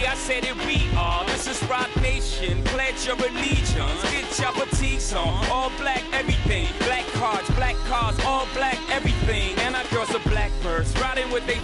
yeah, I said it, we are. This is Rock Nation, pledge your allegiance. Get your fatigues on, all black everything. Black cars, all black everything. And our girls are blackbirds, riding with they.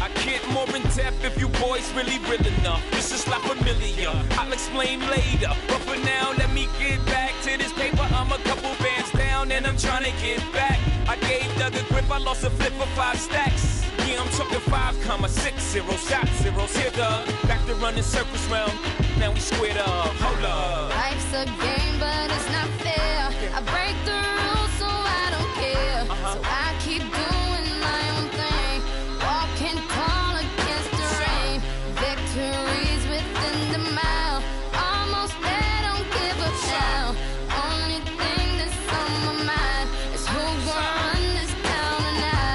I get more in depth if you boys really real enough. This is not familiar, I'll explain later. But for now, let me get back to this paper. I'm a couple bands down and I'm trying to get back. I gave Doug a grip, I lost a flip for 5 stacks. Yeah, I'm talking 5,60 shot zeros. Here, Doug, back to running circles round. Now we squared up, hold up. Life's a game, but it's not fair. I break the rules, so I don't care. So I keep doing my own thing. Walking tall against the rain. Victories within the mile. Almost there, don't give up now. Only thing that's on my mind is who's gonna run this town tonight.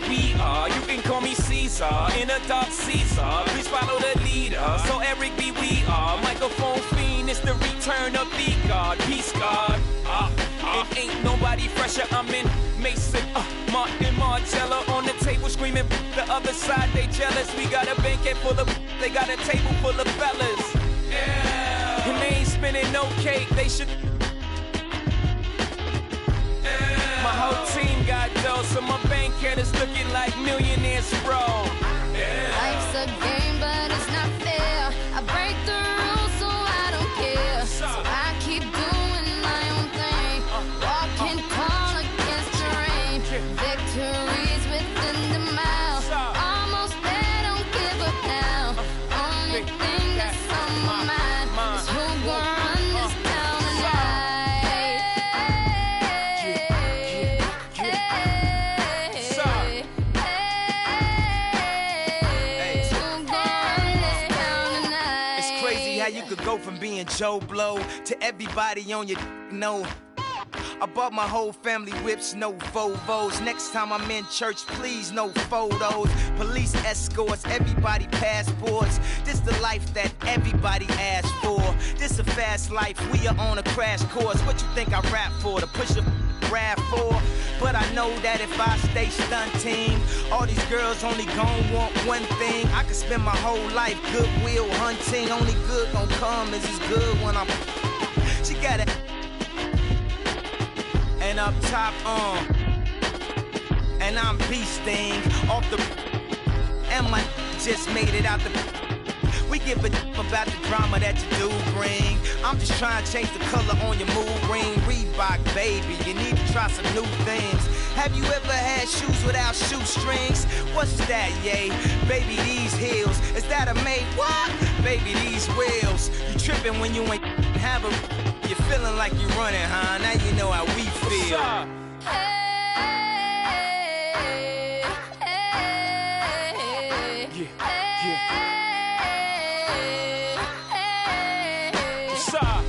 We are, you can call me Caesar, in a dark Caesar, please follow the leader. So Eric B, we are, microphone fiend, it's the return of the God, peace God. It ain't nobody fresher, I'm in Mason, Martin Margiela on the table screaming, the other side they jealous. We got a banquet full of, they got a table full of fellas. Yeah. And they ain't spinning no cake, they should. My whole team got dough, so my bank account is looking like millionaires, bro. Yeah. Life's a game, but it's not fair. I break the rules, so I don't care. So I keep doing my own thing. Walking tall against the rain. Victories within the mile. Almost there, don't give up now. Only thing that's on my mind is who's gonna run this town tonight. How you could go from being Joe Blow to everybody on your know. I bought my whole family whips, no Volvos. Next time I'm in church, please no photos. Police escorts, everybody passports. This the life that everybody asks for. This a fast life, we are on a crash course. What you think I rap for? To push a rap for? But I know that if I stay stunting, all these girls only gon' want one thing. I could spend my whole life goodwill hunting. Only good gon' come is as good when I'm. She got it. And up top, and I'm beasting off the. And my just made it out the. We give a about the drama that you do bring. I'm just trying to change the color on your mood ring. Reebok, baby, you need to try some new things. Have you ever had shoes without shoestrings? What's that, yay? Baby, these heels, is that a made what? Baby, these wheels. You tripping when you ain't have a. You're feeling like you're running, huh? Now you know how we feel. What's up?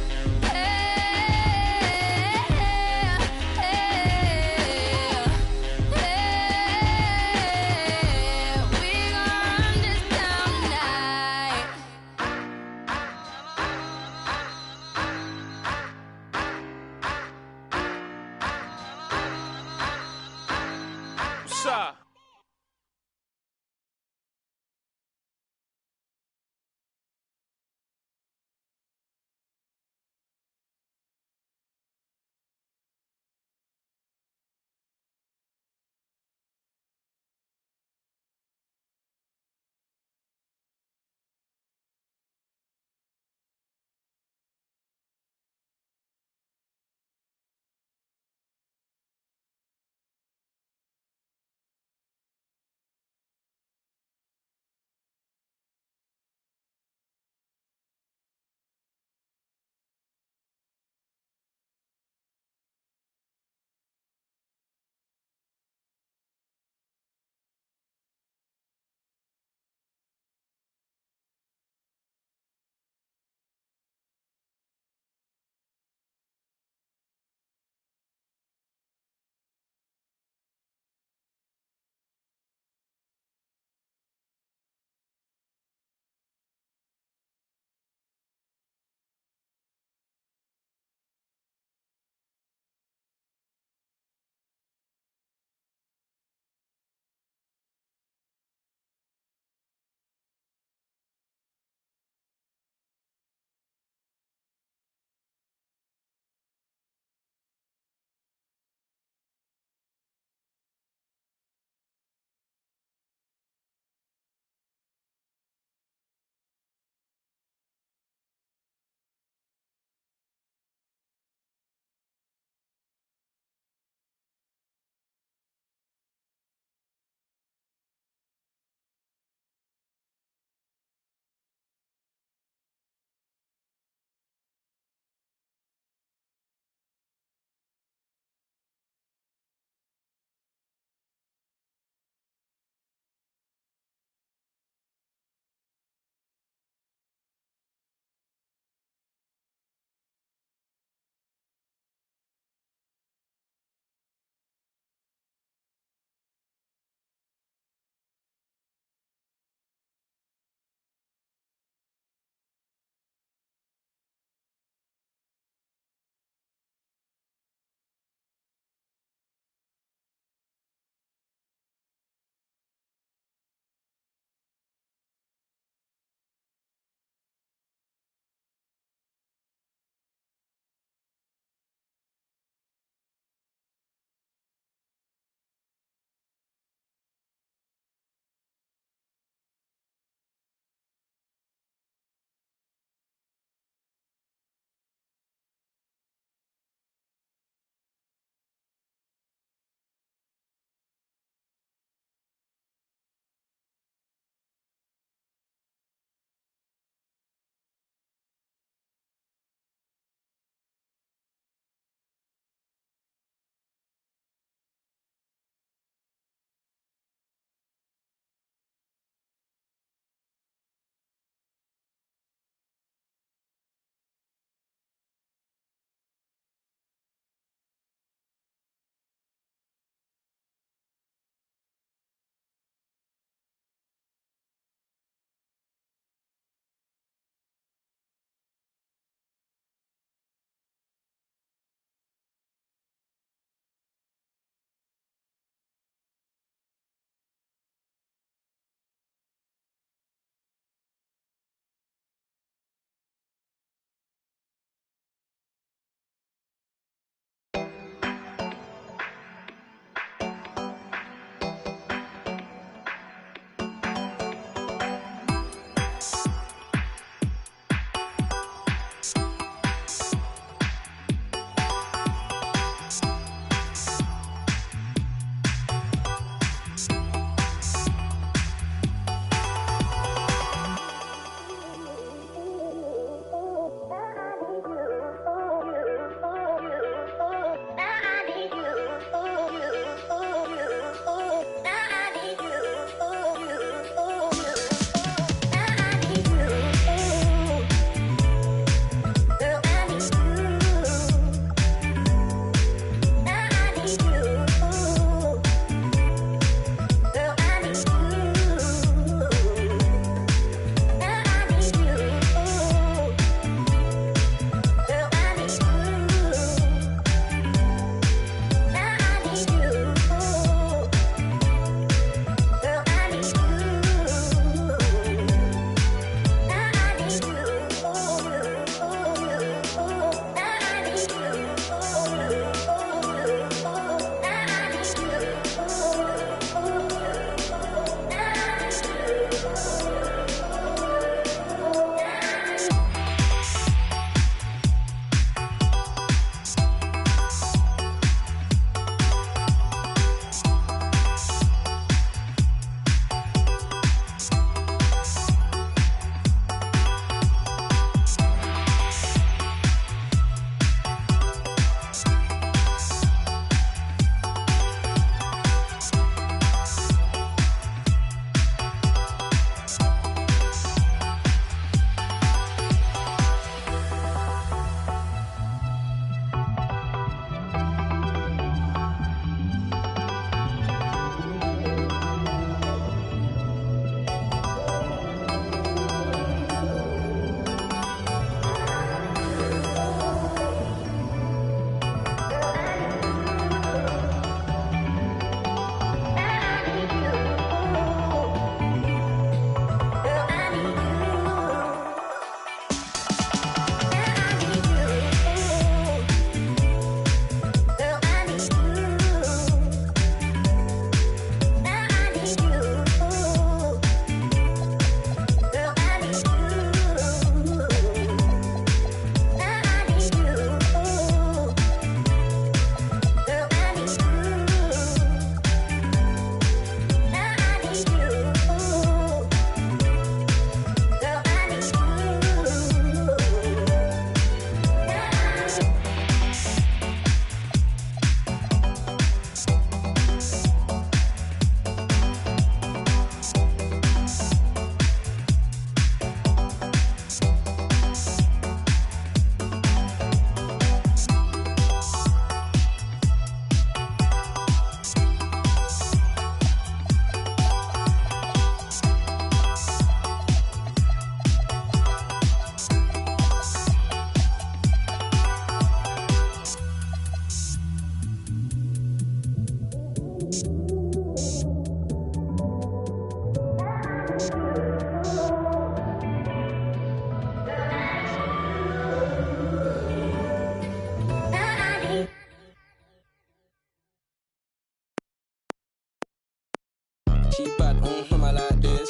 She bad, I like this.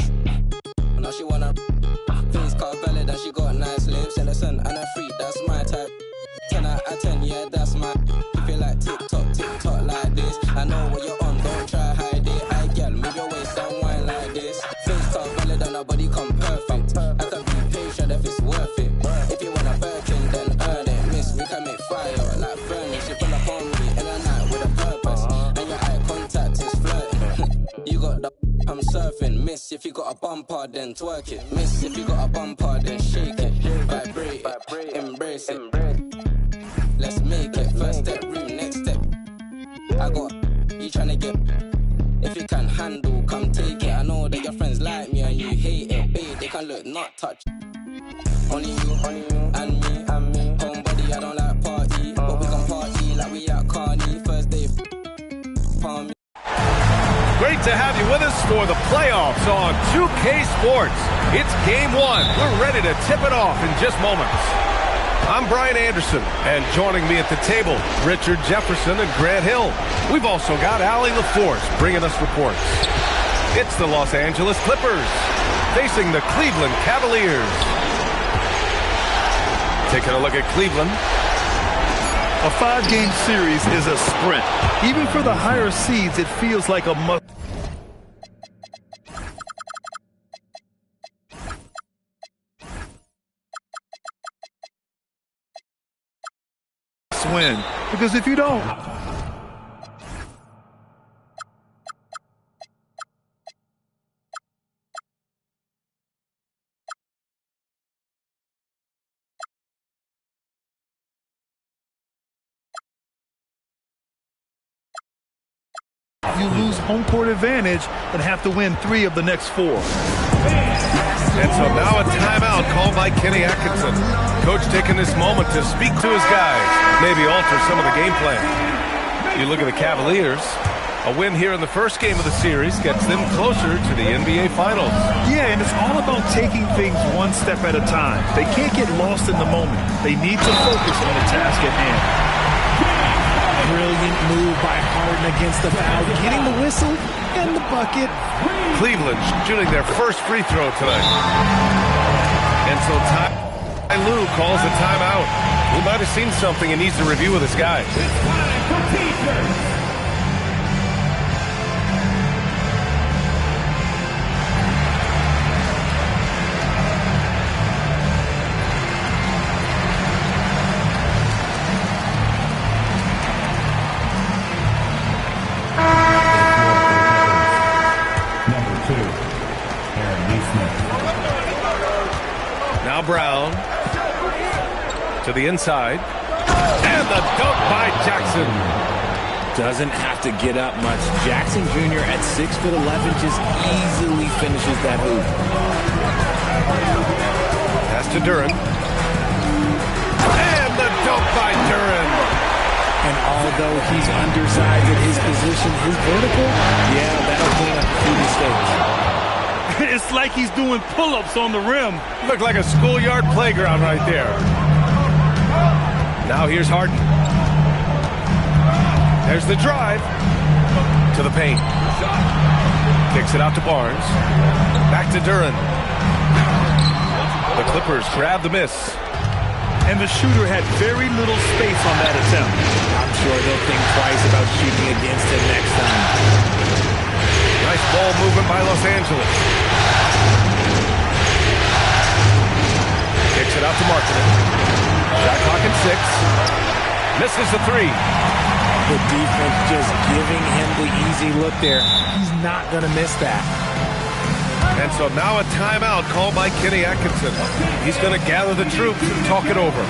Now she wanna face car valid and she got nice lips. Innocent and a freak, that's my type. 10 out of 10, yeah, that's my. You feel like TikTok like this. I know what you're on, don't try hide it. I girl, move your waist and wine like this. Face car valid and her body come perfect. I can be patient if it's worth it. If you want a Birkin, then earn it. Miss, we can make fire like furnace. You pull up on me in a night with a purpose. And your eye contact is flirting. You got the I'm surfing. Miss, if you got a bumper, then twerk it. Miss, if you got a bumper, then shake it. Vibrate it, embrace it. Let's make it. First step, room, next step. I got you tryna get. If you can handle, come take it. I know that your friends like me and you hate it. Babe, they can look, not touch. Only you, and me. Homebody, I don't like party. But we can party like we at Carney. First day, palm. Great to have you with us for the playoffs on 2K Sports. It's game one. We're ready to tip it off in just moments. I'm Brian Anderson, and joining me at the table, Richard Jefferson and Grant Hill. We've also got Allie LaForce bringing us reports. It's the Los Angeles Clippers facing the Cleveland Cavaliers. Taking a look at Cleveland. A 5-game series is a sprint. Even for the higher seeds, it feels like a must win. Because if you don't, you lose home court advantage and have to win 3 of the next 4. And so now a timeout called by Kenny Atkinson. Coach taking this moment to speak to his guys, maybe alter some of the game plan. You look at the Cavaliers, a win here in the first game of the series gets them closer to the NBA Finals. Yeah, and it's all about taking things one step at a time. They can't get lost in the moment. They need to focus on the task at hand. Brilliant move by Harden against the foul, getting the whistle and the bucket. Cleveland shooting their first free throw tonight. And so Ty Lue calls a timeout. He might have seen something and needs to review with his guys. Now Brown to the inside, and the dunk by Jackson. Doesn't have to get up much. Jackson Jr. at 6'11" just easily finishes that hoop. Pass to Duren, and the dunk by Duren. And although he's undersized at his position, his vertical, yeah, that'll clean up a few mistakes. It's like he's doing pull-ups on the rim. Looked like a schoolyard playground right there. Now here's Harden. There's the drive to the paint. Kicks it out to Barnes. Back to Duren. The Clippers grab the miss. And the shooter had very little space on that attempt. I'm sure they'll think twice about shooting against him next time. Nice ball movement by Los Angeles. Kicks it out to Markkinen. Shot clock at 6. Misses the 3. The defense just giving him the easy look there. He's not going to miss that. And so now a timeout called by Kenny Atkinson. He's going to gather the troops and talk it over.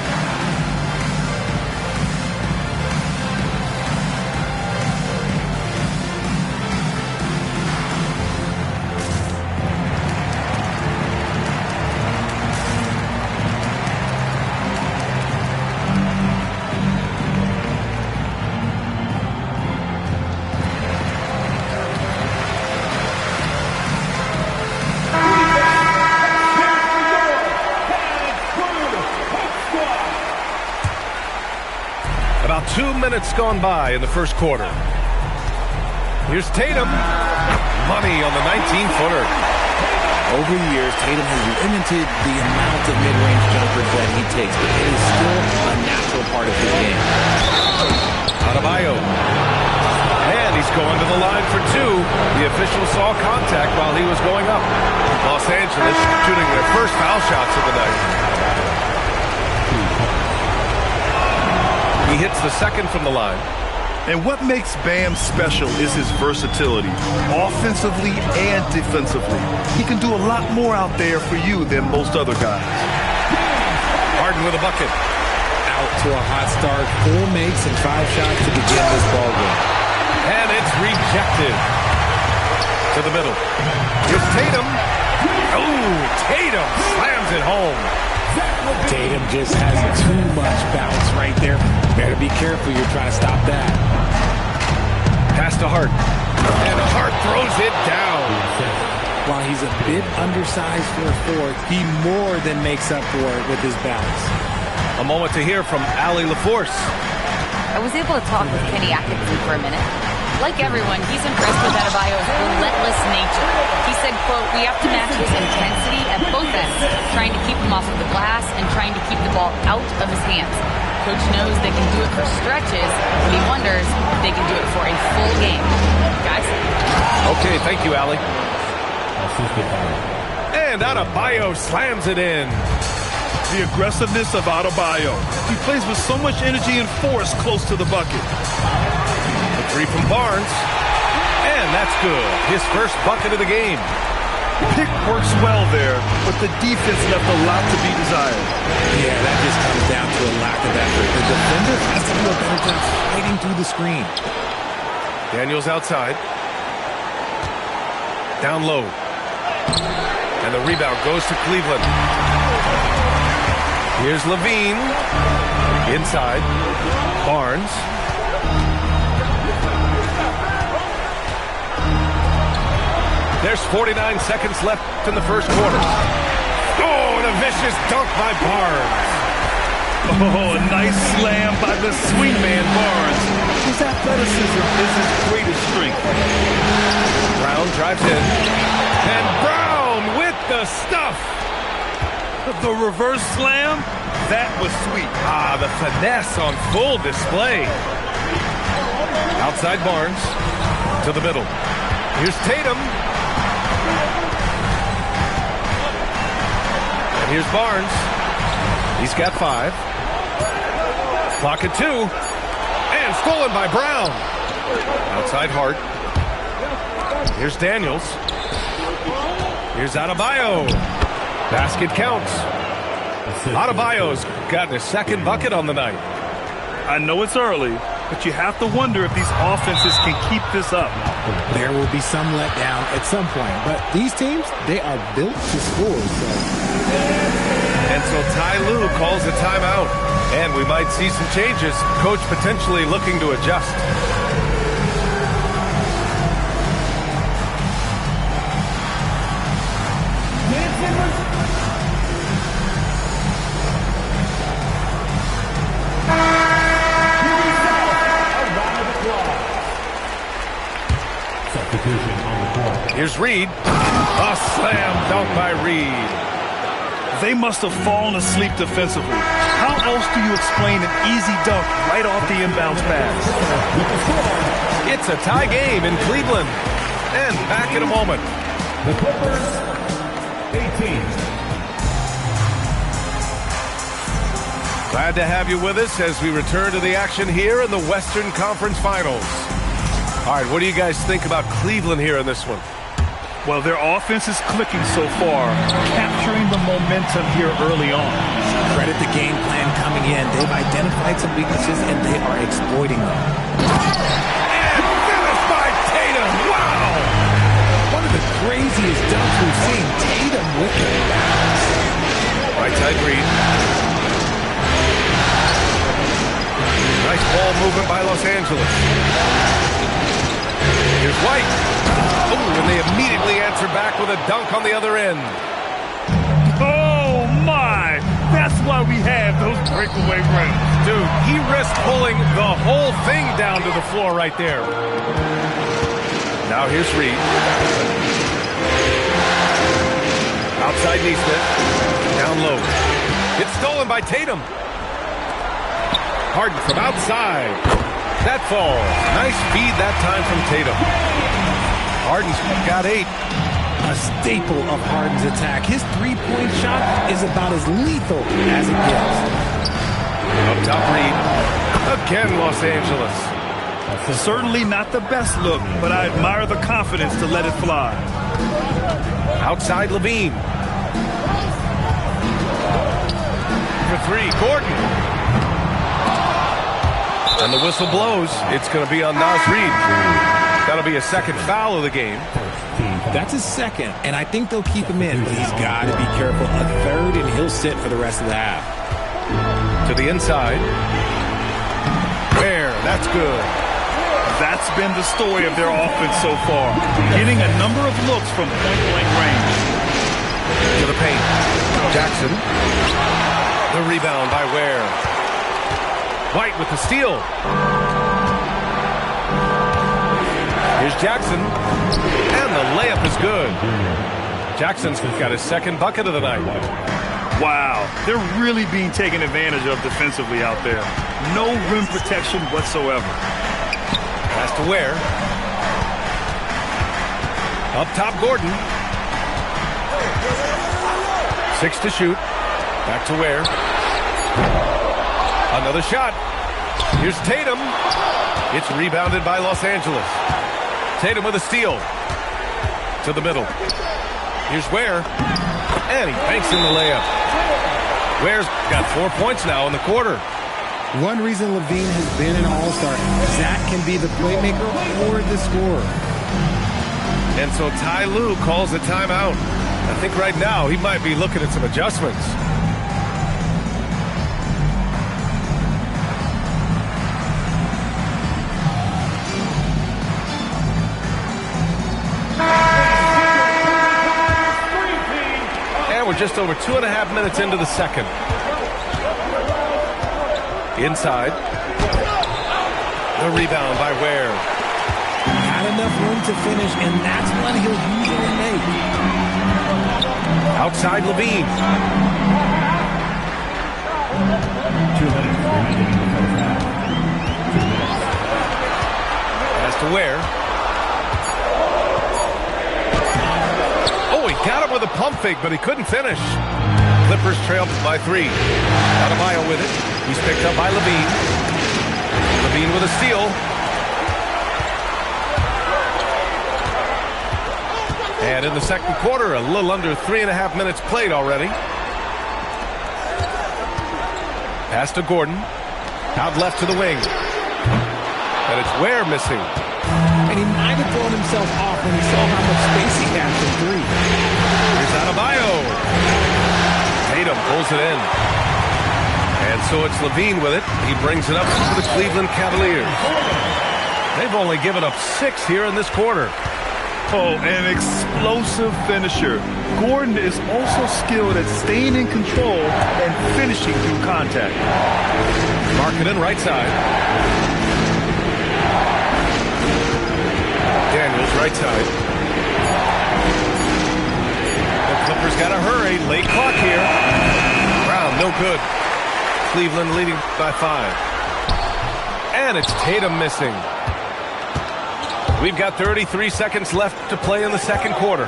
About 2 minutes gone by in the first quarter. Here's Tatum. money on the 19-footer. Over the years, Tatum has limited the amount of mid-range jumpers that he takes, but it is still a natural part of his game. Adebayo. And he's going to the line for two. The official saw contact while he was going up. Los Angeles shooting their first foul shots of the night. He hits the second from the line. And what makes Bam special is his versatility, offensively and defensively. He can do a lot more out there for you than most other guys. Harden with a bucket. Out to a hot start. 4 makes and 5 shots to begin this ball game. And it's rejected. To the middle. Here's Tatum. Oh, Tatum slams it home. Tatum just has too much bounce right there. Better be careful. You're trying to stop that. Pass to Hart. And Hart throws it down. While he's a bit undersized for a forward, he more than makes up for it with his bounce. A moment to hear from Allie LaForce. I was able to talk with Kenny Atkinson for a minute. Like everyone, he's impressed with Adebayo's relentless nature. He said, quote, "We have to match his intensity at both ends, trying to keep him off of the glass and trying to keep the ball out of his hands. Coach knows they can do it for stretches, but he wonders if they can do it for a full game." Guys? Okay, thank you, Allie. And Adebayo slams it in. The aggressiveness of Adebayo. He plays with so much energy and force close to the bucket. The three from Barnes. And that's good. His first bucket of the game. Pick works well there, but the defense left a lot to be desired. Yeah, that just comes down to a lack of effort. The defender has to do a better job fighting through the screen. Daniels outside. Down low. And the rebound goes to Cleveland. Here's Levine. Inside. Barnes. There's 49 seconds left in the first quarter. Oh, and a vicious dunk by Barnes. Oh, a nice slam by the swingman Barnes. His athleticism is his greatest strength. Brown drives in. And Brown with the stuff. The reverse slam, that was sweet. Ah, the finesse on full display. Outside Barnes. To the middle. Here's Tatum. And here's Barnes. He's got 5. Clock at 2. And stolen by Brown. Outside Hart. Here's Daniels. Here's Adebayo. Basket counts. Adebayo's gotten his second bucket on the night. I know it's early, but you have to wonder if these offenses can keep this up. There will be some letdown at some point, but these teams, they are built to score. And so Ty Lue calls a timeout, and we might see some changes. Coach potentially looking to adjust. Here's Reed. A slam dunk by Reed. They must have fallen asleep defensively. How else do you explain an easy dunk right off the inbounds pass? It's a tie game in Cleveland. And back in a moment. The Clippers, 18. Glad to have you with us as we return to the action here in the Western Conference Finals. All right, what do you guys think about Cleveland here in this one? Well, their offense is clicking so far, capturing the momentum here early on. Credit the game plan coming in. They've identified some weaknesses, and they are exploiting them. And finished by Tatum. Wow! One of the craziest dunks we've seen. Tatum with the bounce. Right side Reed. Nice ball movement by Los Angeles. Here's White. Oh, and they immediately answer back with a dunk on the other end. Oh, my! That's why we have those breakaway rims. Dude, he risked pulling the whole thing down to the floor right there. Now here's Reed. Outside Neesmith. Down low. It's stolen by Tatum. Harden from outside. That falls. Nice feed that time from Tatum. Harden's got 8. A staple of Harden's attack. His three-point shot is about as lethal as it gets. Up top Reed. Again Los Angeles. Certainly not the best look, but I admire the confidence to let it fly. Outside Levine. For 3, Gordon. And the whistle blows. It's going to be on Naz Reid. That'll be a second foul of the game. That's his second, and I think they'll keep him in, but he's got to be careful. A third, and he'll sit for the rest of the half. To the inside. Where? That's good. That's been the story of their offense so far. Getting a number of looks from point-blank range. To the paint. Jackson. The rebound by Ware. White with the steal. Here's Jackson. And the layup is good. Jackson's got his second bucket of the night. Wow, they're really being taken advantage of defensively out there. No rim protection whatsoever. Pass to Ware. Up top, Gordon. 6 to shoot. Back to Ware. Another shot. Here's Tatum. It's rebounded by Los Angeles. Tatum with a steal. To the middle. Here's Ware. And he banks in the layup. Ware's got 4 points now in the quarter. One reason Levine has been an all-star, Zach can be the playmaker or the scorer. And so Ty Lue calls a timeout. I think right now he might be looking at some adjustments. And we're just over 2.5 minutes into the second. Inside. The rebound by Ware. Not enough room to finish, and that's one he'll usually make. Outside Levine. 2 minutes remaining in the first half. Pass to Ware. Oh, he got him with a pump fake, but he couldn't finish. Clippers trail by 3. Adebayo with it. He's picked up by Levine. Levine with a steal. And in the second quarter, a little under 3.5 minutes played already. Pass to Gordon. Out left to the wing. And it's Ware missing. And he might have thrown himself off when he saw how much space he had for 3. Here's Adebayo. Tatum pulls it in. And so it's Levine with it. He brings it up to the Cleveland Cavaliers. They've only given up 6 here in this quarter. Oh, an explosive finisher. Gordon is also skilled at staying in control and finishing through contact. Markkanen right side. Daniels right side. The Clippers got to hurry. Late clock here. Brown no good. Cleveland leading by 5. And it's Tatum missing. We've got 33 seconds left to play in the second quarter.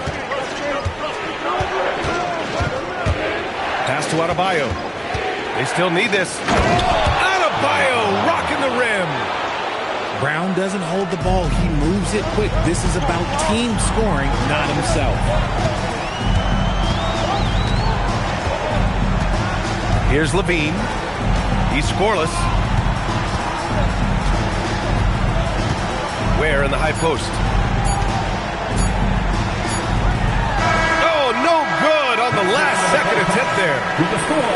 Pass to Adebayo. They still need this. Adebayo rocking the rim. Brown doesn't hold the ball. He moves it quick. This is about team scoring, not himself. Here's Levine. He's scoreless. Ware in the high post. Oh, no good on the last second attempt there.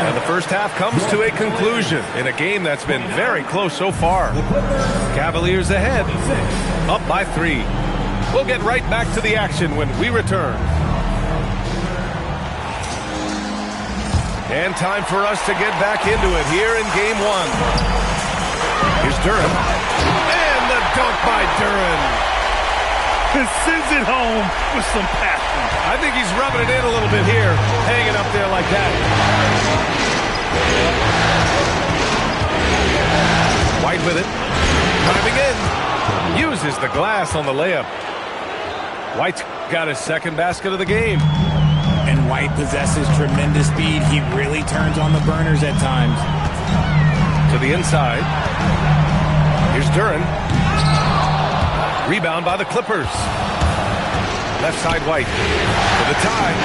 And the first half comes to a conclusion in a game that's been very close so far. Cavaliers ahead, up by 3. We'll get right back to the action when we return. And time for us to get back into it here in Game 1. Here's Durham. And the dunk by Duran. and sends it home with some passion. I think he's rubbing it in a little bit here, hanging up there like that. White with it. Driving in. Uses the glass on the layup. White's got his second basket of the game. And White possesses tremendous speed. He really turns on the burners at times. To the inside. Here's Duren. Rebound by the Clippers. Left side White. For the tie.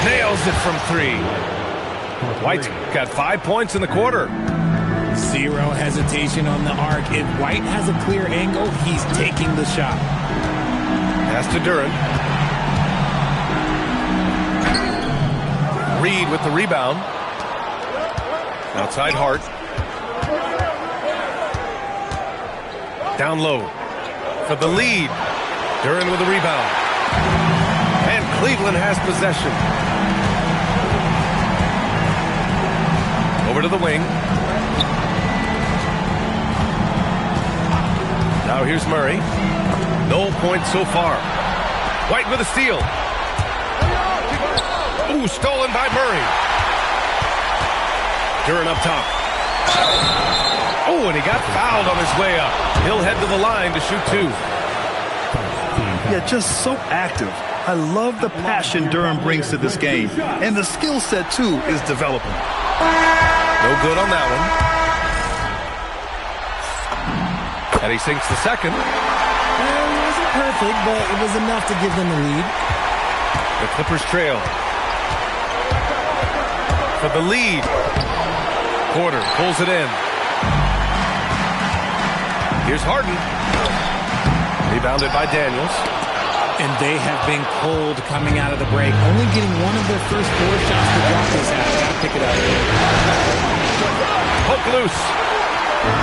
Nails it from 3. White's got 5 points in the quarter. Zero hesitation on the arc. If White has a clear angle, he's taking the shot. Pass to Duren. Reed with the rebound. Outside Hart. Down low. For the lead. Duren with the rebound. And Cleveland has possession. Over to the wing. Now here's Murray. No points so far. White with a steal. Ooh, stolen by Murray. Duren up top. Oh, and he got fouled on his way up. He'll head to the line to shoot 2. Yeah, just so active. I love the passion Duren brings to this game. And the skill set, too, is developing. No good on that one. And he sinks the second. Well, it wasn't perfect, but it was enough to give them the lead. The Clippers trail. For the lead. Porter pulls it in. Here's Harden. Rebounded by Daniels. And they have been cold coming out of the break. Only getting one of their first 4 shots to drop this half. Gotta pick it up. Hook loose.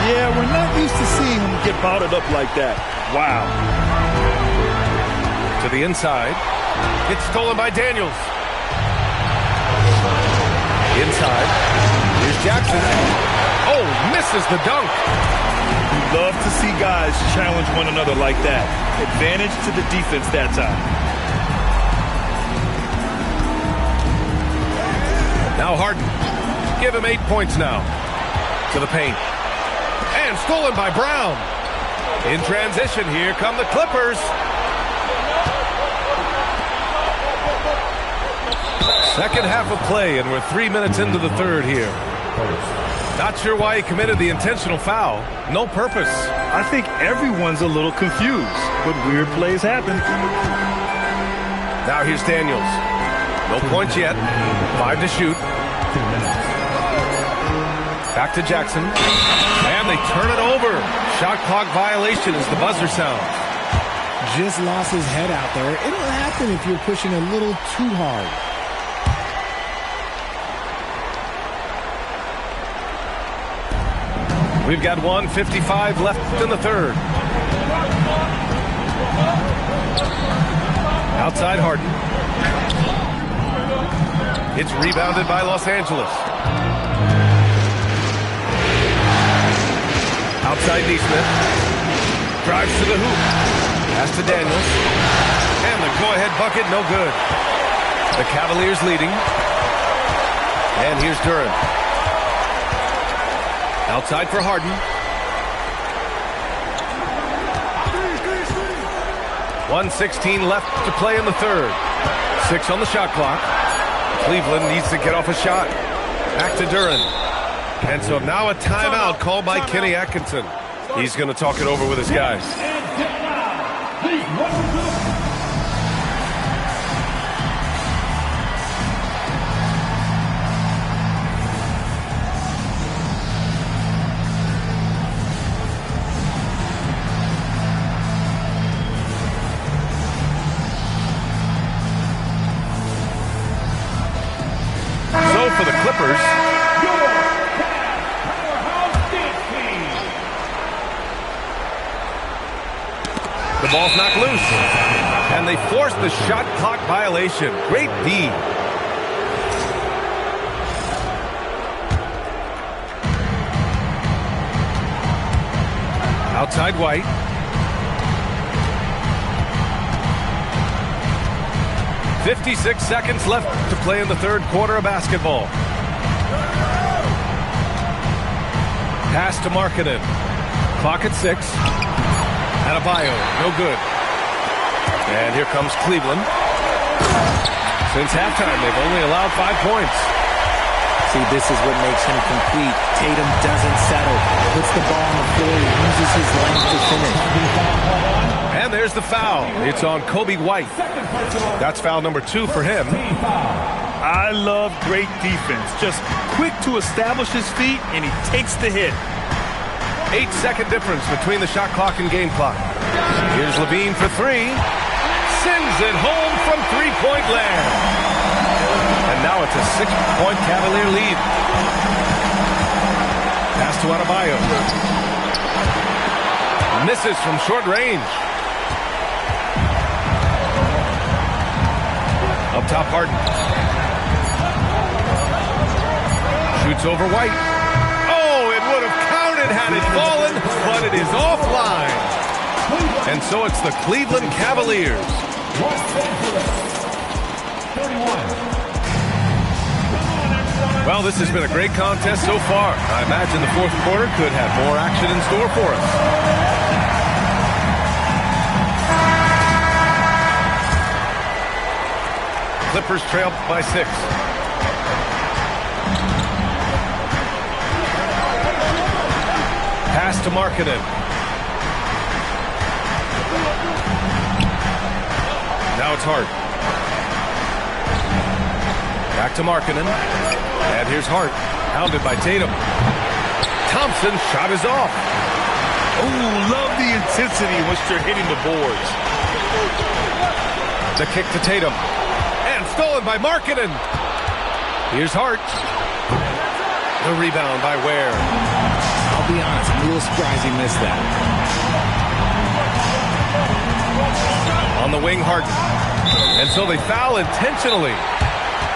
Yeah, we're not used to seeing him get bottled up like that. Wow. To the inside. It's stolen by Daniels. Inside. Here's Jackson. Oh, misses the dunk. We love to see guys challenge one another like that. Advantage to the defense that time. Now Harden. Give him 8 points now. To the paint. And stolen by Brown. In transition, here come the Clippers. Second half of play, and we're 3 minutes into the third here. Not sure why he committed the intentional foul. No purpose. I think everyone's a little confused, but weird plays happen. Now here's Daniels. No points yet. 5 to shoot. Back to Jackson. And they turn it over. Shot clock violation as the buzzer sounds. Just lost his head out there. It'll happen if you're pushing a little too hard. We've got 1:55 left in the third. Outside Harden. It's rebounded by Los Angeles. Outside Neesmith. Drives to the hoop. Pass to Daniels. And the go-ahead bucket, no good. The Cavaliers leading. And here's Duren. Outside for Harden. 1:16 left to play in the third. 6 on the shot clock. Cleveland needs to get off a shot. Back to Duren. And so now a timeout called by Kenny Atkinson. He's going to talk it over with his guys. So for the Clippers, the ball's knocked loose, and they force the shot clock violation. Great D. Outside White. 56 seconds left to play in the third quarter of basketball. Pass to Markkanen. Clock at 6. Adebayo, no good. And here comes Cleveland. Since halftime, they've only allowed 5 points. See, this is what makes him complete. Tatum doesn't settle. Puts the ball on the floor. Uses his length to finish. And there's the foul. It's on Kobe White. That's foul number 2 for him. I love great defense. Just quick to establish his feet, and he takes the hit. 8-second difference between the shot clock and game clock. Here's Levine for 3. Sends it home from three-point land. And now it's a 6-point Cavalier lead. Pass to Adebayo. Misses from short range. Up top, Harden. Shoots over White. Oh, it would have counted had it fallen, but it is offline. And so it's the Cleveland Cavaliers. Well, this has been a great contest so far. I imagine the fourth quarter could have more action in store for us. Clippers trail by 6. Pass to Markkanen. Now it's Hart. Back to Markkanen. And here's Hart. Hounded by Tatum. Thompson's shot is off. Oh, love the intensity once they're hitting the boards. The kick to Tatum. And stolen by Markkanen. Here's Hart. The rebound by Ware. I'll be honest, I'm a little surprised he missed that. On the wing, Harden. And so they foul intentionally.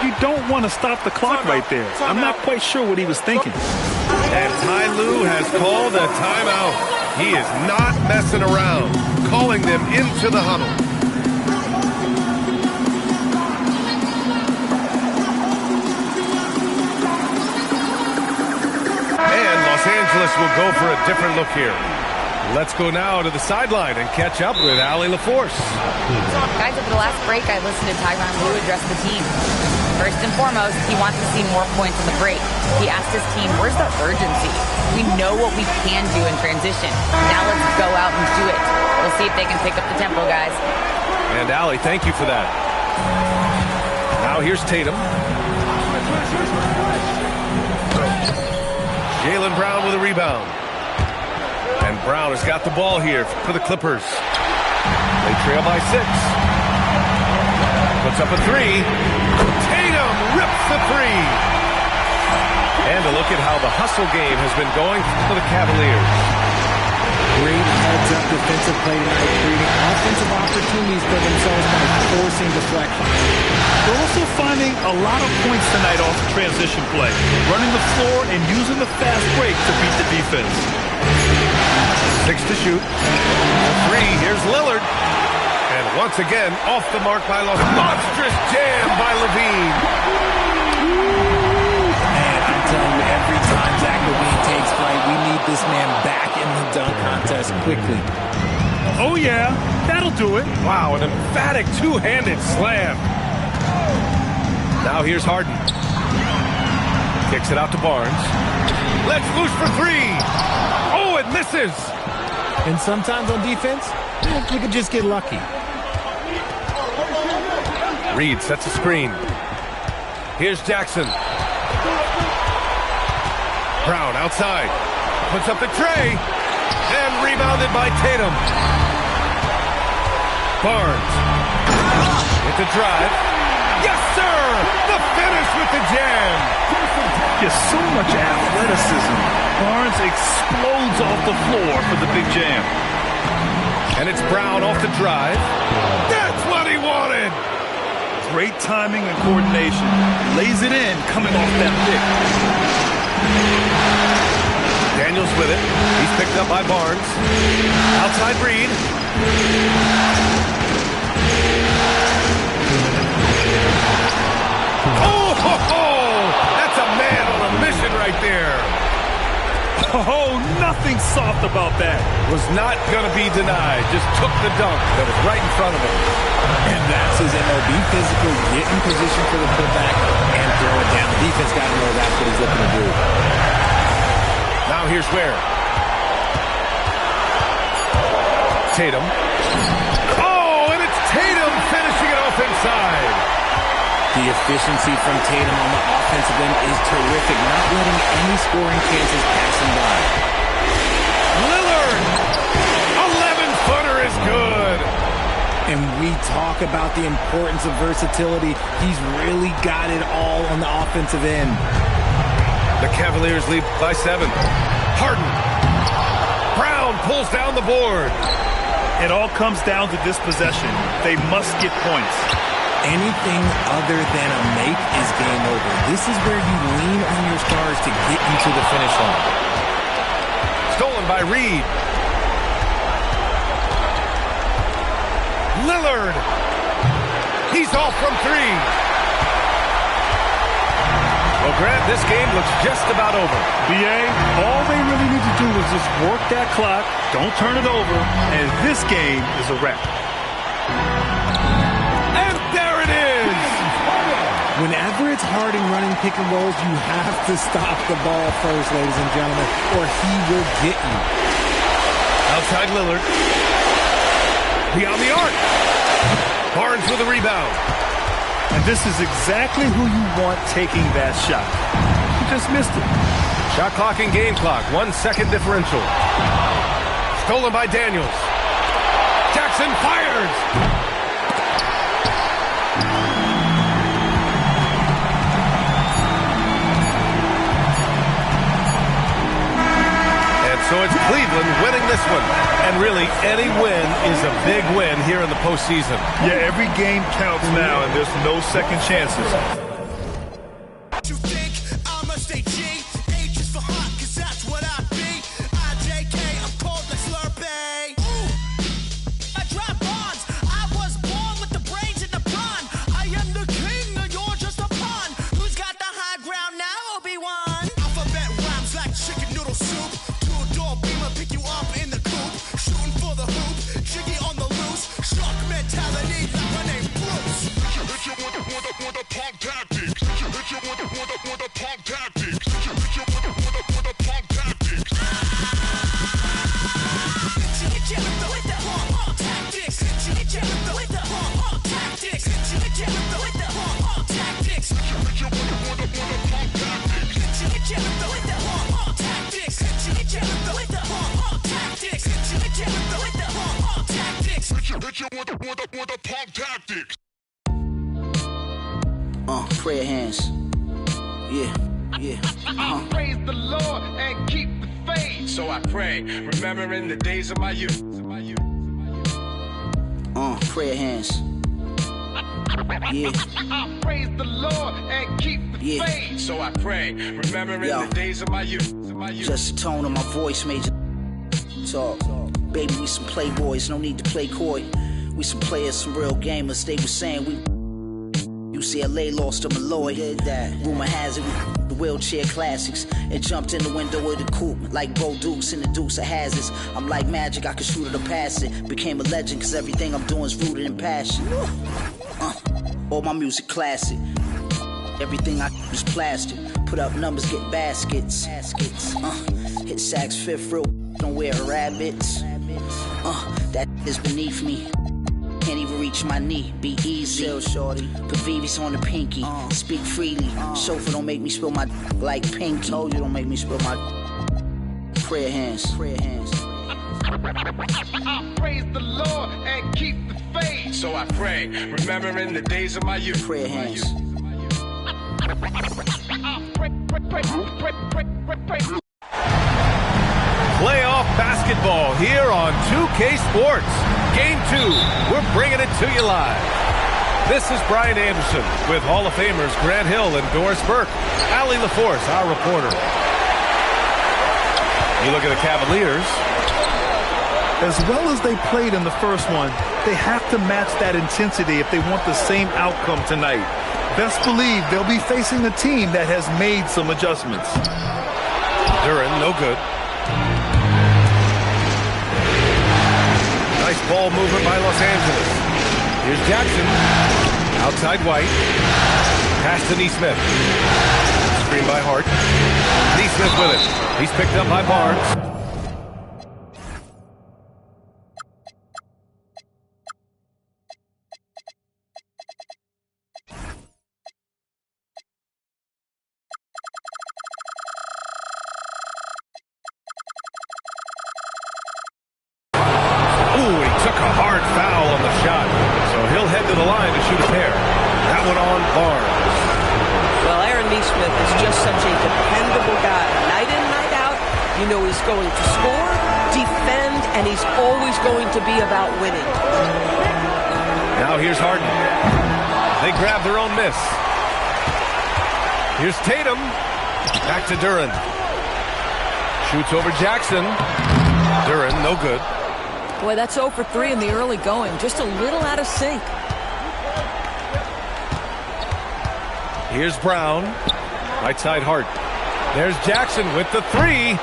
You don't want to stop the clock right there. I'm not quite sure what he was thinking. And Ty Lue has called a timeout. He is not messing around, calling them into the huddle. And Los Angeles will go for a different look here. Let's go now to the sideline and catch up with Allie LaForce. Guys, over the last break, I listened to Tyronn Lue address the team. First and foremost, he wants to see more points in the break. He asked his team, where's the urgency? We know what we can do in transition. Now let's go out and do it. We'll see if they can pick up the tempo, guys. And Allie, thank you for that. Now here's Tatum. Jaylen Brown with a rebound. And Brown has got the ball here for the Clippers. They trail by 6. Puts up a 3. Tatum rips the 3. And a look at how the hustle game has been going for the Cavaliers. Great heads-up defensive play tonight, creating offensive opportunities for themselves by forcing deflections. They're also finding a lot of points tonight off the transition play, running the floor and using the fast break to beat the defense. 6 to shoot. 3, here's Lillard. And once again, off the mark by Los. Monstrous jam by Levine. Man, I'm telling you, every time Zach Levine takes flight, we need this man back in the dunk contest quickly. Oh, yeah, that'll do it. Wow, an emphatic two-handed slam. Now here's Harden. Kicks it out to Barnes. Let's loose for 3. Oh, it misses. And sometimes on defense, we could just get lucky. Reed sets a screen. Here's Jackson. Brown outside. Puts up the tray. And rebounded by Tatum. Barnes. With the drive. Yes, sir! The finish with the jam. Just so much athleticism. Barnes explodes off the floor for the big jam. And it's Brown off the drive. That's what he wanted! Great timing and coordination. Lays it in coming off that pick. Daniels with it. He's picked up by Barnes. Outside Reed. That's a man on a mission right there. Oh, nothing soft about that. Was not going to be denied. Just took the dunk that was right in front of him. And that's his MO. Be physical, get in position for the putback, and throw it down. The defense got to know that's what he's looking to do. Now here's where. Tatum. Oh, and it's Tatum finishing it off inside. The efficiency from Tatum on the offensive end is terrific, not letting any scoring chances pass him by. Lillard! 11-footer is good. And we talk about the importance of versatility. He's really got it all on the offensive end. The Cavaliers lead by 7. Harden. Brown pulls down the board. It all comes down to this possession. They must get points. Anything other than a make is game over. This is where you lean on your stars to get you to the finish line. Stolen by Reed. Lillard. He's off from 3. Well, Grant, this game looks just about over. BA, all they really need to do is just work that clock, don't turn it over, and this game is a wrap. And there it is! Whenever it's Harden running pick and rolls, you have to stop the ball first, ladies and gentlemen, or he will get you. Outside Lillard. Beyond the arc. Barnes with a rebound. And this is exactly who you want taking that shot. He just missed it. Shot clock and game clock. 1 second differential. Stolen by Daniels. Jackson fires. And so it's Cleveland winning this one. And really, any win is a big win here in the postseason. Yeah, every game counts now, and there's no second chances. You think I'ma stay G? H is for hot, cause that's what I be. IJK, I'm cold like Slurpee. Ooh, I drop bombs. I was born with the brains in the pond. I am the king, and you're just a pawn. Who's got the high ground now, Obi-Wan? Alphabet rhymes like chicken noodle soup. Two-door beamer, pick you up in the coop. Shooting for the hoop, jiggy on the loose. Shark mentality, like my name Bruce. Hit you with a pump tactics. Hit you with a pump tactics. Hit you with a pump tactics. Hit you with the pump tactics. Hit you with the pump tactics. Hit you with the pump tactics. Hit you with the pump tactics. Hit you with the pump tactics. Hit you with the pump tactics. Hit you with the pump tactics. Hit you with the pump tactics. Prayer hands. Yeah. Praise the Lord and keep the faith. So I pray, remembering the days of my youth. Prayer hands. Yeah. Praise the Lord and keep the faith. So I pray, remembering the days of my youth. Just the tone of my voice made you talk. Baby, we some playboys, no need to play coy. We some players, some real gamers. They were saying we UCLA lost to Malloy. Rumor has it we the wheelchair classics and jumped in the window of the coupe like Bo Dukes in the Dukes of Hazzards. I'm like magic, I can shoot it or pass it. Became a legend cause everything I'm doing is rooted in passion. All my music classic. Everything I is plastic. Put up numbers, get baskets. Hit sacks fifth real, don't wear rabbits. That is beneath me. Can't even reach my knee, be easy. Chill, shorty. Put VVs on the pinky, speak freely. Chauffeur don't make me spill my like pinky. Told you don't make me spill my prayer hands. Praise the Lord and keep the faith. So I pray, remembering the days of my youth. Prayer hands. Playoff basketball here on 2K Sports. Game 2, we're bringing it to you live. This is Brian Anderson with Hall of Famers Grant Hill and Doris Burke. Allie LaForce, our reporter. You look at the Cavaliers. As well as they played in the first one, they have to match that intensity if they want the same outcome tonight. Best believe they'll be facing a team that has made some adjustments. Duran, no good. Nice ball movement by Los Angeles. Here's Jackson. Outside White. Pass to Neesmith. Screen by Hart. Neesmith with it. He's picked up by Barnes. Going to score, defend, and he's always going to be about winning. Now here's Harden. They grab their own miss. Here's Tatum. Back to Duran. Shoots over Jackson. Duran, no good. Boy, that's 0 for 3 in the early going. Just a little out of sync. Here's Brown. Right side Hart. There's Jackson with the three.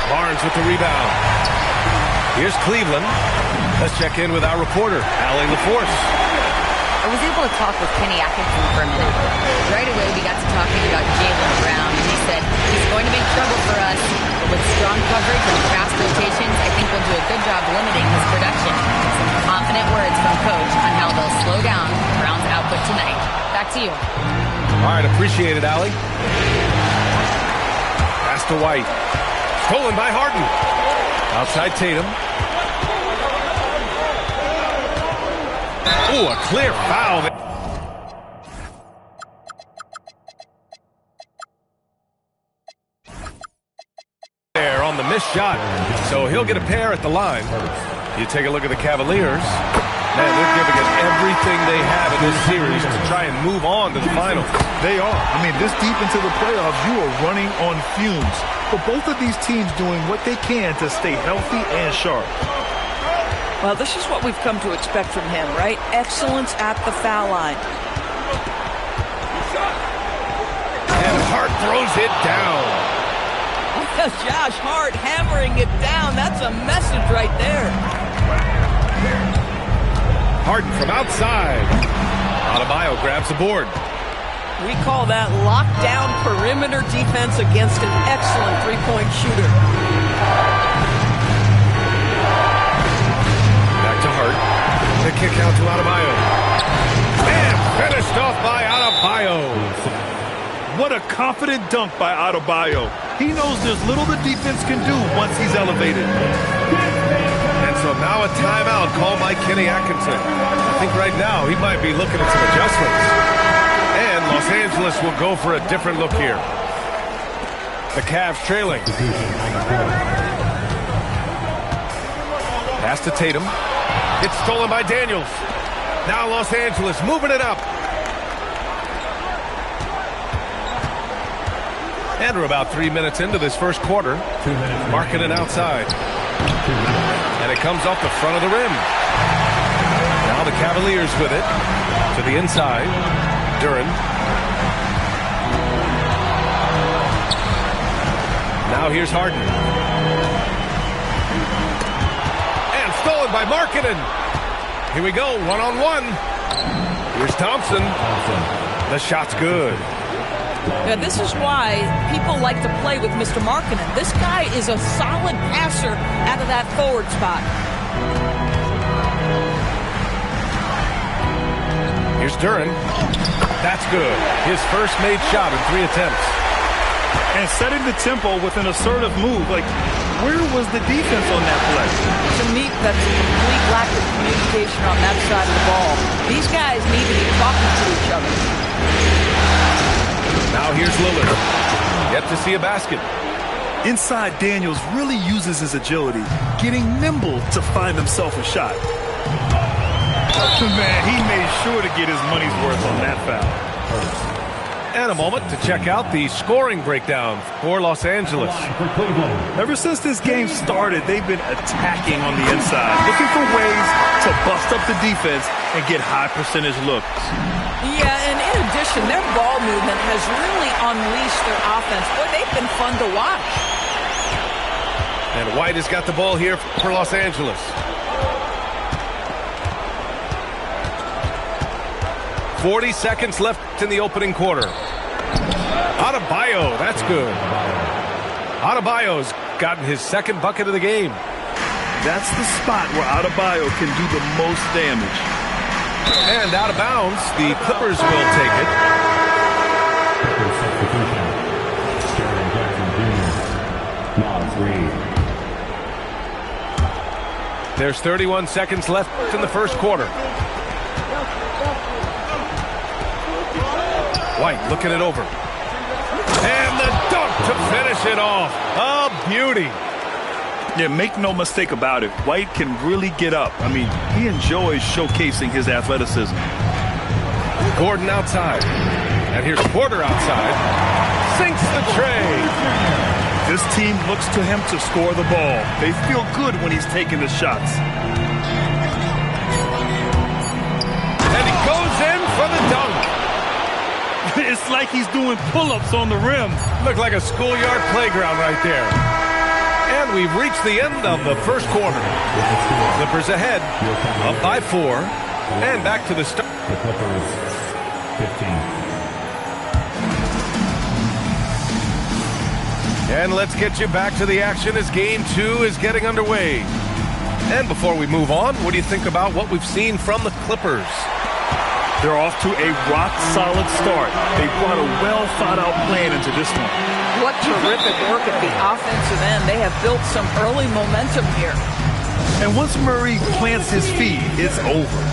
Barnes with the rebound. Here's Cleveland. Let's check in with our reporter, Allie LaForce. I was able to talk with Kenny Atkinson for a minute. Right away, we got to talking about Jaylen Brown, and he said he's going to make trouble for us, but with strong coverage and fast rotations, I think we'll do a good job limiting his production. Some confident words from Coach on how they'll slow down Brown's output tonight. Back to you. All right, appreciate it, Allie. Pass to White. Stolen by Harden. Outside Tatum. Ooh, a clear foul. There on the missed shot. So he'll get a pair at the line. You take a look at the Cavaliers. Man, they're giving it everything they have in this series to try and move on to the final. They are. I mean, this deep into the playoffs, you are running on fumes. But both of these teams doing what they can to stay healthy and sharp. Well, this is what we've come to expect from him, right? Excellence at the foul line. And Hart throws it down. Josh Hart hammering it down. That's a message right there. Harden from outside. Adebayo grabs the board. We call that lockdown perimeter defense against an excellent three-point shooter. Back to Hart. The kick out to Adebayo. And finished off by Adebayo. What a confident dunk by Adebayo. He knows there's little the defense can do once he's elevated. And so now a timeout called by Kenny Atkinson. I think right now he might be looking at some adjustments. And Los Angeles will go for a different look here. The Cavs trailing. Pass to Tatum. It's stolen by Daniels. Now Los Angeles moving it up. And we're about 3 minutes into this first quarter. Marking it outside. And it comes off the front of the rim. Now the Cavaliers with it. To the inside. Duran. Now here's Harden. And stolen by Markkanen. Here we go, one-on-one. Here's Thompson. The shot's good. Yeah, this is why people like to play with Mr. Markkanen. This guy is a solid passer out of that forward spot. Here's Duran. That's good. His first made shot in 3 attempts. And setting the tempo with an assertive move. Like, where was the defense on that play? To me, that's a complete lack of communication on that side of the ball. These guys need to be talking to each other. Now here's Lillard. Yet to see a basket. Inside, Daniels really uses his agility, getting nimble to find himself a shot. Man, he made sure to get his money's worth on that foul. And a moment to check out the scoring breakdown for Los Angeles. Ever since this game started, they've been attacking on the inside, looking for ways to bust up the defense and get high percentage looks. Yeah, and in addition, their ball movement has really unleashed their offense. Boy, they've been fun to watch. And White has got the ball here for Los Angeles. 40 seconds left in the opening quarter. Adebayo, that's good. Adebayo's gotten his second bucket of the game. That's the spot where Adebayo can do the most damage. And out of bounds, the Clippers will take it. Clippers substitution. Jaren Jackson Jr. Now 3. There's 31 seconds left in the first quarter. White looking it over. And the dunk to finish it off. A beauty. Yeah, make no mistake about it. White can really get up. I mean, he enjoys showcasing his athleticism. Gordon outside. And here's Porter outside. Sinks the tray. This team looks to him to score the ball. They feel good when he's taking the shots. And he goes in for the dunk. It's like he's doing pull-ups on the rim. Looked like a schoolyard playground right there. And we've reached the end of the first quarter. Clippers ahead, up by 4, and back to the start. The Clippers 15. And let's get you back to the action as Game 2 is getting underway. And before we move on, what do you think about what we've seen from the Clippers? They're off to a rock-solid start. They brought a well-thought-out plan into this one. What terrific work at the offensive end. They have built some early momentum here. And once Murray plants his feet, it's over.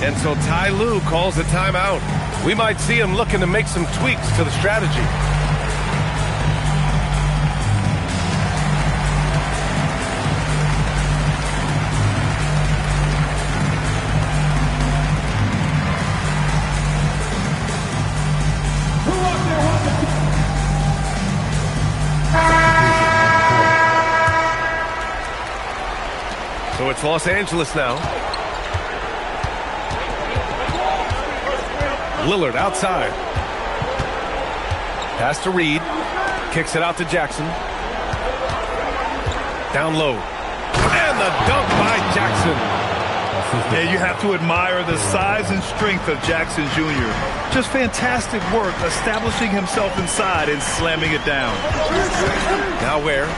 And so Ty Lue calls a timeout. We might see him looking to make some tweaks to the strategy. So it's Los Angeles now. Lillard outside. Pass to Reed. Kicks it out to Jackson. Down low. And the dunk by Jackson. And you have to admire the size and strength of Jackson Jr. Just fantastic work establishing himself inside and slamming it down. Now where?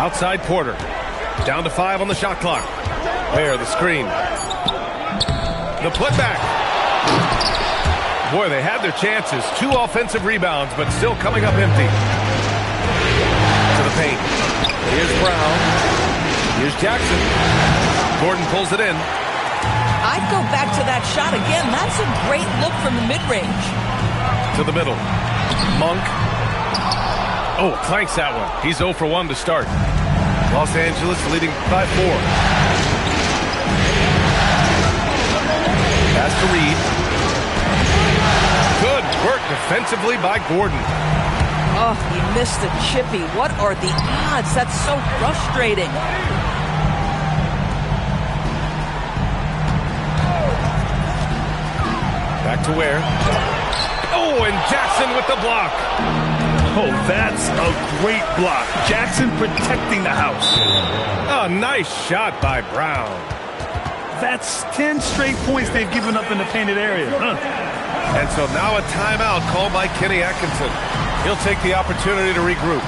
Outside Porter. Down to 5 on the shot clock. There, the screen. The putback. Boy, they had their chances. 2 offensive rebounds, but still coming up empty. To the paint. Here's Brown. Here's Jackson. Gordon pulls it in. I'd go back to that shot again. That's a great look from the mid-range. To the middle. Monk. Oh, clanks that one. He's 0 for 1 to start. Los Angeles leading by 4. Pass to Reed. Good work defensively by Gordon. Oh, he missed the chippy. What are the odds? That's so frustrating. Back to where? Oh, and Jackson with the block. Oh, that's a great block. Jackson protecting the house. A nice shot by Brown. That's 10 straight points they've given up in the painted area. And so now a timeout called by Kenny Atkinson. He'll take the opportunity to regroup.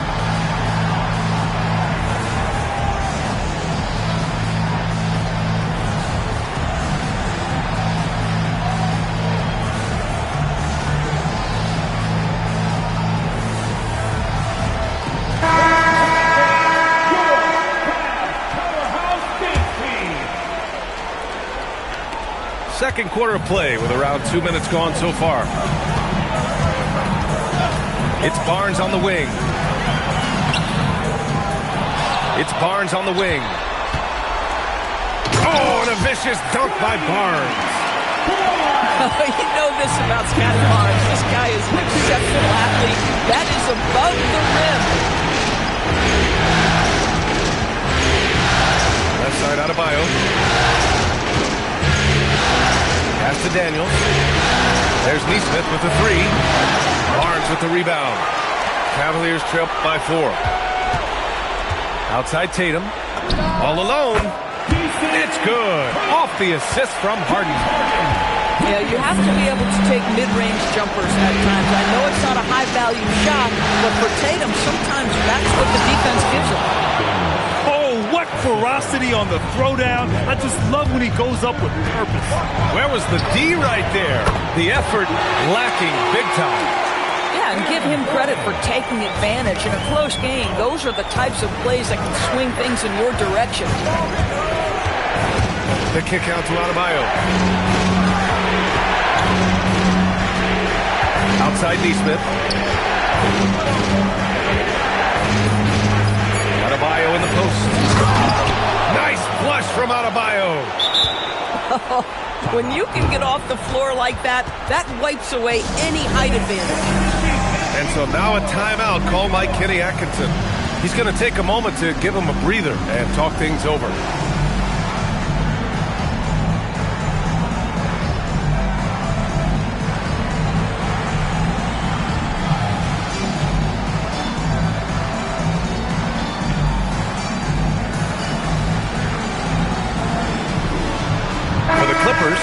Second quarter of play with around 2 minutes gone so far. It's Barnes on the wing. It's Barnes on the wing. Oh, and a vicious dunk by Barnes. You know this about Scotty Barnes. This guy is an exceptional athlete. That is above the rim. Left side Adebayo. Pass to Daniels. There's Neesmith with the three. Barnes with the rebound. Cavaliers trail by 4. Outside Tatum. All alone. It's good. Off the assist from Harden. Yeah, you have to be able to take mid-range jumpers at times. I know it's not a high-value shot, but for Tatum, sometimes that's what the defense gives him. Oh, what ferocity on the throwdown. I just love when he goes up with purpose. Where was the D right there? The effort lacking big time. Yeah, and give him credit for taking advantage in a close game. Those are the types of plays that can swing things in your direction. The kick out to Adebayo. Outside Neesmith. Adebayo in the post. Nice flush from Adebayo. When you can get off the floor like that, that wipes away any height advantage. And so now a timeout called by Kenny Atkinson. He's going to take a moment to give him a breather and talk things over. For the Clippers,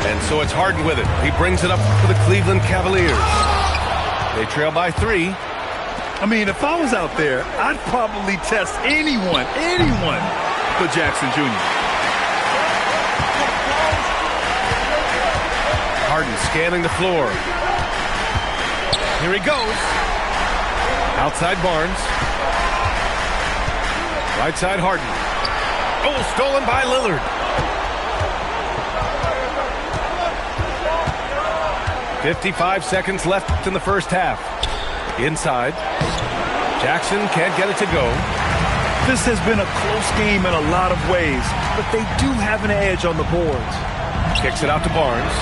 and so it's Harden with it. He brings it up for the Cleveland Cavaliers. They trail by 3. I mean, if I was out there, I'd probably test anyone but Jackson Jr. Harden scanning the floor. Here he goes. Outside Barnes. Right side Harden. Oh, stolen by Lillard. "55 seconds left in the first half. Inside. Jackson can't get it to go. This has been a close game in a lot of ways, but they do have an edge on the boards. Kicks it out to Barnes.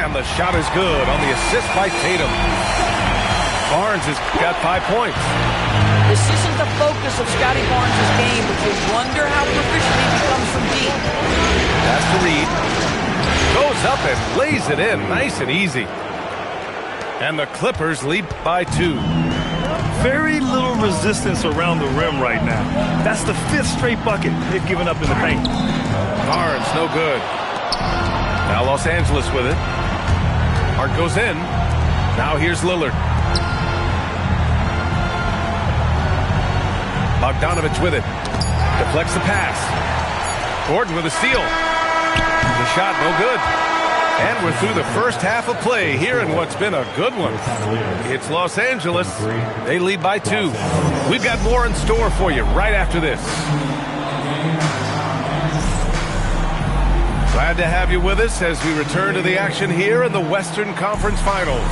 And the shot is good on the assist by Tatum. Barnes has got 5 points. This isn't the focus of Scotty Barnes' game, but you wonder how proficient he becomes from deep. That's the Reed. Goes up and lays it in nice and easy. And the Clippers lead by 2. Very little resistance around the rim right now. That's the 5th straight bucket they've given up in the paint. Barnes, no good. Now Los Angeles with it. Hart goes in. Now here's Lillard. Bogdanovich with it. Deflects the pass. Gordon with a steal. The shot no good. And we're through the first half of play here in what's been a good one. It's Los Angeles. They lead by 2. We've got more in store for you right after this. Glad to have you with us as we return to the action here in the Western Conference Finals.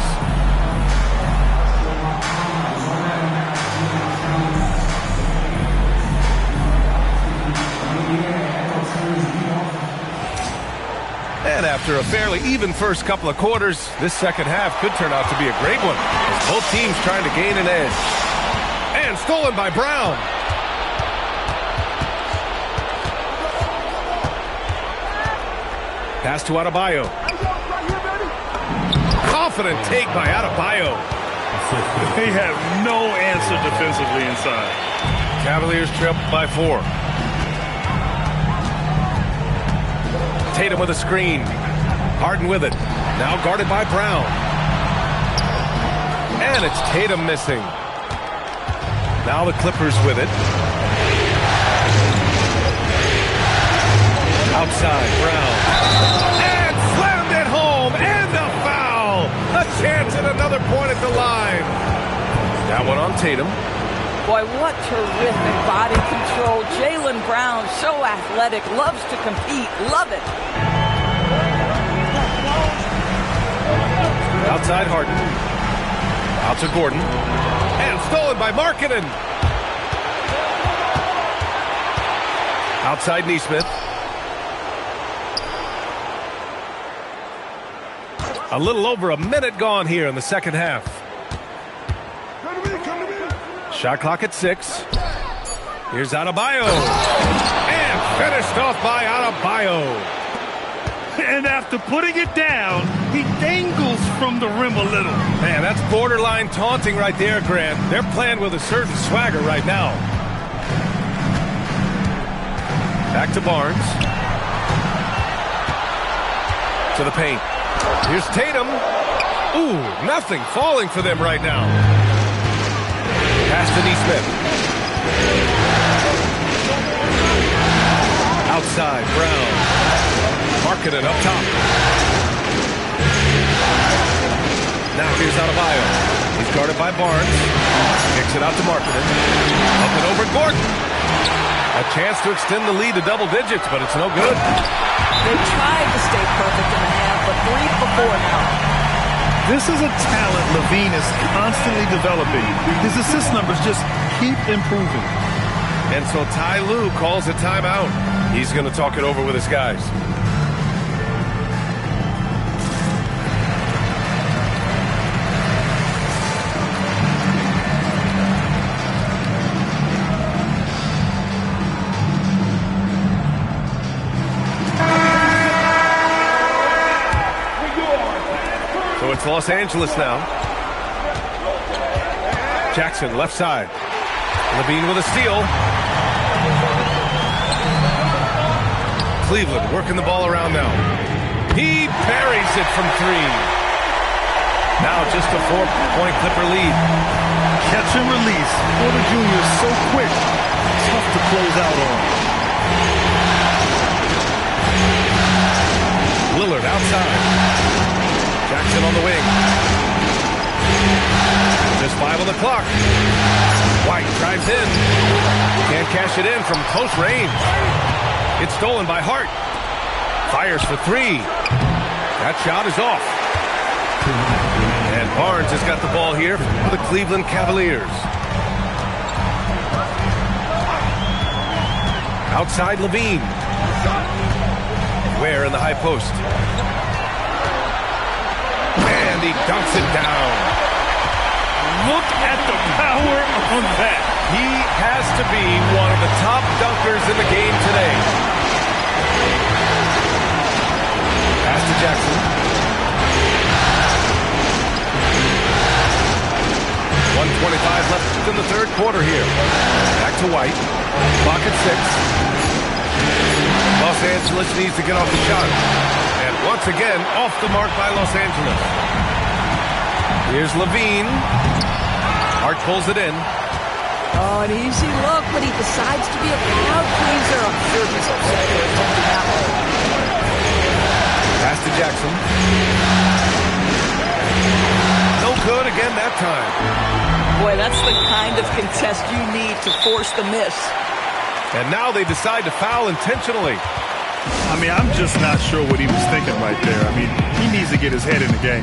And after a fairly even first couple of quarters, this second half could turn out to be a great one, as both teams trying to gain an edge. And stolen by Brown. Pass to Adebayo. Confident take by Adebayo. They have no answer defensively inside. Cavaliers trail by 4. Tatum with a screen. Harden with it. Now guarded by Brown. And it's Tatum missing. Now the Clippers with it. Outside, Brown. And slammed it home. And a foul. A chance at another point at the line. That one on Tatum. Boy, what terrific body control. Jaylen Brown, so athletic, loves to compete. Love it. Outside Harden. Out to Gordon. And And stolen by Markkanen. Outside Neesmith. A little over a minute gone here in the second half. Shot clock at 6. Here's Adebayo. And finished off by Adebayo. And after putting it down, he dangles from the rim a little. Man, that's borderline taunting right there, Grant. They're playing with a certain swagger right now. Back to Barnes. To the paint. Here's Tatum. Ooh, nothing falling for them right now. Pass to Neesmith. Outside, Brown. Markkanen up top. Now here's Adebayo. He's guarded by Barnes. Kicks it out to Markkanen. Up and over Gordon. A chance to extend the lead to double digits, but it's no good. They tried to stay perfect in the half, but 3 for 4 now. This is a talent Levine is constantly developing. His assist numbers just keep improving. And so Ty Lue calls a timeout. He's going to talk it over with his guys. It's Los Angeles now. Jackson, left side. Levine with a steal. Cleveland working the ball around now. He buries it from 3. Now just a 4-point Clipper lead. Catch and release. Porter Jr. is so quick. Tough to close out on. Lillard outside. Jackson on the wing. Just 5 on the clock. White drives in. Can't cash it in from close range. It's stolen by Hart. Fires for 3. That shot is off. And Barnes has got the ball here for the Cleveland Cavaliers. Outside Levine. Ware in the high post. And he dunks it down. Look at the power on that. He has to be one of the top dunkers in the game today. Pass to Jackson. 1:25 left in the third quarter here. Back to White. Clock at 6. Los Angeles needs to get off the shot. And once again, off the mark by Los Angeles. Here's Levine. Hart pulls it in. Oh, an easy look, but he decides to be a crowd pleaser. I'm sure he's upset for attempting that one. Pass to Jackson. No good again that time. Boy, that's the kind of contest you need to force the miss. And now they decide to foul intentionally. I mean, I'm just not sure what he was thinking right there. I mean, he needs to get his head in the game.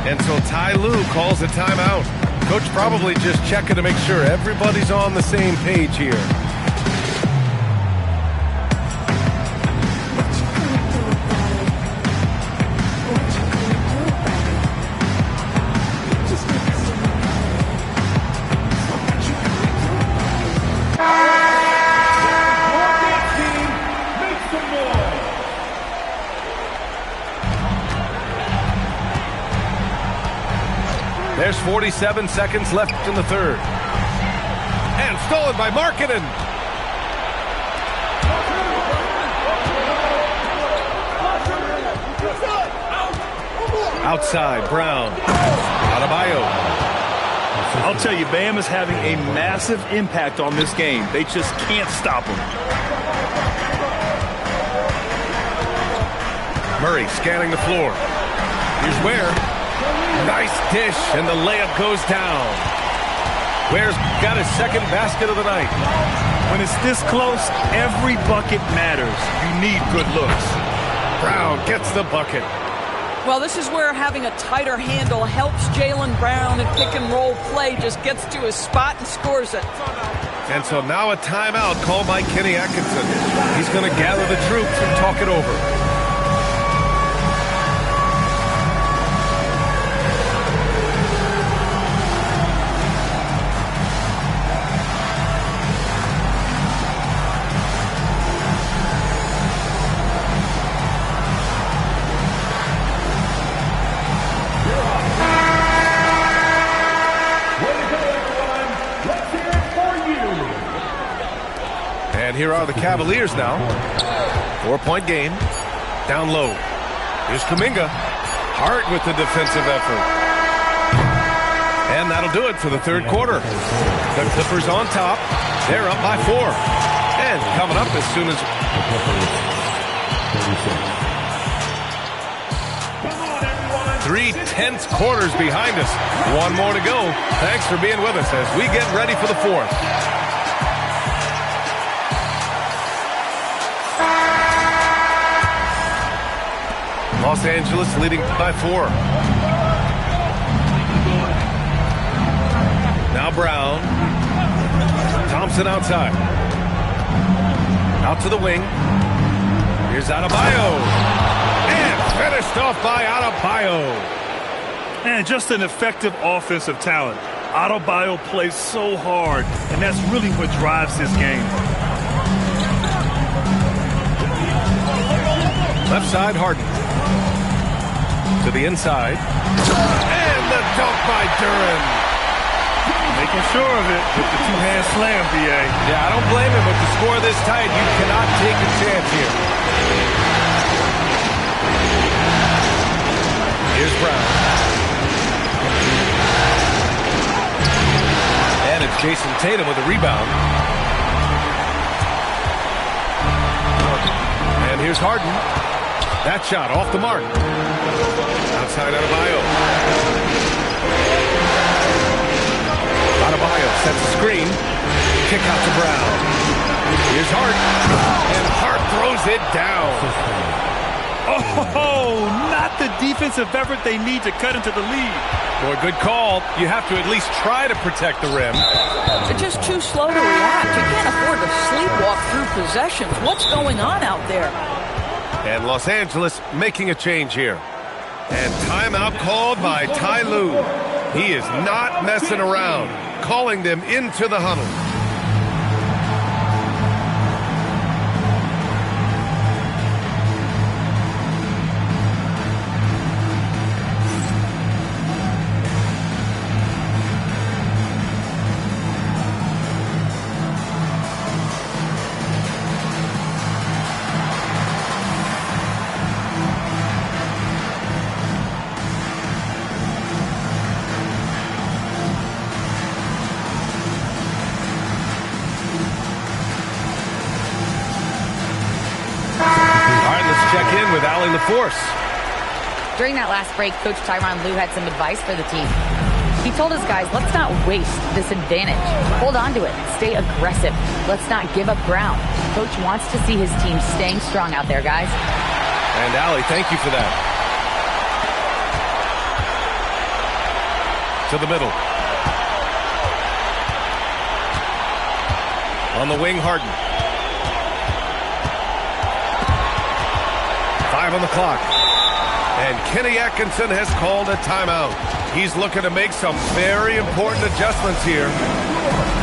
And so Ty Lue calls a timeout. Coach probably just checking to make sure everybody's on the same page here. There's 47 seconds left in the third. And stolen by Markkanen. Outside, Brown. Adebayo. I'll tell you, Bam is having a massive impact on this game. They just can't stop him. Murray scanning the floor. Here's Ware. Nice dish, and the layup goes down. Ware's got his second basket of the night. When it's this close, every bucket matters. You need good looks. Brown gets the bucket. Well, this is where having a tighter handle helps Jaylen Brown in pick-and-roll play. Just gets to his spot and scores it. And so now a timeout called by Kenny Atkinson. He's going to gather the troops and talk it over. And here are the Cavaliers now. 4-point game. Down low. Here's Kuminga. Hart with the defensive effort. And that'll do it for the third quarter. The Clippers on top. They're up by 4. And coming up as soon as... 3 tense quarters behind us. One more to go. Thanks for being with us as we get ready for the fourth. Los Angeles leading by 4. Now Brown. Thompson outside. Out to the wing. Here's Adebayo. And finished off by Adebayo. And just an effective offensive talent. Adebayo plays so hard, and that's really what drives his game. Left side, Harden. To the inside. And the dunk by Duren. Making sure of it with the two-hand slam, B.A. Yeah, I don't blame him. With the score this tight, you cannot take a chance here. Here's Brown. And it's Jason Tatum with a rebound. And here's Harden. That shot off the mark. Outside Adebayo. Adebayo sets a screen. Kick out to Brown. Here's Hart. And Hart throws it down. Oh, not the defensive effort they need to cut into the lead. Boy, good call. You have to at least try to protect the rim. They're just too slow to react. You can't afford to sleepwalk through possessions. What's going on out there? And Los Angeles making a change here. And timeout called by Ty Lue. He is not messing around, calling them into the huddle. Force. During that last break, Coach Tyronn Lue had some advice for the team. He told his guys, let's not waste this advantage. Hold on to it. Stay aggressive. Let's not give up ground. Coach wants to see his team staying strong out there, guys. And Allie, thank you for that. To the middle. On the wing, Harden. 5 on the clock. And Kenny Atkinson has called a timeout. He's looking to make some very important adjustments here.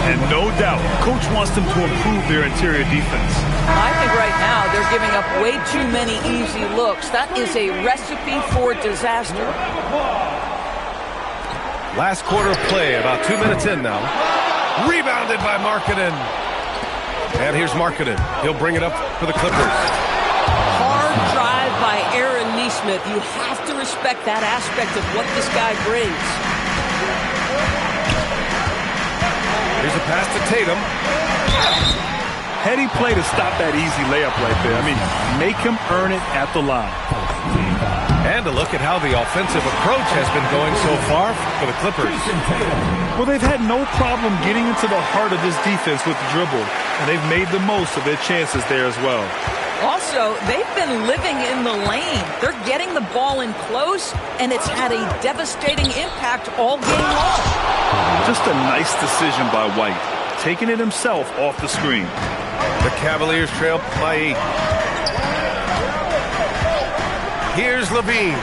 And no doubt, Coach wants them to improve their interior defense. I think right now they're giving up way too many easy looks. That is a recipe for disaster. Last quarter of play, about 2 minutes in now. Rebounded by Markkanen. And here's Markkanen. He'll bring it up for the Clippers. Hard drive by Aaron Nesmith. You have to respect that aspect of what this guy brings. Here's a pass to Tatum. Heady play to stop that easy layup right there. I mean, make him earn it at the line. And a look at how the offensive approach has been going so far for the Clippers. Well, they've had no problem getting into the heart of this defense with the dribble, and they've made the most of their chances there as well. Also, they've been living in the lane. They're getting the ball in close, and it's had a devastating impact all game long. Just a nice decision by White, taking it himself off the screen. The Cavaliers trail by 8. Here's Levine.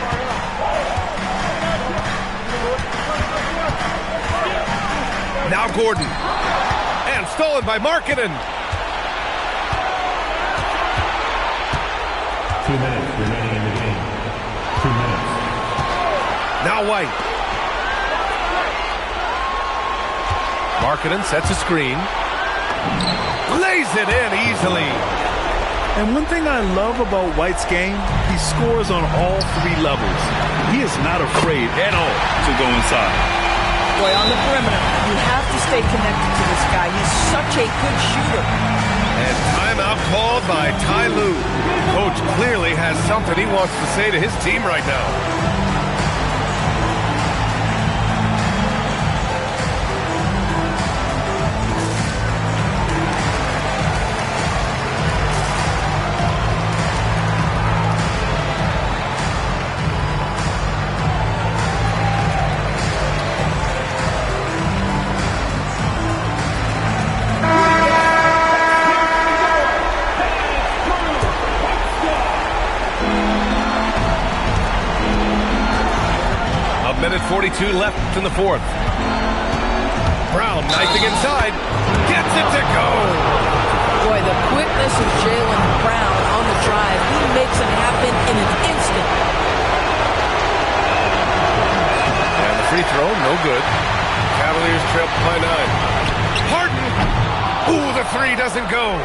Now Gordon. And stolen by Markkanen. 2 minutes remaining in the game. 2 minutes. Now White. Markkanen sets a screen. Lays it in easily. And one thing I love about White's game, he scores on all 3 levels. He is not afraid at all to go inside. Boy, on the perimeter, you have to stay connected to this guy. He's such a good shooter. And timeout called by Ty Lue. Coach clearly has something he wants to say to his team right now. Minute 42 left in the fourth. Brown knifing inside. Gets it to go. Boy, the quickness of Jaylen Brown on the drive. He makes it happen in an instant. And the free throw, no good. Cavaliers trail by 9. Harden. Ooh, the 3 doesn't go.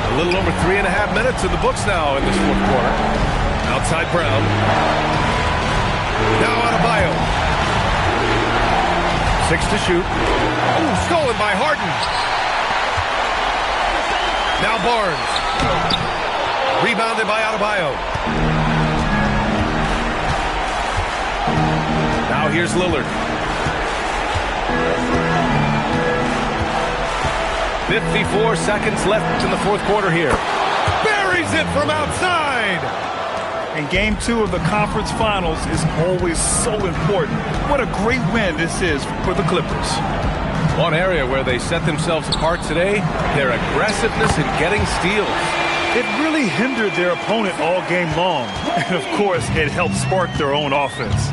A little over 3.5 minutes in the books now in this fourth quarter. Outside Brown. Now Adebayo. 6 to shoot. Ooh, stolen by Harden. Now Barnes. Rebounded by Adebayo. Now here's Lillard. 54 seconds left in the fourth quarter here. Buries it from outside. And game 2 of the conference finals is always so important. What a great win this is for the Clippers. One area where they set themselves apart today, their aggressiveness in getting steals. It really hindered their opponent all game long. And of course, it helped spark their own offense.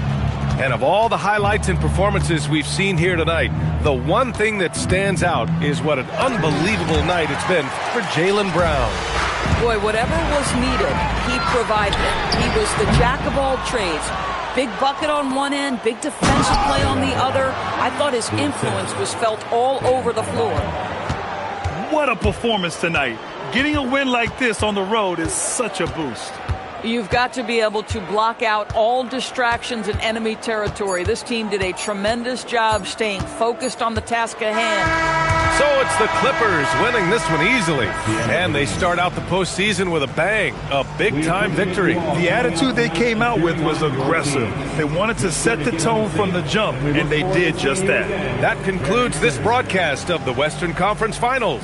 And of all the highlights and performances we've seen here tonight, the one thing that stands out is what an unbelievable night it's been for Jaylen Brown. Boy, whatever was needed, he provided it. He was the jack of all trades. Big bucket on one end, big defensive play on the other. I thought his influence was felt all over the floor. What a performance tonight. Getting a win like this on the road is such a boost. You've got to be able to block out all distractions in enemy territory. This team did a tremendous job staying focused on the task at hand. So it's the Clippers winning this one easily. And they start out the postseason with a bang, a big-time victory. The attitude they came out with was aggressive. They wanted to set the tone from the jump, and they did just that. That concludes this broadcast of the Western Conference Finals.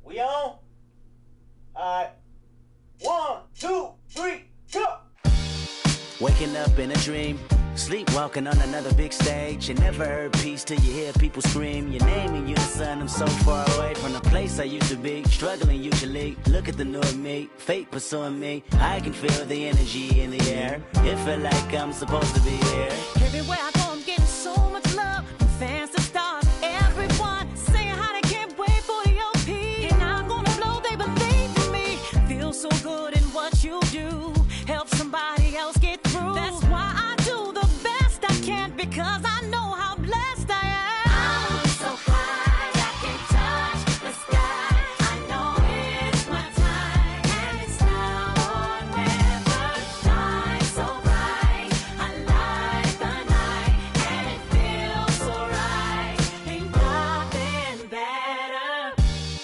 We on? Alright. 1, 2, 3, go! Waking up in a dream, sleepwalking on another big stage. You never heard peace till you hear people scream your name in unison. I'm so far away from the place I used to be, struggling usually. Look at the new me, fate pursuing me. I can feel the energy in the air. It feel like I'm supposed to be here. Everywhere I go, I'm getting so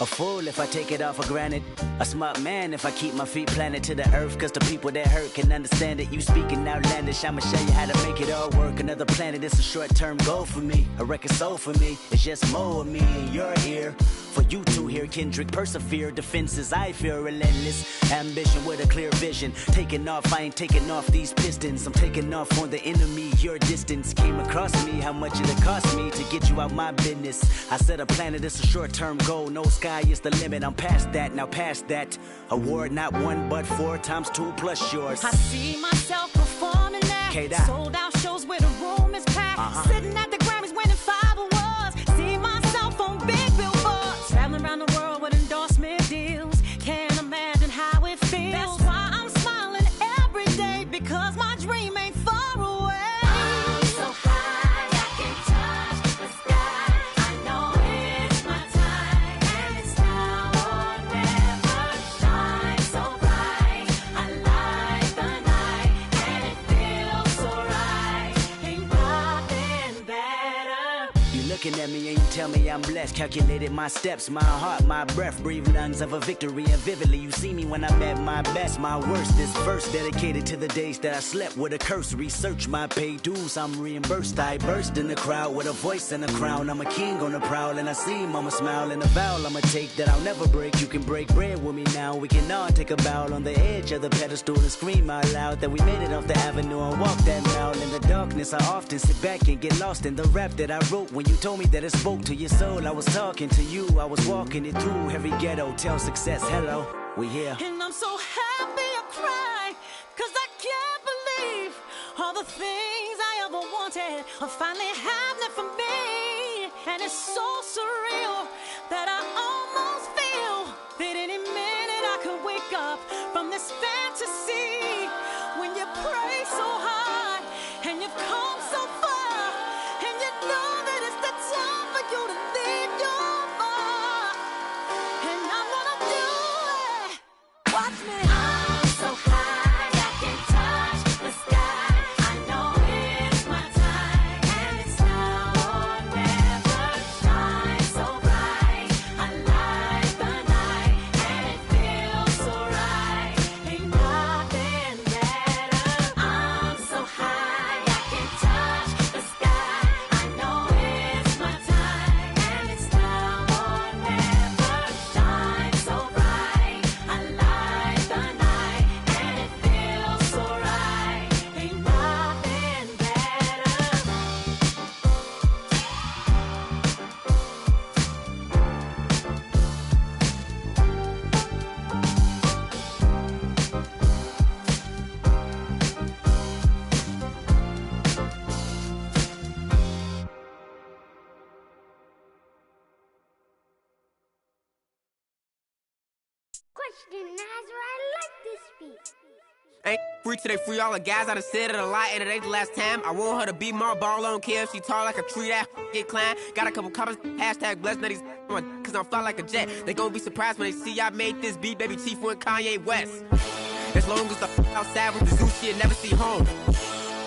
A fool if I take it all for granted. A smart man if I keep my feet planted to the earth. Cause the people that hurt can understand it. You speaking outlandish, I'ma show you how to make it all work. Another planet, it's a short-term goal for me. A record soul for me, it's just more of me in your ear. For you to hear Kendrick persevere. Defenses I feel relentless. Ambition with a clear vision. Taking off, I ain't taking off these pistons. I'm taking off on the enemy. Your distance came across me. How much it cost me to get you out my business. I said a planet, it's a short-term goal. No sky is the limit. I'm past that, now past that. Award not 1 but 4 times 2 plus yours. I see myself performing that. K-Dot. Sold out shows where the room is packed. Sitting at the Grammys winning 5 awards. See myself on big billboards. Traveling around the world with endorsement deals. Can't imagine how it feels. That's why I'm smiling every day. Because my dream ain't far away. I'm so high I can touch the sky. I know it's my time. And it's now or never. Shine so bright. I light the night. And it feels so right. Ain't nothing better. You looking at me and you tell me I'm blessed. Calculated my steps, my heart, my breath. Breathe lungs of a victory and vividly you see me when I'm at my best. My worst, this verse dedicated to the days that I slept with a curse. Research my paid dues, I'm reimbursed. I burst in the crowd with a voice and a crown. I'm a king on the prowl and I see mama smile. And a vow I'ma take that I'll never break. You can break bread with me now. We can all take a bow on the edge of the pedestal and scream out loud that we made it off the avenue and walk that mile. In the darkness I often sit back and get lost in the rap that I wrote. When you told me that it spoke to your soul, I was talking to you. I was walking it through every ghetto. Tell success hello, we here. And I'm so happy I cry. Cause I can't believe all the things I ever wanted are finally happening for me. And it's so surreal that I almost feel that any minute I could wake up from this fantasy. When you pray so hard and you've come so far, and you know that it's the time for you to leave your mark. And I'm gonna do it. Watch me. I'm so high I can touch the sky. I know it's my time. And it's now or never. Shine so bright. I light the night. And it feels so right. Ain't nothing better. I'm so high I can touch the sky. I know it's my time. And it's now or never. Shine so bright. I light the night. And it feels so right. Ain't nothing better. Question Nazar, I like this beat. Ain't free till they free all the guys. I done said it a lot, and it ain't the last time. I want her to be my ball on Kev. She tall like a tree that get climbed. Got a couple comments, hashtag blessed. Now these cause I'm fly like a jet. They gon' be surprised when they see I made this beat, baby Chief and Kanye West. As long as the outside with the zoo shit, never see home.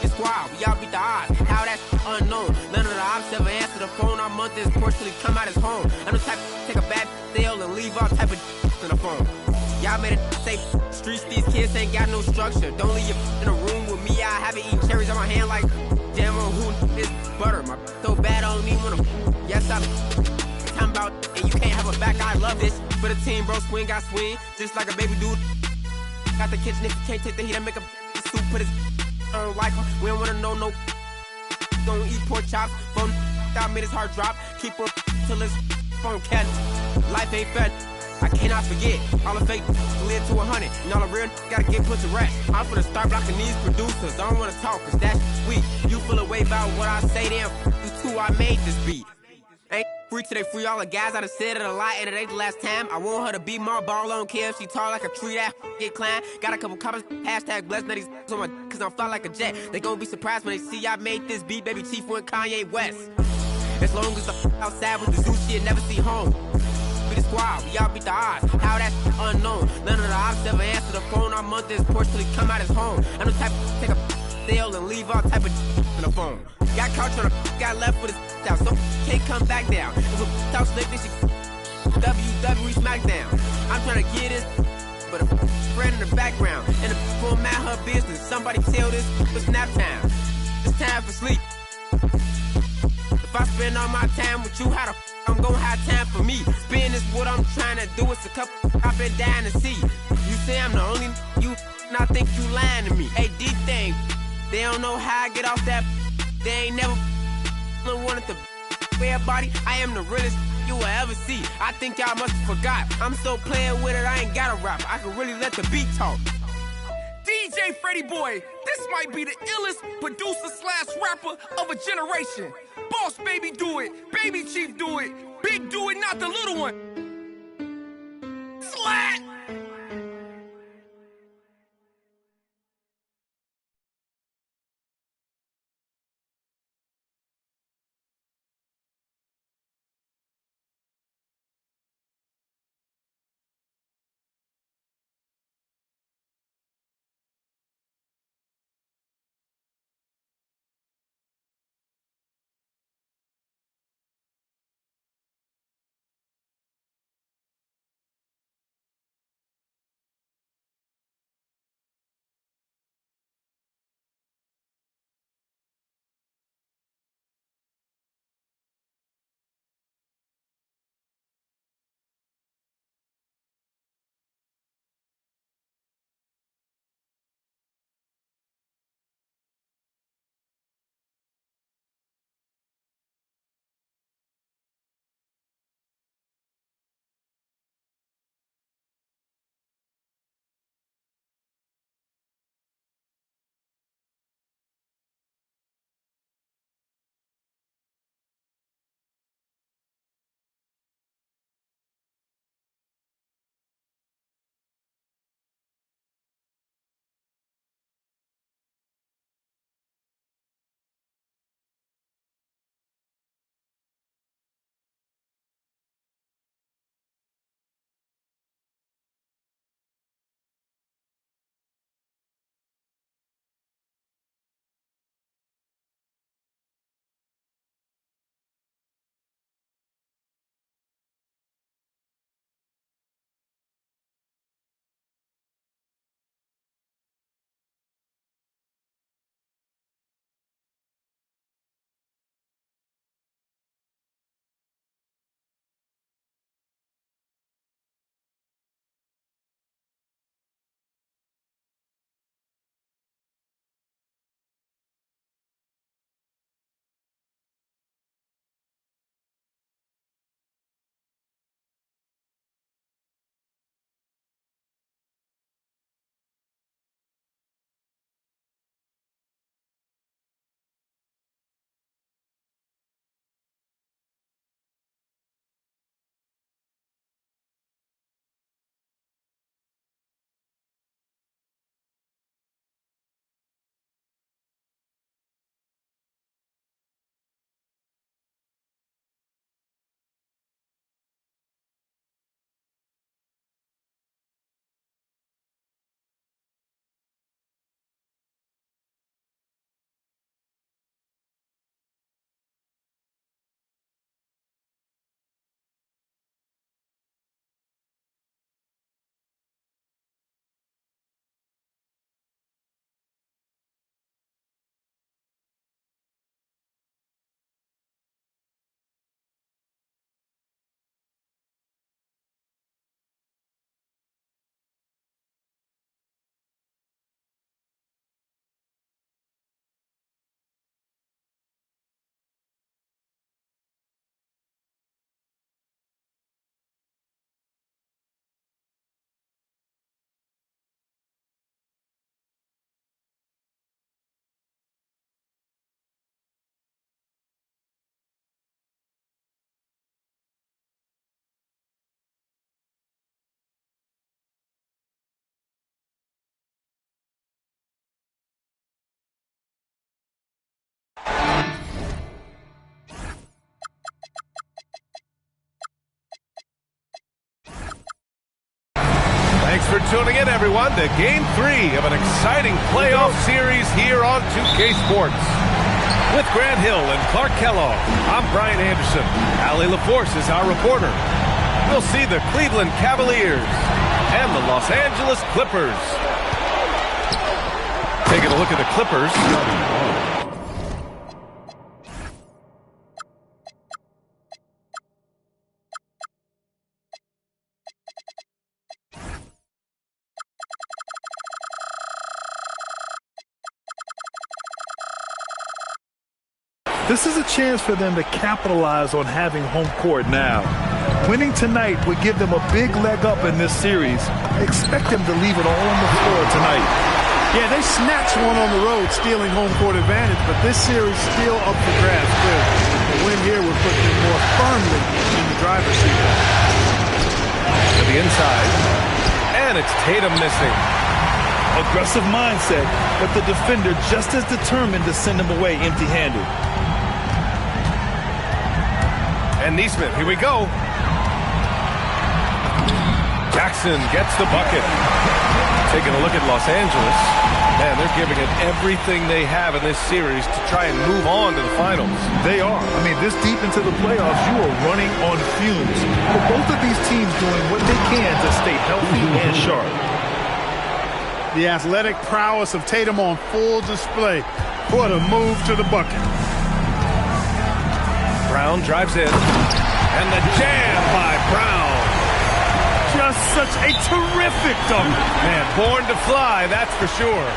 It's wild, we all beat the odds. How that's unknown. None of the ops ever answer the phone. Our month is porcelain come out his home. I'm the type to take a bad deal and leave all type of in the phone. Y'all made it safe streets, these kids ain't got no structure. Don't leave you in a room with me, I haven't eaten cherries on my hand like damn on who is butter. My so bad I don't even wanna. Yes, I'm talking about and you can't have a back, I love this. For the team, bro, swing, got swing. Just like a baby dude. Got the kitchen if you can't take the heat, I make a soup, put his I don't like him. We don't wanna know no don't eat pork chops. Phone I made his heart drop. Keep her till his phone catch. Life ain't fair. I cannot forget all the fake live to 100 and all the real gotta get put to rest. I'm finna start blocking these producers. I don't wanna talk cause that's weak. You feel away about what I say then you too. I made this beat. Ain't free till they free all the guys. I done said it a lot and it ain't the last time. I want her to be my ball on Kev. She tall like a tree that get climbed. Got a couple comments, hashtag blessed. Now these on my cause I'm fly like a jet. They gon' be surprised when they see I made this beat, baby Chief and Kanye West. As long as the outside with the zoo shit, never see home. Be the squad, we all beat the odds. How that's unknown. None of the ops ever answer the phone. Our month is porcelain come out his home. I'm the type to take a deal and leave all type of in the phone. Got caught on the got left with his out, so can't come back down. If a talk slick, then she WWE SmackDown. I'm trying to get this, but a friend in the background. And the people mad her business. Somebody tell this, it's nap time. It's time for sleep. If I spend all my time with you, how the I'm gonna have time for me? Spend is what I'm trying to do. It's a couple I've been dying to see. You say I'm the only you, and I think you lying to me. Hey, D-Thing, they don't know how I get off that. They ain't never wanted to everybody. I am the realest you will ever see. I think y'all must have forgot. I'm so playing with it, I ain't gotta rap. I can really let the beat talk. DJ Freddie Boy, this might be the illest producer/rapper of a generation. Boss Baby do it, Baby Chief do it, Big do it, not the little one. Slat! Thanks for tuning in, everyone, to Game 3 of an exciting playoff series here on 2K Sports. With Grant Hill and Clark Kellogg, I'm Brian Anderson. Allie LaForce is our reporter. we'll see the Cleveland Cavaliers and the Los Angeles Clippers. Taking a look at the Clippers. This is a chance for them to capitalize on having home court now. Winning tonight would give them a big leg up in this series. I expect them to leave it all on the floor tonight. Yeah, they snatched one on the road, stealing home court advantage, but this series still up for grabs. The win here would put them more firmly in the driver's seat. To the inside, and it's Tatum missing. Aggressive mindset, but the defender just as determined to send him away empty-handed. And Neesmith, here we go. Jackson gets the bucket. Taking a look at Los Angeles. Man, they're giving it everything they have in this series to try and move on to the finals. They are. I mean, this deep into the playoffs, you are running on fumes. But both of these teams doing what they can to stay healthy and sharp. The athletic prowess of Tatum on full display. What a move to the bucket. Brown drives in. And the jam by Brown. Just such a terrific dunk. Man, born to fly, that's for sure.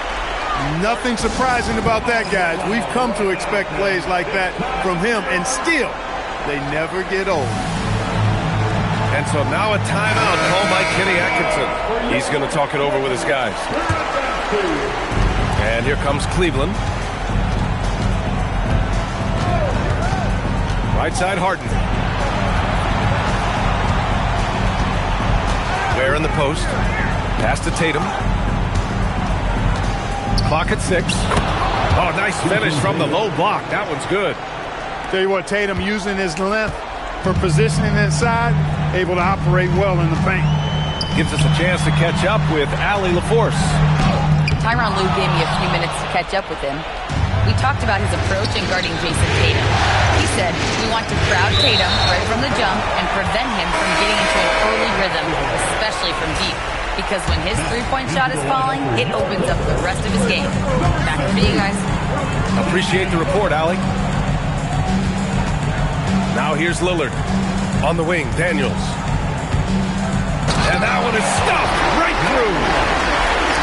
Nothing surprising about that, guys. We've come to expect plays like that from him, and still, they never get old. And so now a timeout called by Kenny Atkinson. He's going to talk it over with his guys. And here comes Cleveland. Right side, Harden. Ware in the post. Pass to Tatum. Clock at 6. Oh, nice finish from the low block. That one's good. Tell you what, Tatum using his length for positioning inside, able to operate well in the paint. Gives us a chance to catch up with Allie LaForce. Tyronn Lue gave me a few minutes to catch up with him. We talked about his approach in guarding Jason Tatum. He said, we want to crowd Tatum right from the jump and prevent him from getting into an early rhythm, especially from deep. Because when his three-point shot is falling, it opens up the rest of his game. Back to you guys. Appreciate the report, Allie. Now here's Lillard. On the wing, Daniels. And that one is stuffed right through.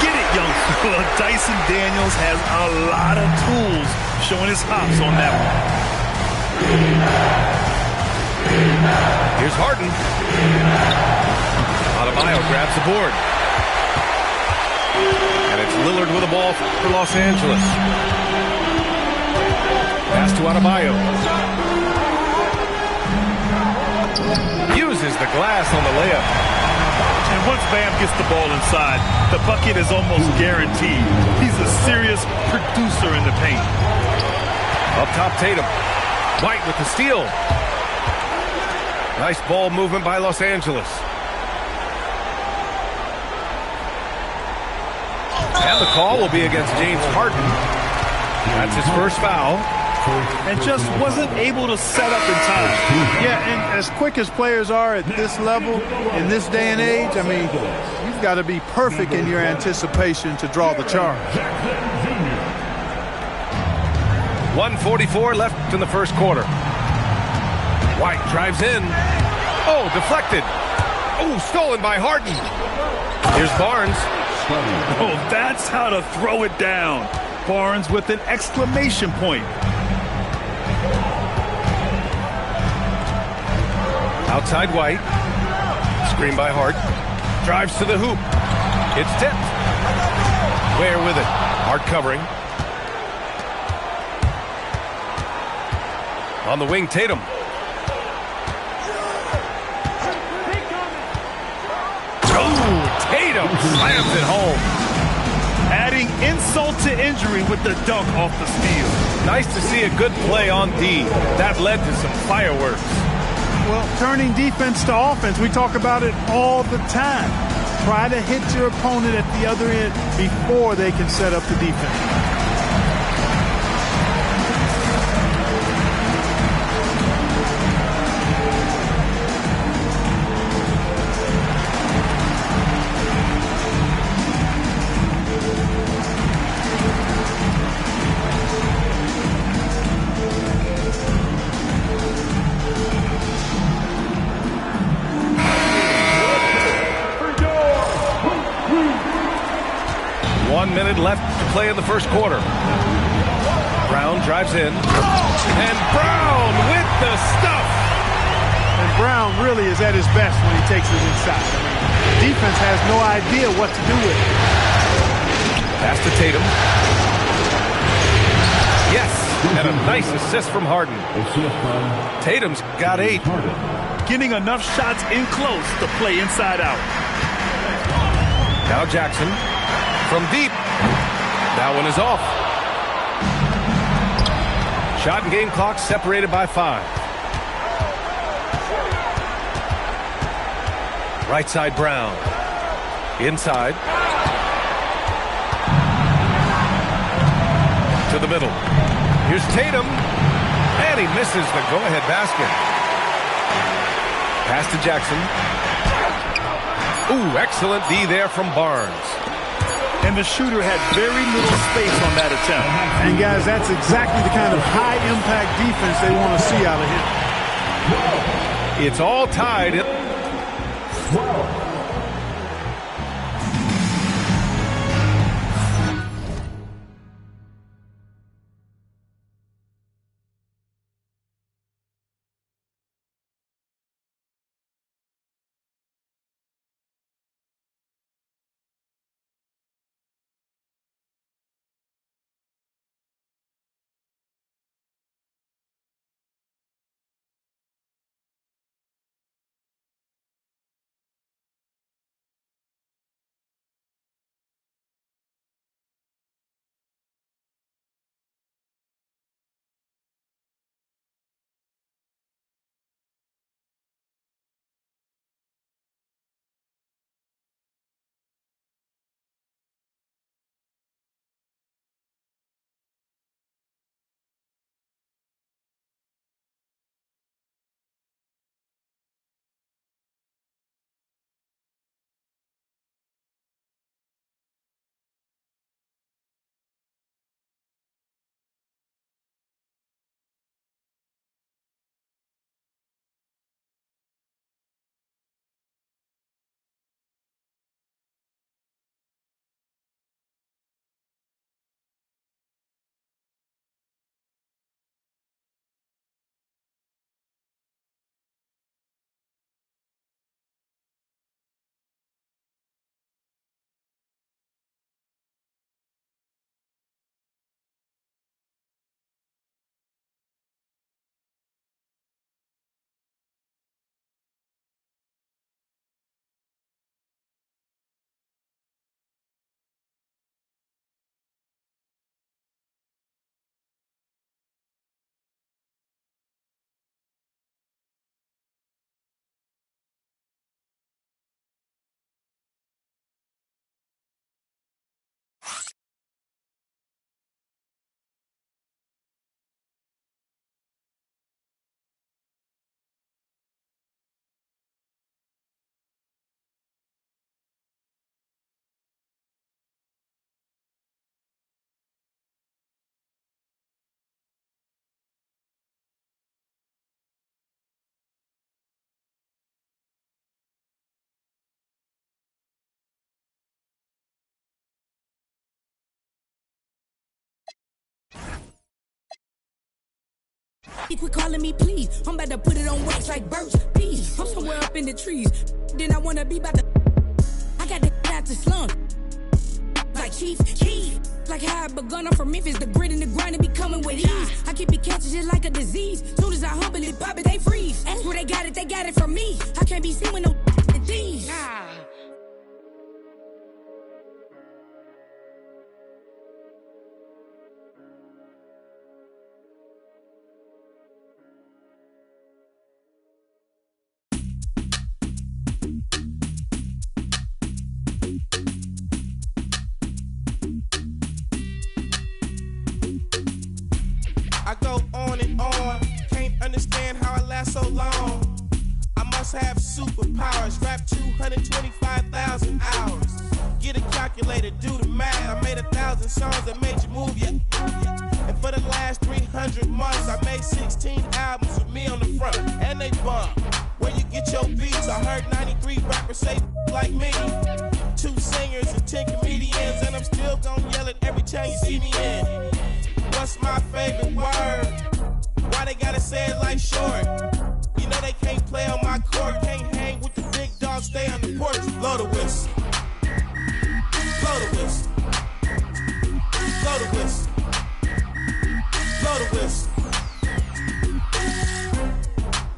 Get it, young fella. Dyson Daniels has a lot of tools, showing his hops on that one. Here's Harden. Adebayo grabs the board. And it's Lillard with the ball for Los Angeles. Pass to Adebayo. Uses the glass on the layup. And once Bam gets the ball inside, the bucket is almost guaranteed. He's a serious producer in the paint. Up top, Tatum. White with the steal. Nice ball movement by Los Angeles. And the call will be against James Harden. That's his first foul. And just wasn't able to set up in time. Yeah, and as quick as players are at this level, in this day and age, I mean, you've got to be perfect in your anticipation to draw the charge. 1:44 left in the first quarter. White drives in. Oh, deflected. Oh, stolen by Harden. Here's Barnes. Oh, that's how to throw it down. Barnes with an exclamation point. Outside White. Screen by Hart. Drives to the hoop. It's tipped. Ware with it. Hart covering. On the wing, Tatum. Oh, Tatum slams it home. Adding insult to injury with the dunk off the steal. Nice to see a good play on D. That led to some fireworks. Well, turning defense to offense, we talk about it all the time. Try to hit your opponent at the other end before they can set up the defense. 1 minute left to play in the first quarter. Brown drives in. And Brown with the stuff. And Brown really is at his best when he takes it inside. I mean, defense has no idea what to do with it. Pass to Tatum. Yes, and a nice assist from Harden. Tatum's got 8. Getting enough shots in close to play inside out. Now Jackson from deep. That one is off. Shot and game clock separated by 5. Right side Brown. Inside. To the middle. Here's Tatum. And he misses the go-ahead basket. Pass to Jackson. Ooh, excellent D there from Barnes. And the shooter had very little space on that attempt. And guys, that's exactly the kind of high-impact defense they want to see out of him. It's all tied. He quit calling me please. I'm about to put it on wax like birds. Peace. I'm somewhere up in the trees. Then I wanna be about to. I got the out the slum. Like Chief. Like how I begun, I'm from Memphis. The grit and the grind and be coming with ease. I keep it catching shit like a disease. Soon as I humble it, pop it, they freeze. That's where they got it from me. I can't be seen with no thieves. I go on and on, can't understand how I last so long. I must have superpowers, rap 225,000 hours. Get a calculator, do the math. I made 1,000 songs that made you move, yeah. And for the last 300 months, I made 16 albums with me on the front, and they bump. Where you get your beats? I heard 93 rappers say like me. 2 singers and 10 comedians, and I'm still gonna Blow the whistle. Blow the whistle. Blow the whistle. Blow the whistle.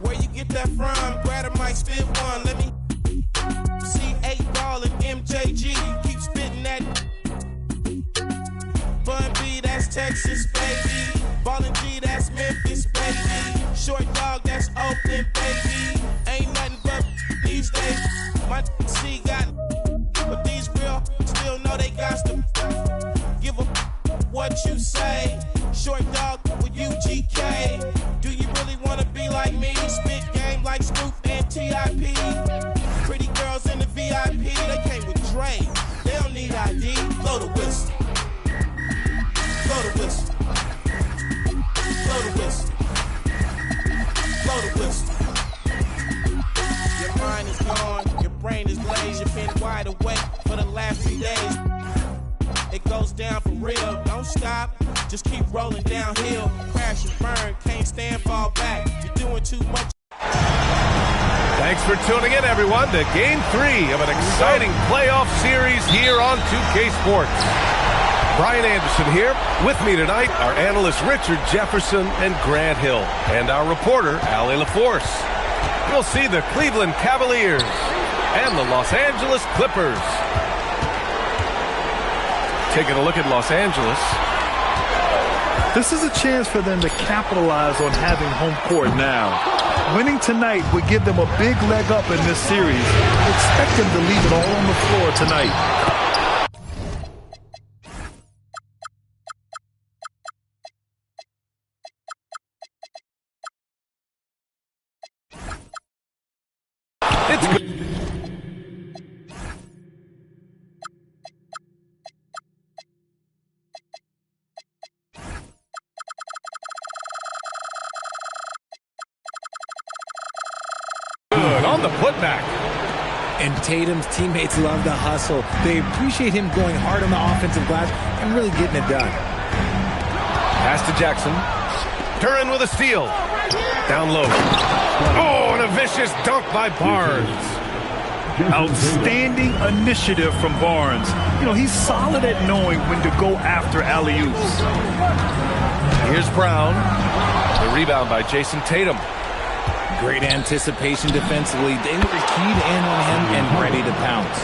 Where you get that from? Grab a mic, spit one. Let me see 8 Ball and MJG. You keep spitting that. Bun B, that's Texas, baby. Ballin' G, that's Memphis, baby. Short dog, that's Oakland, baby. Ain't nothing but these days. My C got, but these real still know they got to give a what you say. Short dog with UGK. Do you really wanna be like me? Spit game like Scoop and TIP. Pretty girls in the VIP, they came with Dre. They don't need ID. Blow the whistle. Blow the whistle. Blow the whistle. Blow the whistle. Your mind is gone, your brain is glazed. You've been wide awake for the last 3 days. It goes down for real, don't stop. Just keep rolling downhill. Crash and burn, can't stand, fall back. You're doing too much. Thanks for tuning in, everyone, to Game 3 of an exciting playoff series here on 2K Sports. Brian Anderson here. With me tonight, our analysts Richard Jefferson and Grant Hill, and our reporter, Allie LaForce. We'll see the Cleveland Cavaliers and the Los Angeles Clippers. Taking a look at Los Angeles. This is a chance for them to capitalize on having home court now. Winning tonight would give them a big leg up in this series. Expect them to leave it all on the floor tonight. It's good. Good on the putback. And Tatum's teammates love the hustle. They appreciate him going hard on the offensive glass and really getting it done. Pass to Jackson. Duran with a steal. Down low. Oh, and a vicious dunk by Barnes. Outstanding initiative from Barnes. You know, he's solid at knowing when to go after alley-oops. Here's Brown. The rebound by Jason Tatum. Great anticipation defensively. They were keyed in on him and ready to pounce.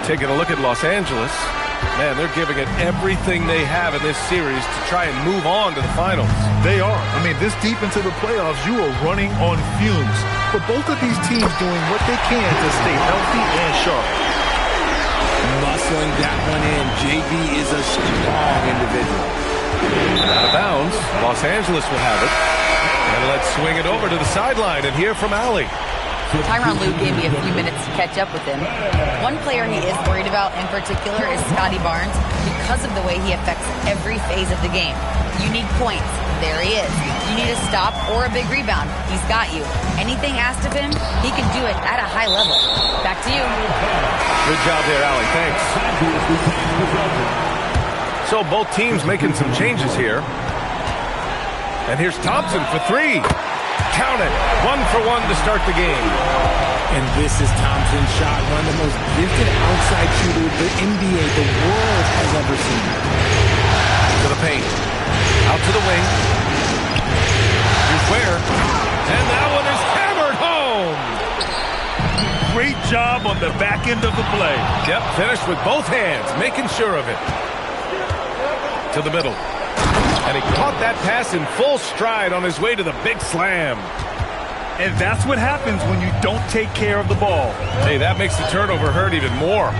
Taking a look at Los Angeles. Man, they're giving it everything they have in this series to try and move on to the finals. They are. I mean, this deep into the playoffs, you are running on fumes. But both of these teams doing what they can to stay healthy and sharp. Muscling that one in. JB is a strong individual. Out of bounds. Los Angeles will have it. And let's swing it over to the sideline and hear from Allie. Tyronn Lue gave me a few minutes to catch up with him. One player he is worried about in particular is Scotty Barnes because of the way he affects every phase of the game. You need points. There he is. You need a stop or a big rebound. He's got you. Anything asked of him, he can do it at a high level. Back to you. Good job there, Allie. Thanks. So both teams making some changes here. And here's Thompson for three. Count it. 1 for 1 to start the game. And this is Thompson's shot, one of the most gifted outside shooters the NBA, the world has ever seen. To the paint. Out to the wing. Here's Ware. And that one is hammered home. Great job on the back end of the play. Yep, finished with both hands, making sure of it. To the middle. And he caught that pass in full stride on his way to the big slam. And that's what happens when you don't take care of the ball. Hey, that makes the turnover hurt even more.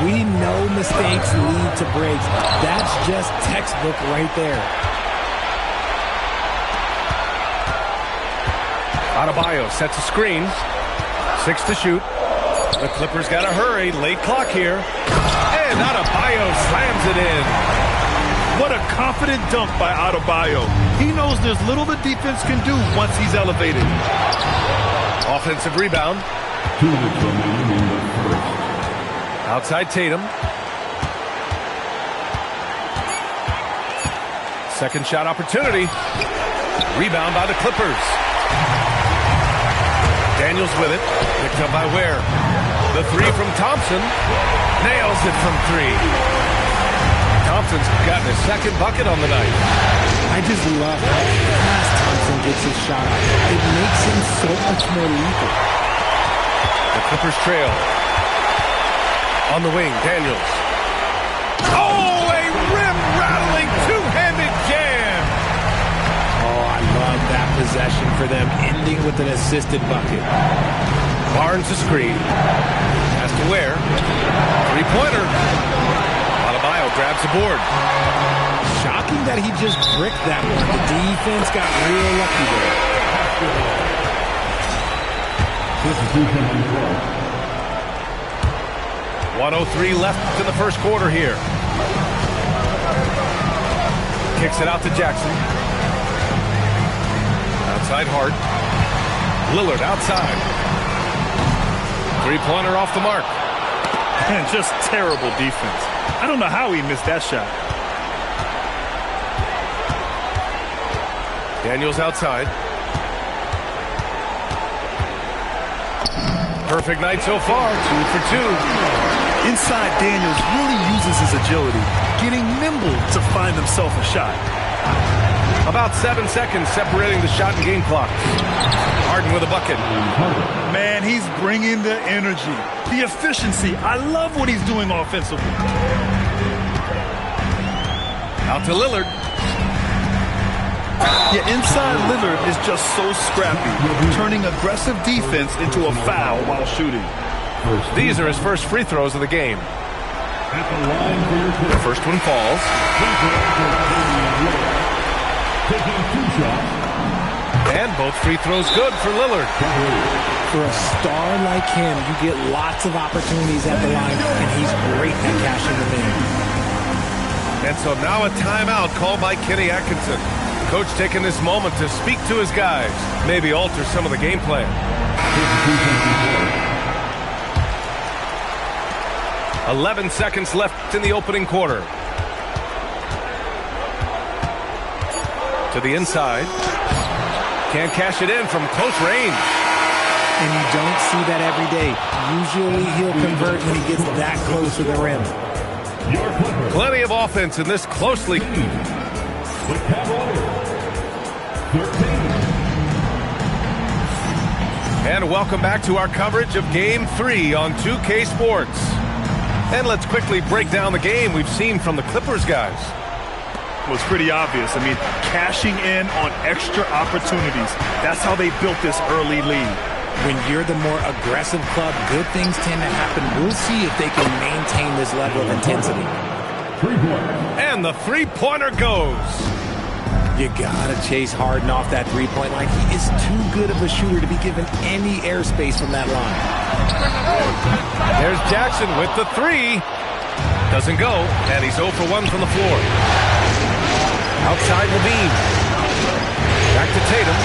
We know mistakes lead to breaks. That's just textbook right there. Adebayo sets a screen. 6 to shoot. The Clippers got to hurry. Late clock here. And Adebayo slams it in. What a confident dunk by Adebayo. He knows there's little the defense can do once he's elevated. Offensive rebound. 2 minutes remaining in the first. Outside Tatum. Second shot opportunity. Rebound by the Clippers. Daniels with it. Picked up by Ware. The three from Thompson. Nails it from three. Thompson's gotten his second bucket on the night. I just love how fast Thompson gets his shot up. It makes him so much more lethal. The Clippers trail. On the wing, Daniels. Oh, a rim-rattling two-handed jam! Oh, I love that possession for them, ending with an assisted bucket. Barnes a screen. Has to Ware. Three-pointer. Adebayo grabs the board. Shocking that he just bricked that one. The defense got real lucky there. 1:03 left in the first quarter here. Kicks it out to Jackson. Outside Hart. Lillard outside. Three-pointer off the mark. And just terrible defense. I don't know how he missed that shot. Daniels outside. Perfect night so far, 2 for 2. Inside, Daniels really uses his agility, getting nimble to find himself a shot. About 7 seconds separating the shot and game clock. Harden with a bucket. Man, he's bringing the energy, the efficiency. I love what he's doing offensively. Out to Lillard. Yeah, inside Lillard is just so scrappy, turning aggressive defense into a foul while shooting. These are his first free throws of the game. The first one falls. And both free throws good for Lillard. For a star like him, you get lots of opportunities at the line, and he's great at cashing them in. And so now a timeout called by Kenny Atkinson. Coach taking this moment to speak to his guys, maybe alter some of the game plan. 11 seconds left in the opening quarter. To the inside. Can't cash it in from close range. And you don't see that every day. Usually he'll convert when he gets that close to the rim. Plenty of offense in this closely. And welcome back to our coverage of Game 3 on 2K Sports. And let's quickly break down the game we've seen from the Clippers guys. Well, it's pretty obvious. I mean, cashing in on extra opportunities. That's how they built this early lead. When you're the more aggressive club, good things tend to happen. We'll see if they can maintain this level of intensity. And the three-pointer goes. You gotta chase Harden off that three-point line. He is too good of a shooter to be given any airspace from that line. There's Jackson with the three. Doesn't go, and he's 0 for 1 from the floor. Outside Levine. Back to Tatum.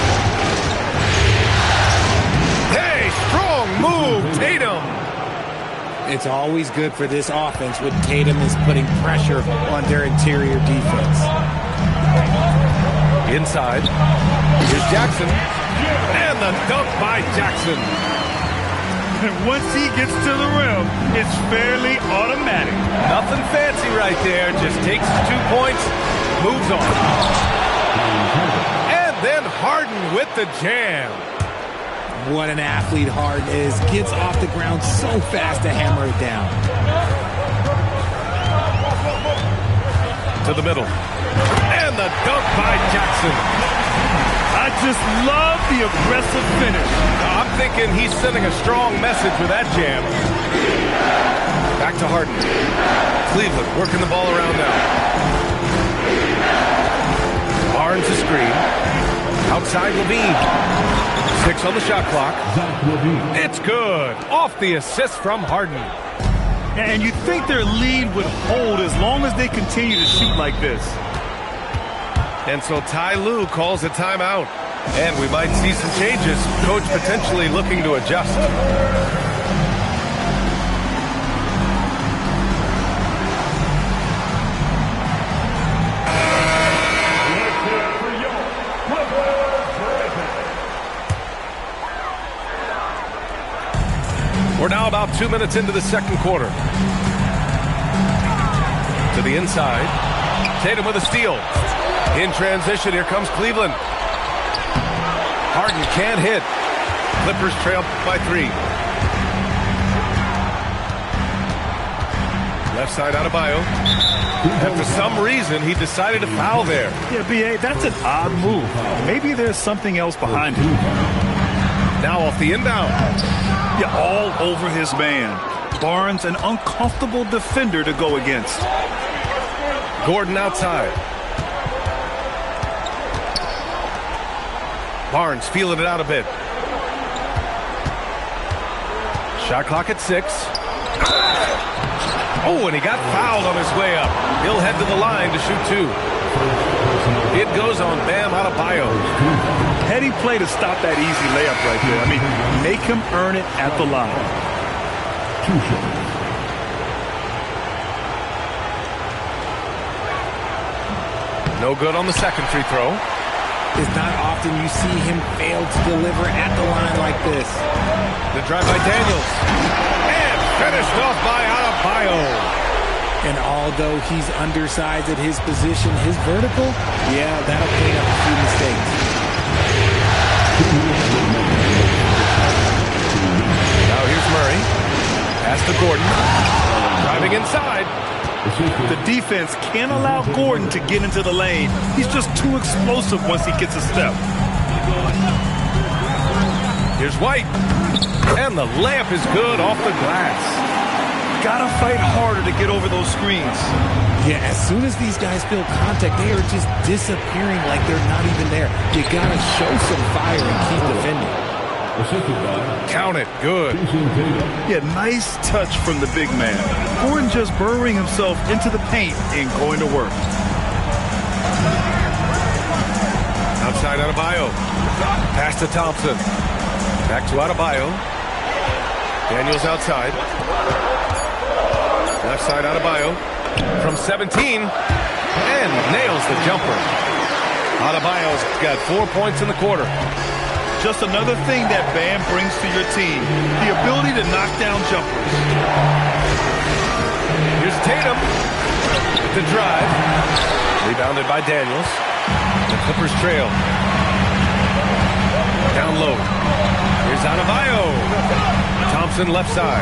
Hey, strong move, Tatum. It's always good for this offense when Tatum is putting pressure on their interior defense. Inside. Here's Jackson. And the dunk by Jackson. And once he gets to the rim, it's fairly automatic. Nothing fancy right there. Just takes his 2 points, moves on. And then Harden with the jam. What an athlete Harden is. Gets off the ground so fast to hammer it down. To the middle. And the dunk by Jackson. I just love the aggressive finish. I'm thinking he's sending a strong message with that jam. Back to Harden. Cleveland working the ball around now. Barnes a screen. Outside Levine. 6 on the shot clock. It's good. Off the assist from Harden. And you think their lead would hold as long as they continue to shoot like this. And so Ty Lue calls a timeout. And we might see some changes. Coach potentially looking to adjust. We're now about 2 minutes into the second quarter. To the inside. Tatum with a steal. In transition, here comes Cleveland. Harden can't hit. Clippers trail by 3. Left side Adebayo. And for some reason, he decided to foul there. Yeah, B.A., that's an odd move. Maybe there's something else behind it. Now off the inbound. Yeah, all over his man. Barnes, an uncomfortable defender to go against. Gordon outside. Barnes feeling it out a bit. Shot clock at 6. Oh, and he got fouled on his way up. He'll head to the line to shoot 2. It goes on Bam Adebayo. Heady play to stop that easy layup right there. I mean, make him earn it at the line. No good on the second free throw. It's not often you see him fail to deliver at the line like this. The drive by Daniels. And finished off by Adebayo. And although he's undersized at his position, his vertical, yeah, that'll clean up a few mistakes. Now here's Murray. Pass to Gordon. Driving inside. The defense can't allow Gordon to get into the lane. He's just too explosive once he gets a step. Here's White. And the layup is good off the glass. Gotta fight harder to get over those screens. Yeah, as soon as these guys feel contact, they are just disappearing like they're not even there. You gotta show some fire and keep defending. Count it. Good. Yeah, nice touch from the big man. Gordon just burrowing himself into the paint and going to work. Outside Adebayo. Pass to Thompson. Back to Adebayo. Daniels outside. Left side Adebayo. From 17. And nails the jumper. Adebayo's got 4 points in the quarter. Just another thing that Bam brings to your team. The ability to knock down jumpers. Here's Tatum. The drive. Rebounded by Daniels. The Clippers trail. Down low. Here's Adebayo. Thompson left side.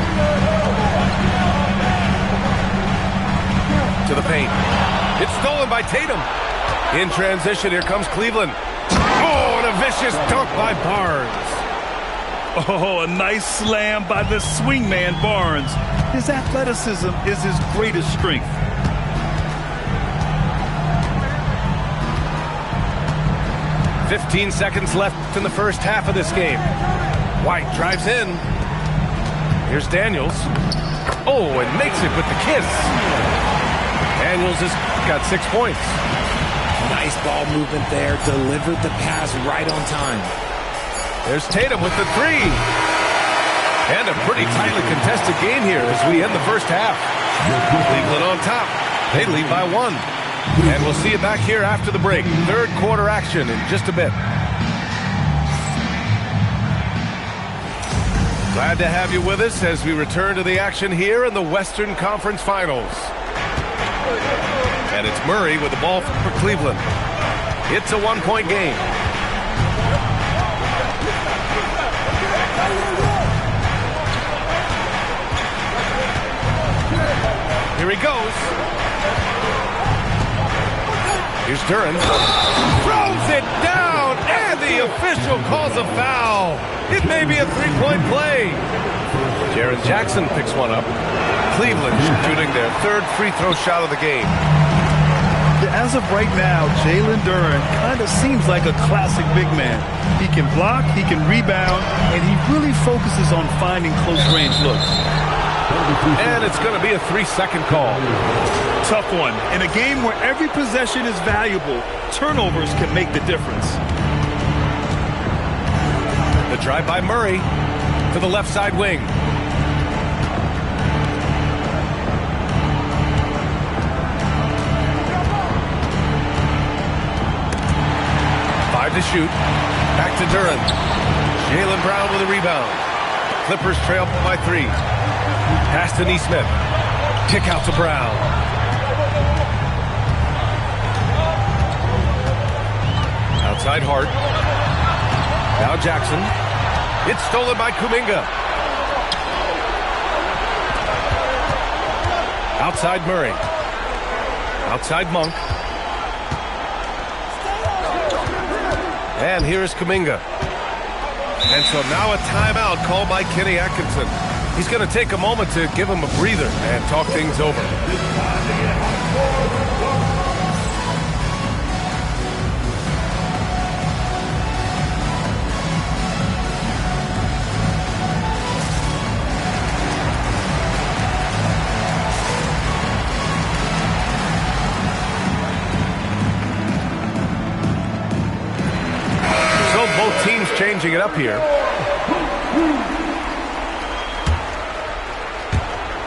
To the paint. It's stolen by Tatum. In transition, here comes Cleveland. Oh, and a vicious dunk by Barnes. Oh, a nice slam by the swingman Barnes. His athleticism is his greatest strength. "15 seconds left in the first half of this game. White drives in. Here's Daniels. Oh, and makes it with the kiss. Daniels has got 6 points. Nice ball movement there. Delivered the pass right on time. There's Tatum with the 3. And a pretty tightly contested game here as we end the first half. Cleveland on top. They lead by 1. And we'll see you back here after the break. Third quarter action in just a bit. Glad to have you with us as we return to the action here in the Western Conference Finals. And it's Murray with the ball for Cleveland. It's a 1-point game. Here he goes. Here's Duran. Throws it down, and the official calls a foul. It may be a 3-point play. Jaren Jackson picks one up. Cleveland shooting their third free throw shot of the game. As of right now, Jalen Duran kind of seems like a classic big man. He can block, he can rebound, and he really focuses on finding close-range looks. And it's going to be a 3-second call. Tough one. In a game where every possession is valuable, turnovers can make the difference. The drive by Murray to the left side wing. To shoot. Back to Duran. Jaylen Brown with a rebound. Clippers trail by 3. Pass to Neesmith. Kick out to Brown. Outside Hart. Now Jackson. It's stolen by Kuminga. Outside Murray. Outside Monk. And here's Kuminga. And so now a timeout called by Kenny Atkinson. He's going to take a moment to give him a breather and talk things over. So both teams changing it up here.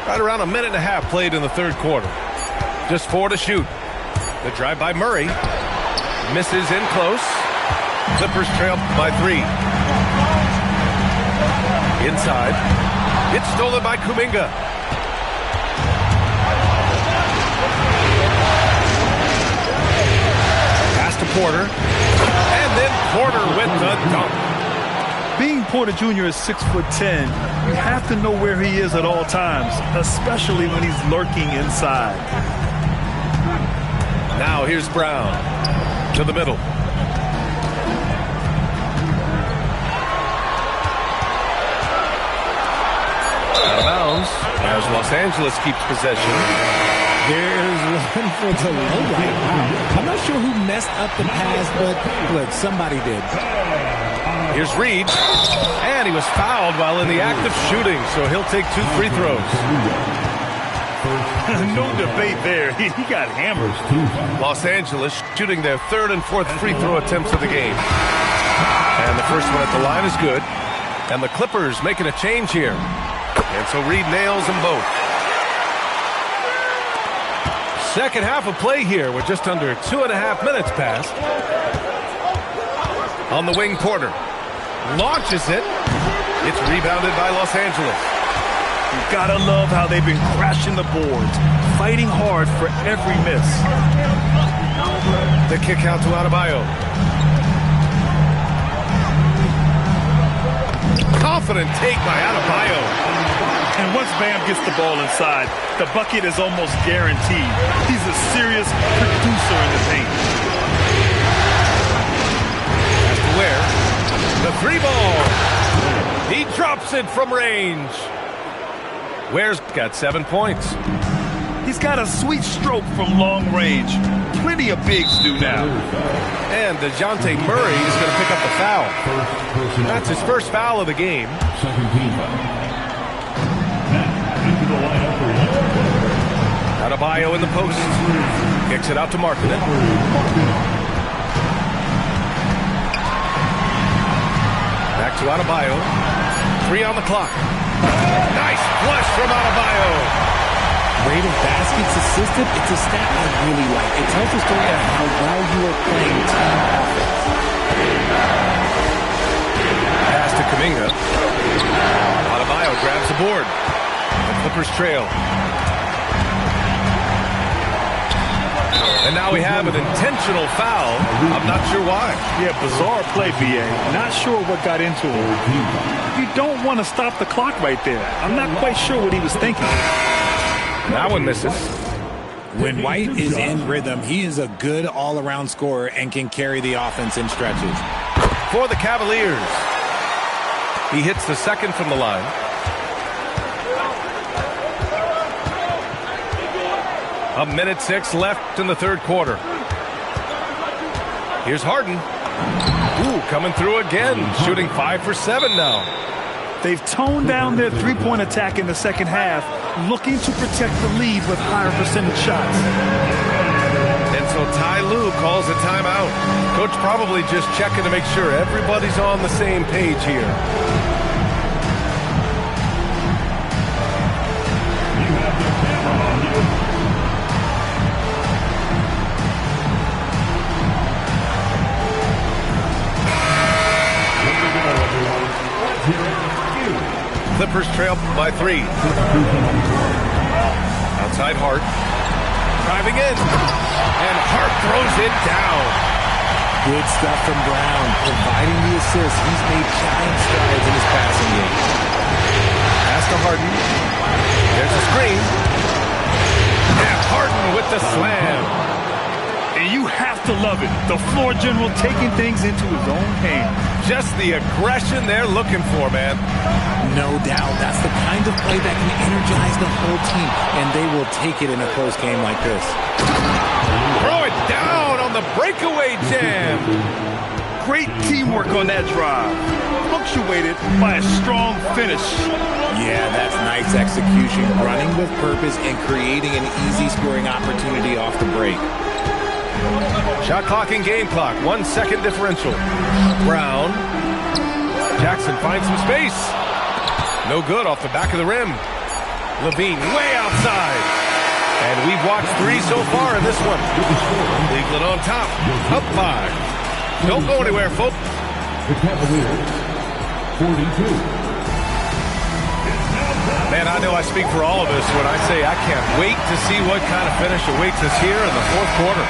Right around a minute and a half played in the third quarter. Just 4 to shoot. The drive by Murray. Misses in close. Clippers trail by 3. Inside. It's stolen by Kuminga. Pass to Porter. And then Porter with the dunk. Being Porter Jr. is 6'10", you have to know where he is at all times, especially when he's lurking inside. Now here's Brown to the middle. Out of bounds as Los Angeles keeps possession. There's one for the low right. I'm not sure who messed up the pass, but look, somebody did. Here's Reed, and he was fouled while in the act of shooting, so he'll take 2 free throws. No debate there. He got hammered. Los Angeles shooting their 3rd and 4th free throw attempts of the game. And the first one at the line is good. And the Clippers making a change here. And so Reed nails them both. Second half of play here with just under 2.5 minutes passed. On the wing, Porter launches it. It's rebounded by Los Angeles. You gotta love how they've been crashing the boards, fighting hard for every miss. The kick out to Adebayo. Confident take by Adebayo. And once Bam gets the ball inside, the bucket is almost guaranteed. He's a serious producer in the paint. That's to Ware. The 3 ball. He drops it from range. Ware's got 7 points. He's got a sweet stroke from long range. Plenty of bigs do now. And DeJounte Murray is going to pick up the foul. That's his first foul of the game. Adebayo in the post. Kicks it out to Markkanen. Back to Adebayo. 3 on the clock. Nice flush from Adebayo. Rate of baskets assisted, it's a stat I really like. It tells the story of how well you are playing team offense. Pass to Kuminga. Adebayo grabs the board. The Clippers trail. And now we have an intentional foul. I'm not sure why. Yeah, bizarre play, B.A. Not sure what got into him. You don't want to stop the clock right there. I'm not quite sure what he was thinking. That one misses. When White is in rhythm, he is a good all-around scorer and can carry the offense in stretches. For the Cavaliers. He hits the second from the line. A minute 6 left in the third quarter. Here's Harden. Ooh, coming through again. Shooting 5 for 7 now. They've toned down their three-point attack in the second half, looking to protect the lead with higher percentage shots. And so Ty Lue calls a timeout. Coach probably just checking to make sure everybody's on the same page here. Clippers trail by 3. Outside Hart. Driving in. And Hart throws it down. Good stuff from Brown. Providing the assist. He's made giant strides in his passing game. Pass to Harden. There's a screen. And Harden with the slam. And you have to love it. The floor general taking things into his own hands. Just the aggression they're looking for, man. No doubt. That's the kind of play that can energize the whole team, and they will take it in a close game like this. Throw it down on the breakaway jam. Great teamwork on that drive. Punctuated by a strong finish. Yeah, that's nice execution. Running with purpose and creating an easy scoring opportunity off the break. Shot clock and game clock. 1 second differential. Brown. Jackson finds some space. No good off the back of the rim. Levine way outside. And we've watched 3 so far in this one. Cleveland on top. Up 5. Don't go anywhere, folks. The Cavaliers, 42. Man, I know I speak for all of us when I say I can't wait to see what kind of finish awaits us here in the fourth quarter.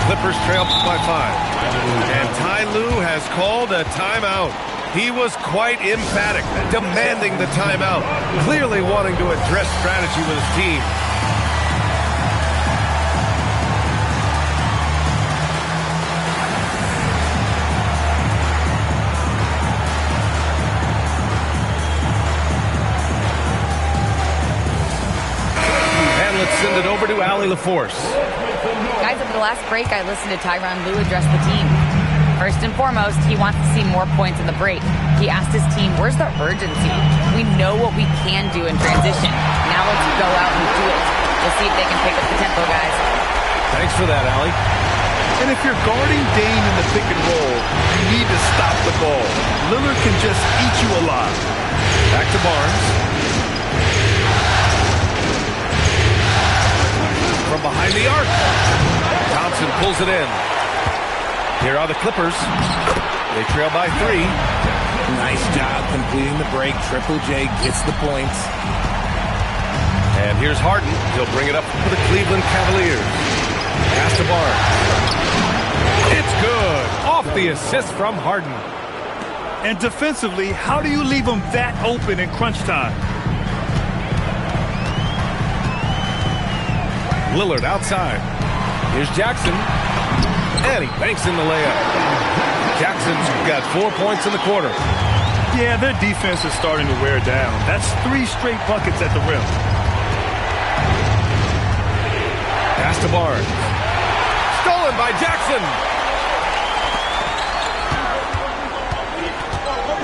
Clippers trail by 5. And Ty Lue has called a timeout. He was quite emphatic, demanding the timeout, clearly wanting to address strategy with his team. And let's send it over to Allie LaForce. Guys, over the last break, I listened to Tyronn Lue address the team. First and foremost, he wants to see more points in the break. He asked his team, where's the urgency? We know what we can do in transition. Now let's go out and do it. We'll see if they can pick up the tempo, guys. Thanks for that, Allie. And if you're guarding Dame in the pick and roll, you need to stop the ball. Lillard can just eat you alive. Back to Barnes. From behind the arc. Thompson pulls it in. Here are the Clippers. They trail by 3. Nice job completing the break. Triple J gets the points. And here's Harden. He'll bring it up for the Cleveland Cavaliers. Pass to Barnes. It's good. Off the assist from Harden. And defensively, how do you leave them that open in crunch time? Lillard outside. Here's Jackson. And he banks in the layup. Jackson's got 4 points in the quarter. Yeah, their defense is starting to wear down. That's 3 straight buckets at the rim. Pass to Barnes. Stolen by Jackson.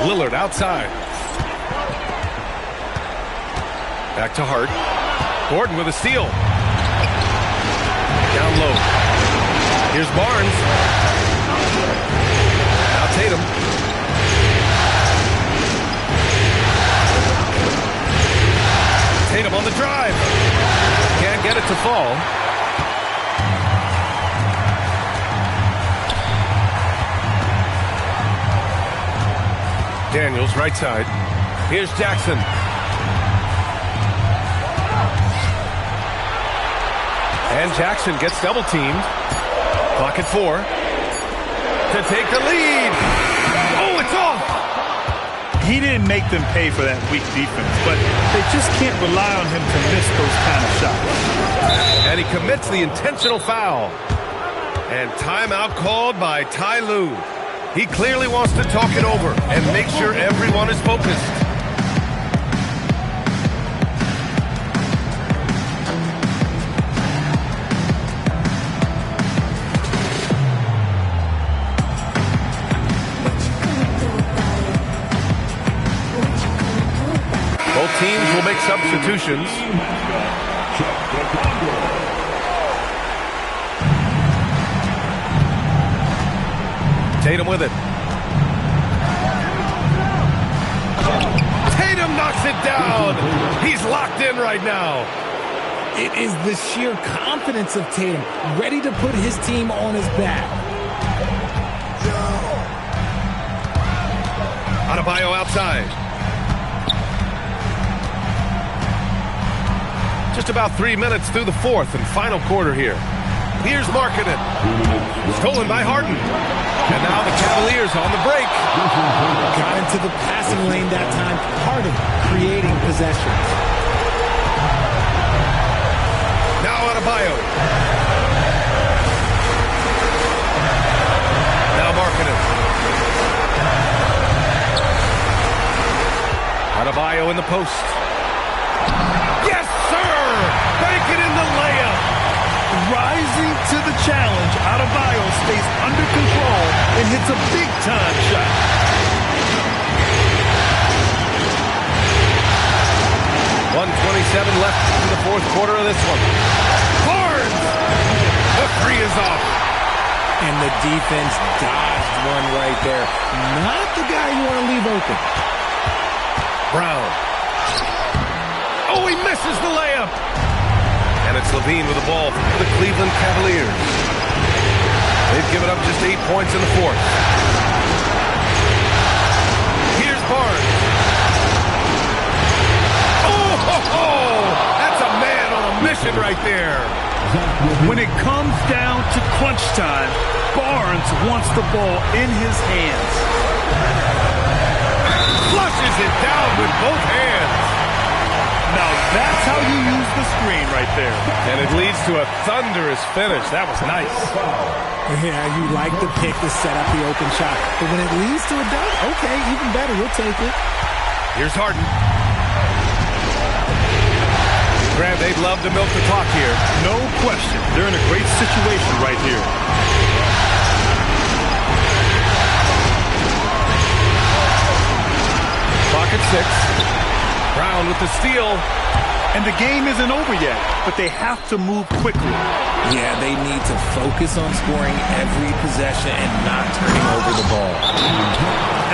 Lillard outside. Back to Hart. Gordon with a steal. Down low. Here's Barnes. Now Tatum. Tatum on the drive. Can't get it to fall. Daniels right side. Here's Jackson. And Jackson gets double teamed. Clock at 4. To take the lead. Oh, it's off. He didn't make them pay for that weak defense, but they just can't rely on him to miss those kind of shots. And he commits the intentional foul. And timeout called by Ty Lue. He clearly wants to talk it over and make sure everyone is focused. Both teams will make substitutions. Tatum with it. Tatum knocks it down. He's locked in right now. It is the sheer confidence of Tatum, ready to put his team on his back. Out of Adebayo outside. Just about 3 minutes through the fourth and final quarter here. Here's Markkanen. Stolen by Harden. And now the Cavaliers on the break. Got into the passing lane that time. Harden creating possessions. Now Adebayo. Now Markkanen. Adebayo in the post. Yes, sir! Bank it in the layup. Rising to the challenge, Adebayo stays under control and hits a big-time shot. .127 left in the fourth quarter of this one. Barnes! The three is off. And the defense dodged one right there. Not the guy you want to leave open. Brown. Oh, he misses the layup. And it's Levine with the ball for the Cleveland Cavaliers. They've given up just 8 points in the fourth. Here's Barnes. Oh, that's a man on a mission right there. When it comes down to crunch time, Barnes wants the ball in his hands. Flushes it down with both hands. Now that's how you use the screen right there. And it leads to a thunderous finish. That was nice. Yeah, you like the pick to set up the open shot. But when it leads to a dunk, okay, even better. We'll take it. Here's Harden. Grant, they'd love to milk the clock here. No question. They're in a great situation right here. Clock at 6. Brown with the steal. And the game isn't over yet, but they have to move quickly. Yeah, they need to focus on scoring every possession and not turning over the ball.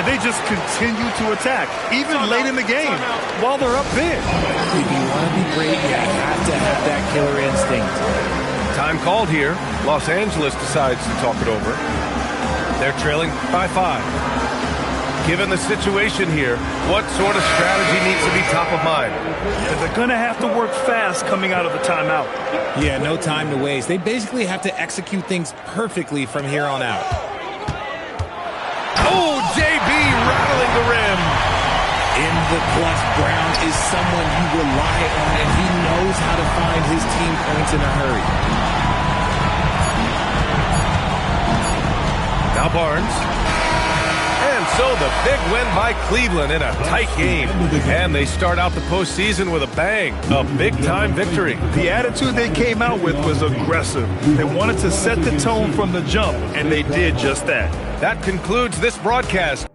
And they just continue to attack, even late in the game, while they're up big. If you want to be great, you have to have that killer instinct. Time called here. Los Angeles decides to talk it over. They're trailing by 5. Given the situation here, what sort of strategy needs to be top of mind? They're going to have to work fast coming out of the timeout. Yeah, no time to waste. They basically have to execute things perfectly from here on out. Oh, JB rattling the rim. In the clutch, Brown is someone you rely on, and he knows how to find his team points in a hurry. Now Barnes. And so the big win by Cleveland in a tight game. And they start out the postseason with a bang. A big-time victory. The attitude they came out with was aggressive. They wanted to set the tone from the jump, and they did just that. That concludes this broadcast.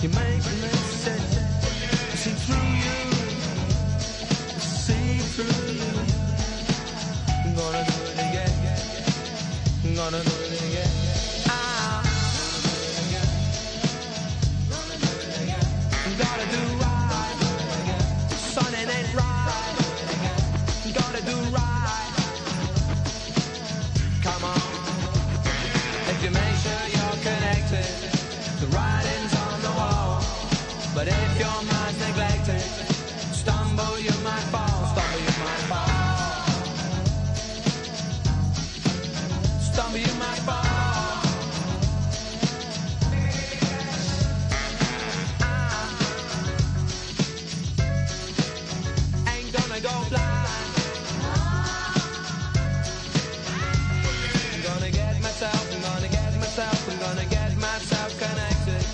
You make me say, see through you, see through you. I'm gonna do it again. I'm gonna do it again. Gotta do right, son, it ain't right. Gotta do right. Come on, if you make sure you're connected, the writing's on the wall. But if your mind's neglected, stumble you might fall, stumble you might fall, stumble you might fall. Go blind. I'm gonna get myself connected.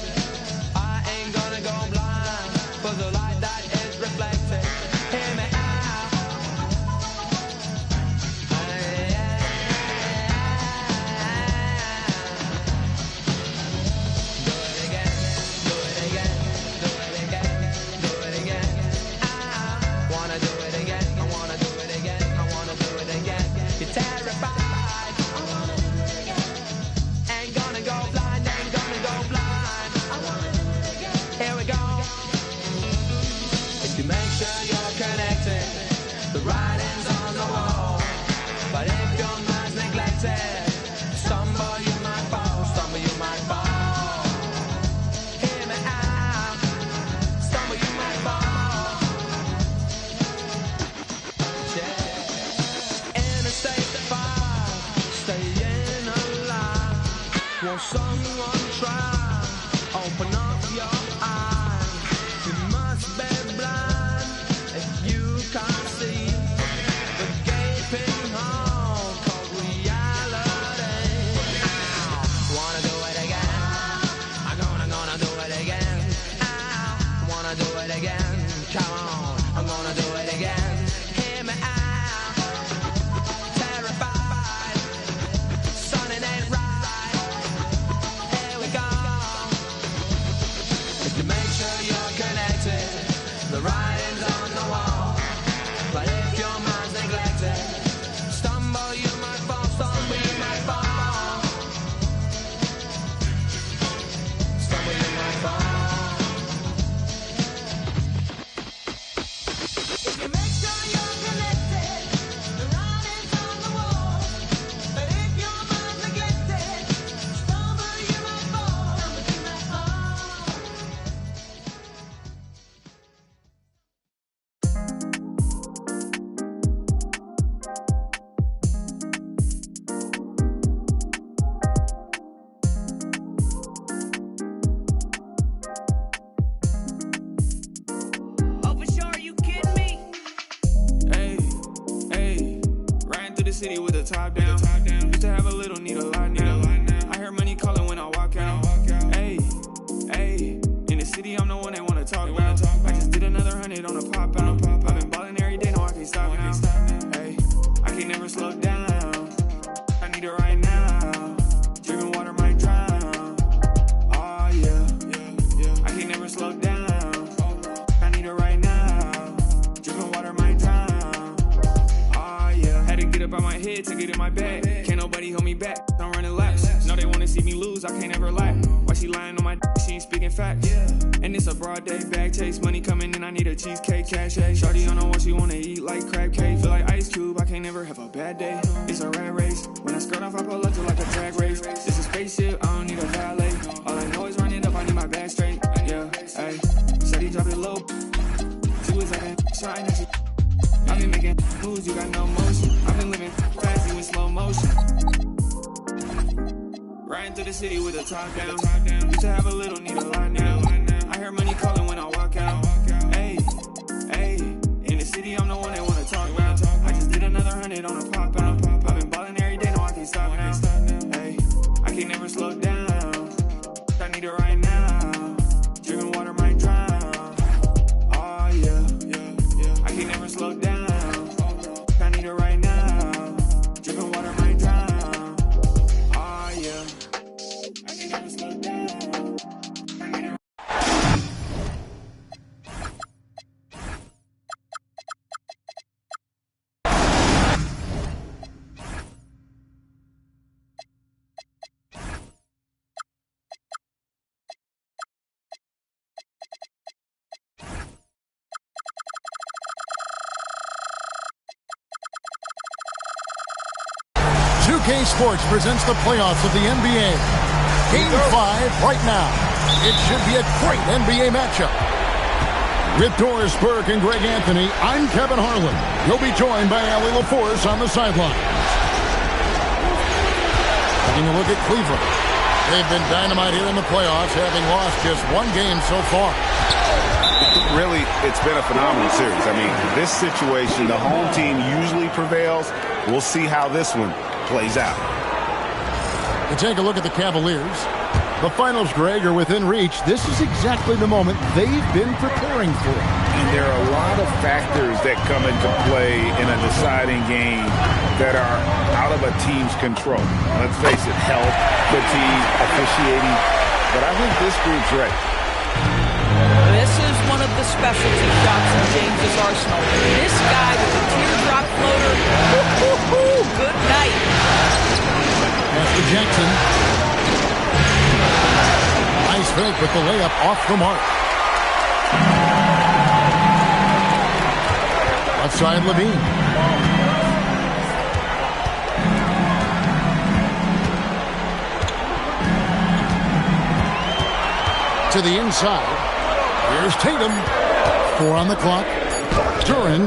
I ain't gonna go blind for the light that is reflected. Hear me out. Do it again, do it again, do it again, do it again. I wanna do it again. You're terrified. I wanna do it again. Ain't gonna go blind, ain't gonna go blind. I wanna do it again. Here we go. If you make sure you're connected, the writing's on the wall. But if your mind's neglected, stumble you might fall, stumble you might fall. Hear me out. Stumble you might fall. Yeah. In a state of fire, staying alive. Won't someone try? Open up your eyes. You must be blind if you can't see the gaping hole called reality. Wanna do it again? I'm gonna do it again. I wanna do it again. Come on, I'm gonna do it again. Hear me out. Terrified, son, it ain't right. Here we go. If you make sure you're connected, the writing's on the wall. But if your mind's neglected, stumble you might fall, stumble you might fall, stumble you might fall. If you make sure you're connected, the writing's on the wall. But if your mind's neglected, stumble you might fall, stumble you might fall. Oh, for sure, you kidding me? Hey, riding through the city with the top down. Used to have a little, need a lot now. I hear money calling when I walk out. Hey, in the city I'm the one they wanna talk about. I just did another 100 on a pop out. I've been ballin' every day, no I can't stop now. Hey, I can never slow down. I need it right now. Drinking water might drown. Oh yeah. I can never slow down. I need it right now. Drinking water might drown. Oh yeah. Had to get up out my head to get in my bag. Can't nobody hold me back. I'm running laps. No, they wanna see me lose. I can't ever lie. Why she lying on my d? She ain't speaking facts. And it's a broad day, bag chase. Money coming in, I need a cheesecake, cachet. Shorty on the wall, she wanna eat like crab cake. Feel like Ice Cube, I can't never have a bad day. It's a rat race. When I skirt off, I pull up to like a drag race. It's a spaceship, I don't need a valet. All I know is run it up, I need my back straight. Yeah, ayy. Shorty drop it low. She was like, trying to. I've been making moves, you got no motion. I've been living fast, you in slow motion. Riding through the city with the top down. Used to have a little, need a lot now. I hear money calling when I walk out. Hey, in the city I'm the one they wanna talk about. I just did another 100 on a pop out. I've been ballin' every day, no I can't stop now. Hey, I can never slow down. I need it right now. Drinking water might drown. Oh yeah. I can never slow down. I need it right now. Drinking water might drown. Oh yeah. I can never slow down. I need 2K Sports presents the playoffs of the NBA. Game 5 right now. It should be a great NBA matchup. With Doris Burke and Greg Anthony, I'm Kevin Harlan. You'll be joined by Allie LaForce on the sidelines. Taking a look at Cleveland. They've been dynamite here in the playoffs, having lost just one game so far. Really, it's been a phenomenal series. I mean, this situation, the home team usually prevails. We'll see how this one plays out. To take a look at the Cavaliers. The finals, Greg, are within reach. This is exactly the moment they've been preparing for. And there are a lot of factors that come into play in a deciding game that are out of a team's control. Let's face it, health, fatigue, officiating. But I think this group's ready. This is one of the specialty shots in James's arsenal. This guy with a teardrop floater. Good night. After Jackson. Nice fake with the layup off the mark. Left side, Levine. To the inside. Here's Tatum. 4 on the clock. Duran.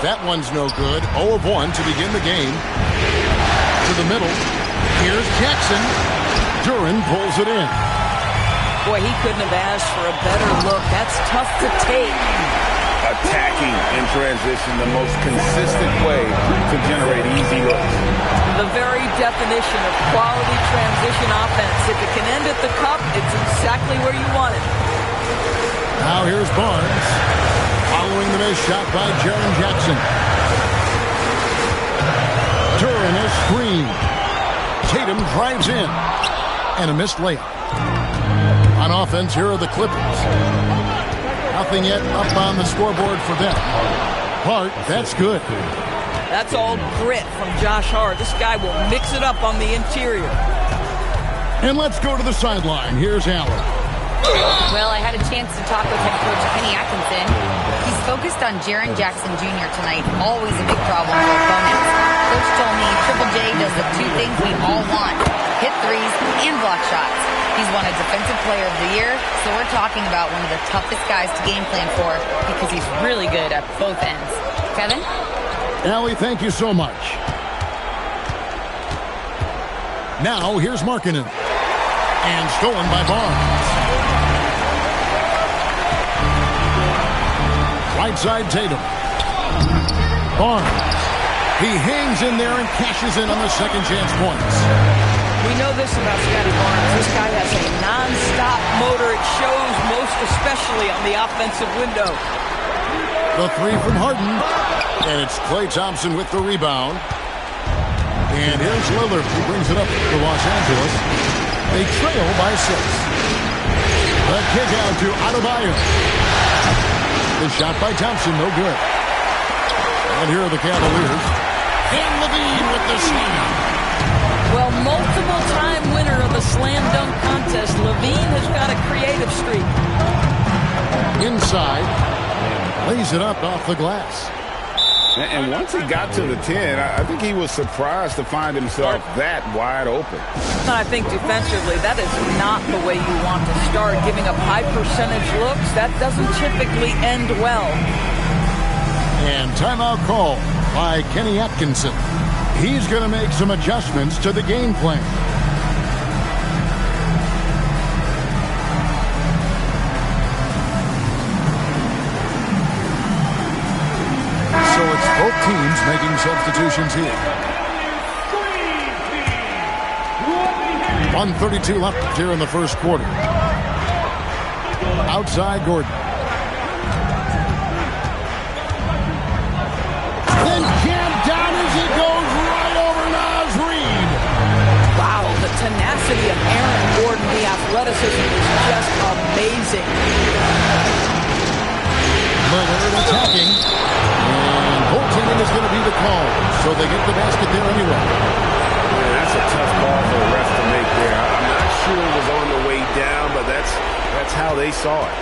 That one's no good. 0 of 1 to begin the game. To the middle. Here's Jackson. Duran pulls it in. Boy, he couldn't have asked for a better look. That's tough to take. Attacking in transition, the most consistent way to generate easy looks. The very definition of quality transition offense. If it can end at the cup, it's exactly where you want it. Now here's Barnes. Following the missed shot by Jaren Jackson. Duran a screen. Tatum drives in. And a missed layup. On offense, here are the Clippers. Nothing yet up on the scoreboard for them. Hart, that's good. That's all grit from Josh Hart. This guy will mix it up on the interior. And let's go to the sideline. Here's Allen. Well, I had a chance to talk with head coach Kenny Atkinson. He's focused on Jaren Jackson Jr. tonight. Always a big problem for opponents. Coach told me Triple J does the two things we all want. Hit threes and block shots. He's won a Defensive Player of the Year, so we're talking about one of the toughest guys to game plan for because he's really good at both ends. Kevin? Allie, thank you so much. Now, here's Markkanen. And stolen by Barnes. Right side, Tatum. Barnes. He hangs in there and cashes in on the second chance points. We know this about Scotty Barnes. This guy has a non-stop motor. It shows most especially on the offensive window. The three from Harden. And it's Klay Thompson with the rebound. And here's Lillard, who brings it up to Los Angeles. They trail by 6. The kick out to Adebayo. The shot by Thompson, no good. And here are the Cavaliers. And Levine with the slam. Well, multiple-time winner of the slam dunk contest, Levine has got a creative streak. Inside, lays it up off the glass. And once he got to the 10, I think he was surprised to find himself that wide open. I think defensively, that is not the way you want to start. Giving up high percentage looks, that doesn't typically end well. And timeout call by Kenny Atkinson. He's going to make some adjustments to the game plan. So it's both teams making substitutions here. 1:32 left here in the first quarter. Outside Gordon. Then jammed down as he goes right over Naz Reid. Wow, the tenacity of Aaron Gordon, the athleticism is just amazing. Lillard attacking. And goaltending is going to be the call. So they get the basket there anyway. Yeah, that's a tough call for the ref to make there. I'm not sure it was on the way down, but that's how they saw it.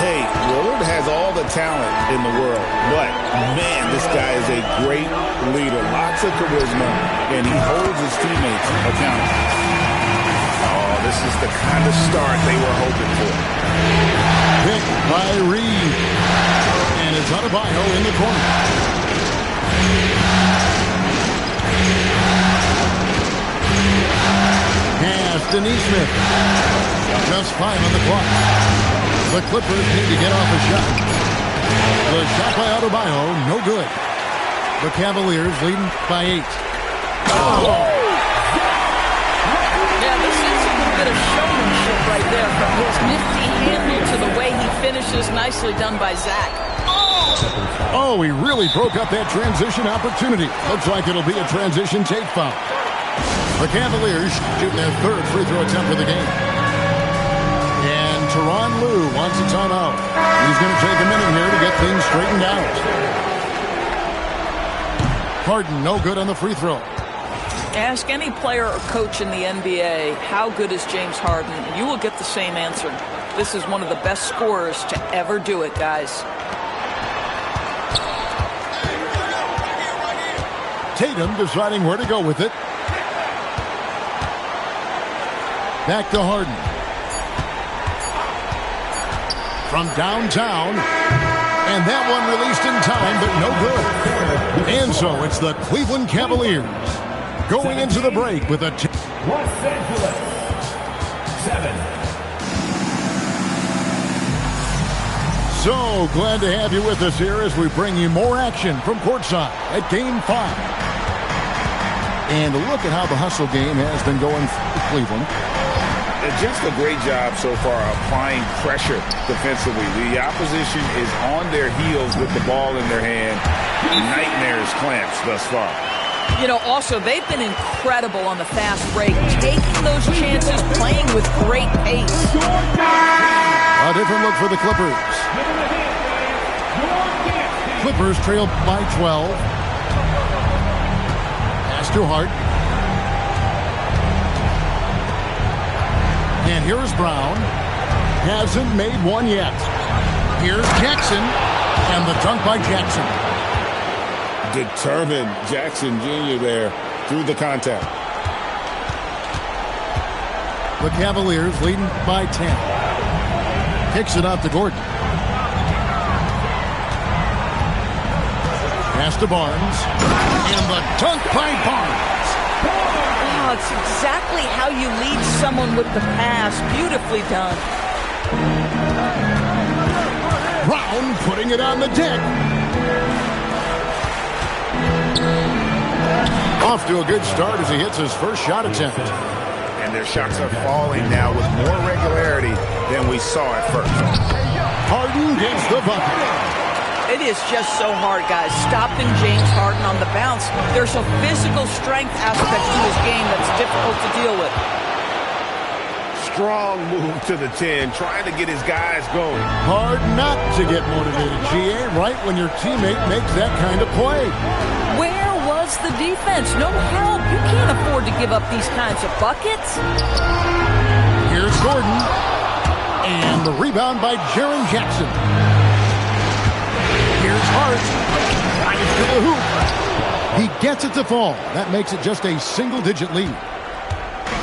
Hey, Willard has all the talent in the world, but, man, this guy is a great leader. Lots of charisma, and he holds his teammates accountable. Oh, this is the kind of start they were hoping for. Picked by Reed. And it's Adebayo in the corner. Pass to Neesmith. Just 5 on the clock. The Clippers need to get off a shot. The shot by Adebayo, no good. The Cavaliers leading by 8. Oh. Yeah, this is a little bit of showmanship right there. From his nifty handle to the way he finishes. Nicely done by Zach. Oh, he really broke up that transition opportunity. Looks like it'll be a transition take foul. The Cavaliers shooting their 3rd free throw attempt for the game. And Tyronn Lue wants a timeout. He's going to take a minute here to get things straightened out. Harden, no good on the free throw. Ask any player or coach in the NBA, how good is James Harden? And you will get the same answer. This is one of the best scorers to ever do it, guys. Tatum deciding where to go with it. Back to Harden. From downtown. And that one released in time, but no good. And so it's the Cleveland Cavaliers going into the break with a... Los Angeles, 7. So glad to have you with us here as we bring you more action from courtside at Game 5. And look at how the hustle game has been going for Cleveland. Just a great job so far applying pressure defensively. The opposition is on their heels with the ball in their hand. Nightmares clamps thus far. You know, also, they've been incredible on the fast break, taking those chances, playing with great pace. A different look for the Clippers. Clippers trail by 12. Pass to Hart. And here's Brown. Hasn't made one yet. Here's Jackson. And the dunk by Jackson. Determined Jackson Jr. there through the contact. The Cavaliers leading by 10. Kicks it out to Gordon. Pass to Barnes. And the dunk by Barnes. Oh, it's exactly how you lead someone with the pass. Beautifully done. Brown putting it on the deck. Off to a good start as he hits his first shot attempt. And their shots are falling now with more regularity than we saw at first. Harden gets the bucket. It is just so hard, guys, stopping James Harden on the bounce. There's a physical strength aspect to his game that's difficult to deal with. Strong move to the 10, trying to get his guys going. Hard not to get motivated, GA, right when your teammate makes that kind of play. Where was the defense? No help. You can't afford to give up these kinds of buckets. Here's Gordon. And the rebound by Jaren Jackson. Here's Hart. Drives to the hoop. He gets it to fall. That makes it just a single-digit lead.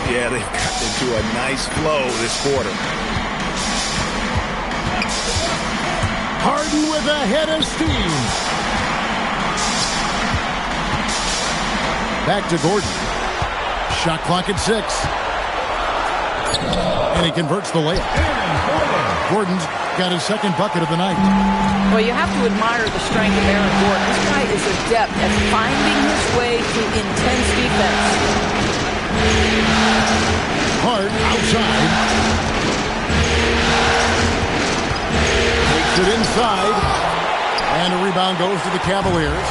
Yeah, they've gotten into a nice flow this quarter. Harden with a head of steam. Back to Gordon. Shot clock at 6. And he converts the layup. Gordon's got his second bucket of the night. Well, you have to admire the strength of Aaron Gordon. This guy is adept at finding his way through intense defense. Hart outside. Takes it inside. And a rebound goes to the Cavaliers.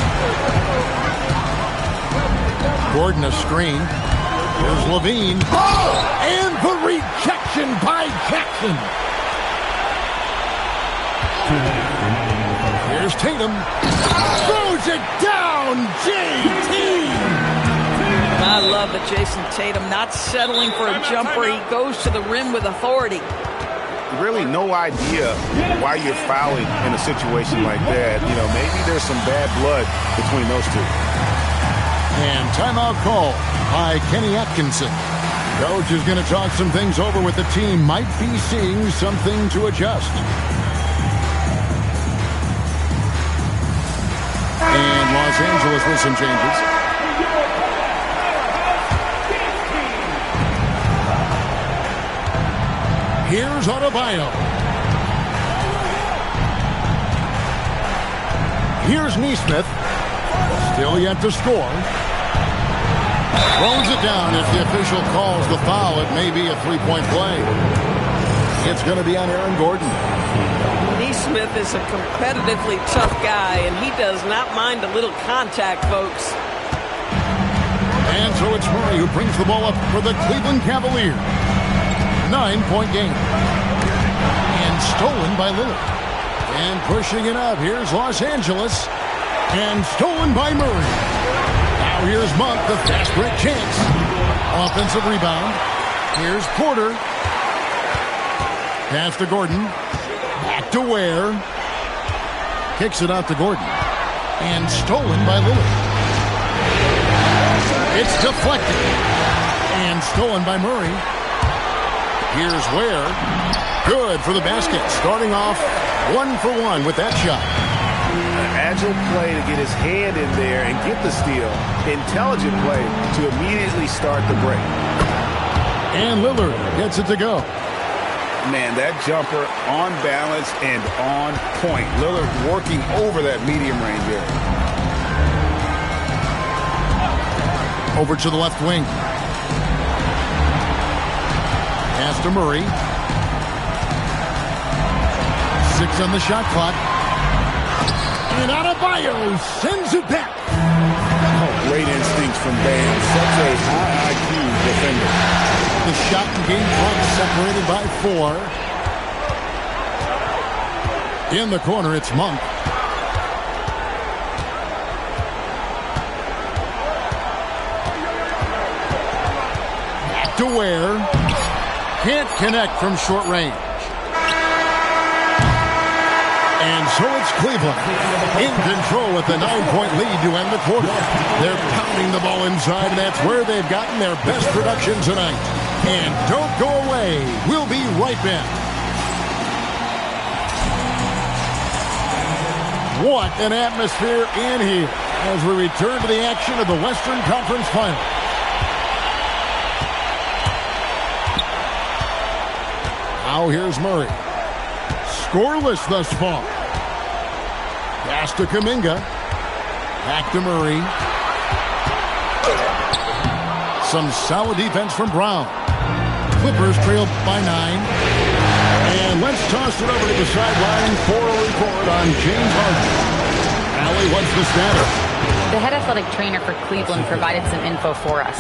Gordon a screen. Here's Levine. And the rejection by Jackson. Here's Tatum. Throws it down. JT. I love that Jason Tatum not settling for a jumper. He goes to the rim with authority. really no idea why you're fouling in a situation like that. You know, maybe there's some bad blood between those two. And timeout call by Kenny Atkinson. Coach is going to talk some things over with the team. Might be seeing something to adjust. And Los Angeles with some changes. Here's Adebayo. Here's Neesmith. Still yet to score. Throws it down. If the official calls the foul, it may be a three-point play. It's going to be on Aaron Gordon. Neesmith is a competitively tough guy, and he does not mind a little contact, folks. And so it's Murray who brings the ball up for the Cleveland Cavaliers. 9-point game. And stolen by Lillard. And pushing it up. Here's Los Angeles. And stolen by Murray. Now here's Monk, the fast break chance. Offensive rebound. Here's Porter. Pass to Gordon. Back to Ware. Kicks it out to Gordon. And stolen by Lillard. It's deflected. And stolen by Murray. Here's Ware. Good for the basket. Starting off 1-for-1 with that shot. An agile play to get his hand in there and get the steal. Intelligent play to immediately start the break. And Lillard gets it to go. Man, that jumper on balance and on point. Lillard working over that medium range area. Over to the left wing. Pass to Murray. 6 on the shot clock. And Adebayo sends it back. Oh, great instincts from Bam. Such a high IQ defender. The shot and game clock separated by 4. In the corner, it's Monk. Back to Ware. Can't connect from short range. And so it's Cleveland in control with the 9-point lead to end the quarter. They're pounding the ball inside, and that's where they've gotten their best production tonight. And don't go away. We'll be right back. What an atmosphere in here as we return to the action of the Western Conference Final. Now here's Murray. Scoreless thus far. Pass to Kuminga. Back to Murray. Some solid defense from Brown. Clippers trail by 9. And let's toss it over to the sideline for a report on James Harden. Allie, what's the status? The head athletic trainer for Cleveland provided some info for us.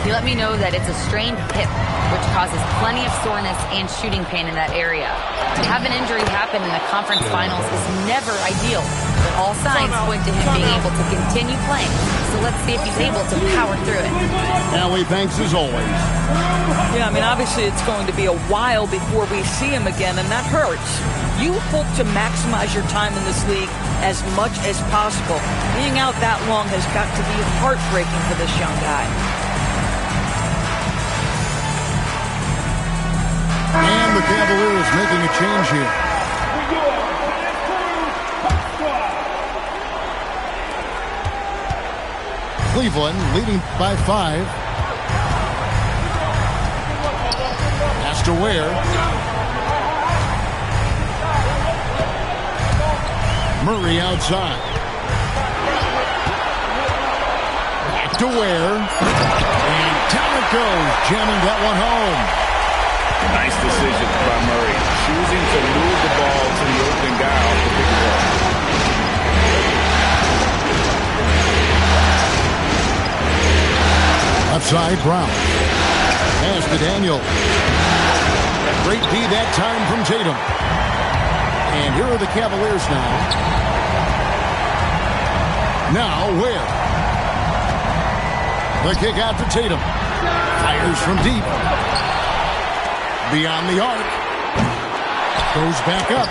He let me know that it's a strained hip, which causes plenty of soreness and shooting pain in that area. To have an injury happen in the conference finals is never ideal, but all signs point to him being able to continue playing. So let's see if he's able to power through it. Allie, thanks as always. Yeah, I mean, obviously it's going to be a while before we see him again, and that hurts. You hope to maximize your time in this league as much as possible. Being out that long has got to be heartbreaking for this young guy. And the Cavaliers making a change here. Cleveland leading by 5. Pass to Ware. Murray outside. Back to Ware. And down it goes, jamming that one home. Nice decision by Murray. Choosing to move the ball to the open guy off the pick and roll. Left side, Brown. Pass to Daniel. Great D that time from Tatum. And here are the Cavaliers now. Now Ware. The kick out to Tatum. Fires from deep. Beyond the arc. Goes back up.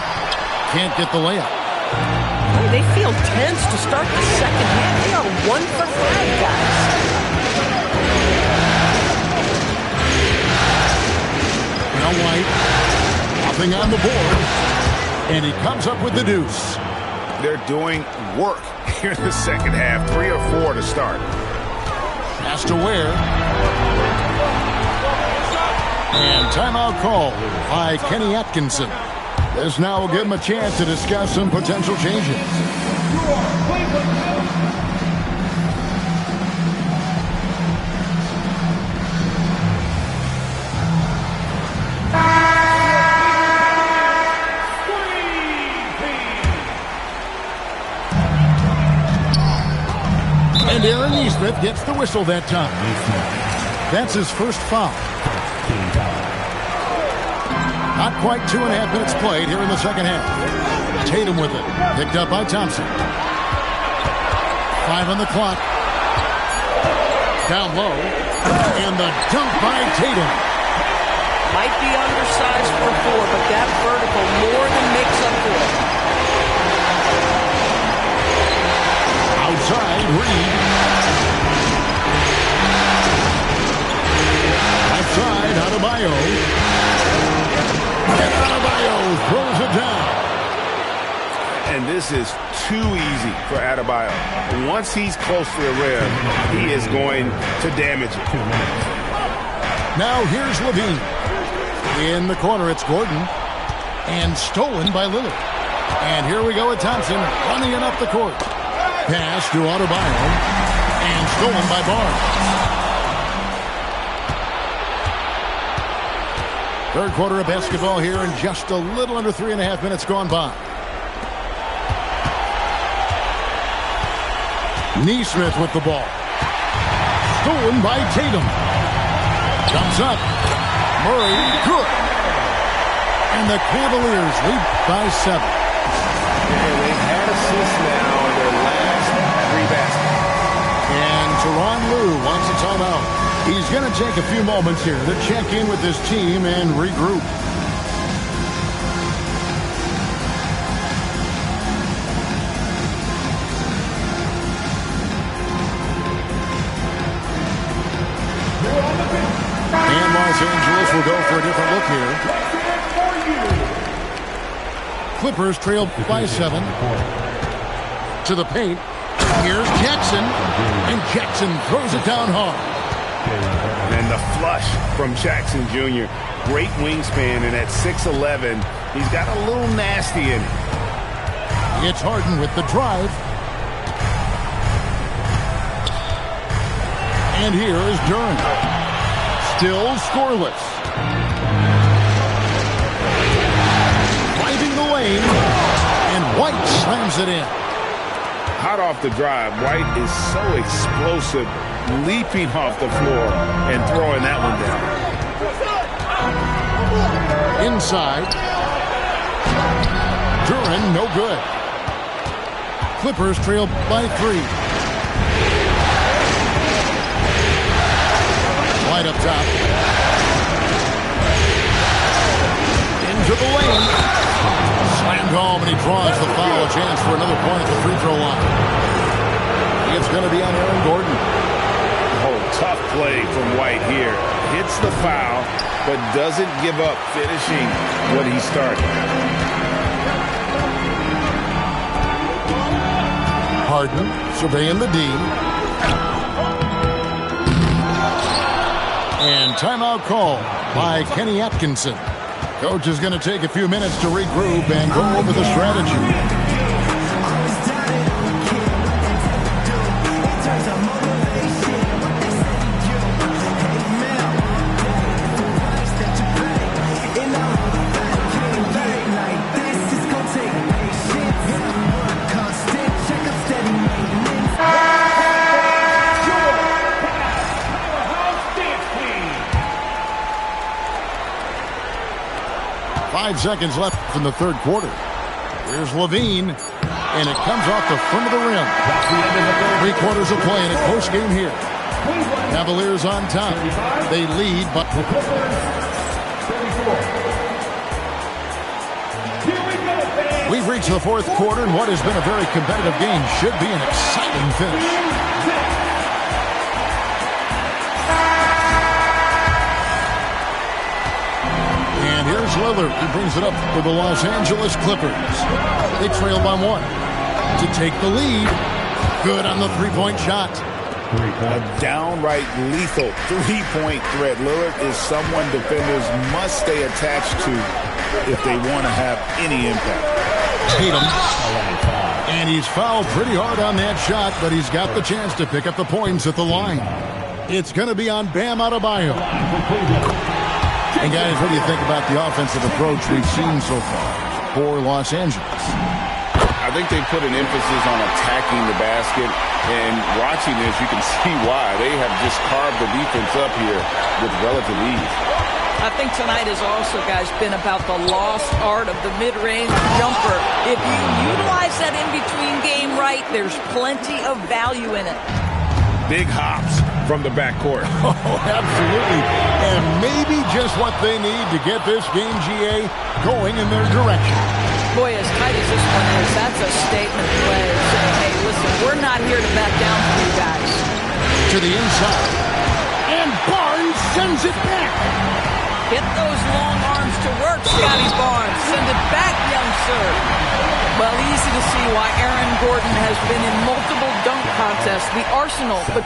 Can't get the layup. Boy, they feel tense to start the second half. They are 1 for 5, guys. Now White. Nothing on the board. And he comes up with the deuce. They're doing work here in the second half. 3 or 4 to start. Pass to Ware. And timeout call by Kenny Atkinson. This now will give him a chance to discuss some potential changes. And Aaron Neesmith gets the whistle that time. That's his first foul. Not quite 2.5 minutes played here in the second half. Tatum with it. Picked up by Thompson. 5 on the clock. Down low. And the dunk by Tatum. Might be undersized for 4, but that vertical more than makes up for it. Outside, Reed. Left side, Adebayo. And Adebayo throws it down. And this is too easy for Adebayo. Once he's close to the rim, he is going to damage it. Now here's Levine. In the corner, it's Gordon. And stolen by Lillard. And here we go with Thompson running it up the court. Pass to Adebayo. And stolen by Barnes. Third quarter of basketball here, and just a little under 3.5 minutes gone by. Neesmith with the ball. Stolen by Tatum. Comes up. Murray, good. And the Cavaliers lead by 7. And they've had assists now in their last 3 baskets. And Tyronn Lue wants a timeout. He's going to take a few moments here to check in with his team and regroup. And Los Angeles will go for a different look here. Clippers trail by 7. To the paint. Here's Jackson. And Jackson throws it down hard. And the flush from Jackson Jr. Great wingspan, and at 6'11", he's got a little nasty in it. It's Harden with the drive. And here is Durant. Still scoreless. Driving the lane. And White slams it in. Hot off the drive. White is so explosive, leaping off the floor and throwing that one down. Inside. Duran, no good. Clippers trail by 3. White up top. Into the lane. Slammed home, and he draws the foul. A chance for another point at the free throw line. It's going to be on Aaron Gordon. Oh, tough play from White here. Hits the foul, but doesn't give up finishing what he started. Harden surveying the D. And timeout call by Kenny Atkinson. Coach is going to take a few minutes to regroup and go over the strategy. Seconds left in the third quarter. Here's Levine, and it comes off the front of the rim. 3 quarters of play in a close game here. Cavaliers on top. They lead, but We've reached the fourth quarter, and what has been a very competitive game should be an exciting finish. And here's Lillard. He brings it up for the Los Angeles Clippers. They trail by 1 to take the lead. Good on the three-point shot. A downright lethal three-point threat. Lillard is someone defenders must stay attached to if they want to have any impact. Tatum. And he's fouled pretty hard on that shot, but he's got the chance to pick up the points at the line. It's going to be on Bam Adebayo. And guys, what do you think about the offensive approach we've seen so far for Los Angeles? I think they put an emphasis on attacking the basket, and watching this, you can see why. They have just carved the defense up here with relative ease. I think tonight has also, guys, been about the lost art of the mid-range jumper. If you utilize that in-between game right, there's plenty of value in it. Big hops from the backcourt. Oh, absolutely. And maybe just what they need to get this game, GA, going in their direction. Boy, as tight as this one is, that's a statement play. Saying, hey, listen, we're not here to back down for you guys. To the inside. And Barnes sends it back. Get those long arms to work, Scotty Barnes. Send it back, young sir. Well, easy to see why Aaron Gordon has been in multiple dunk contests. The arsenal, the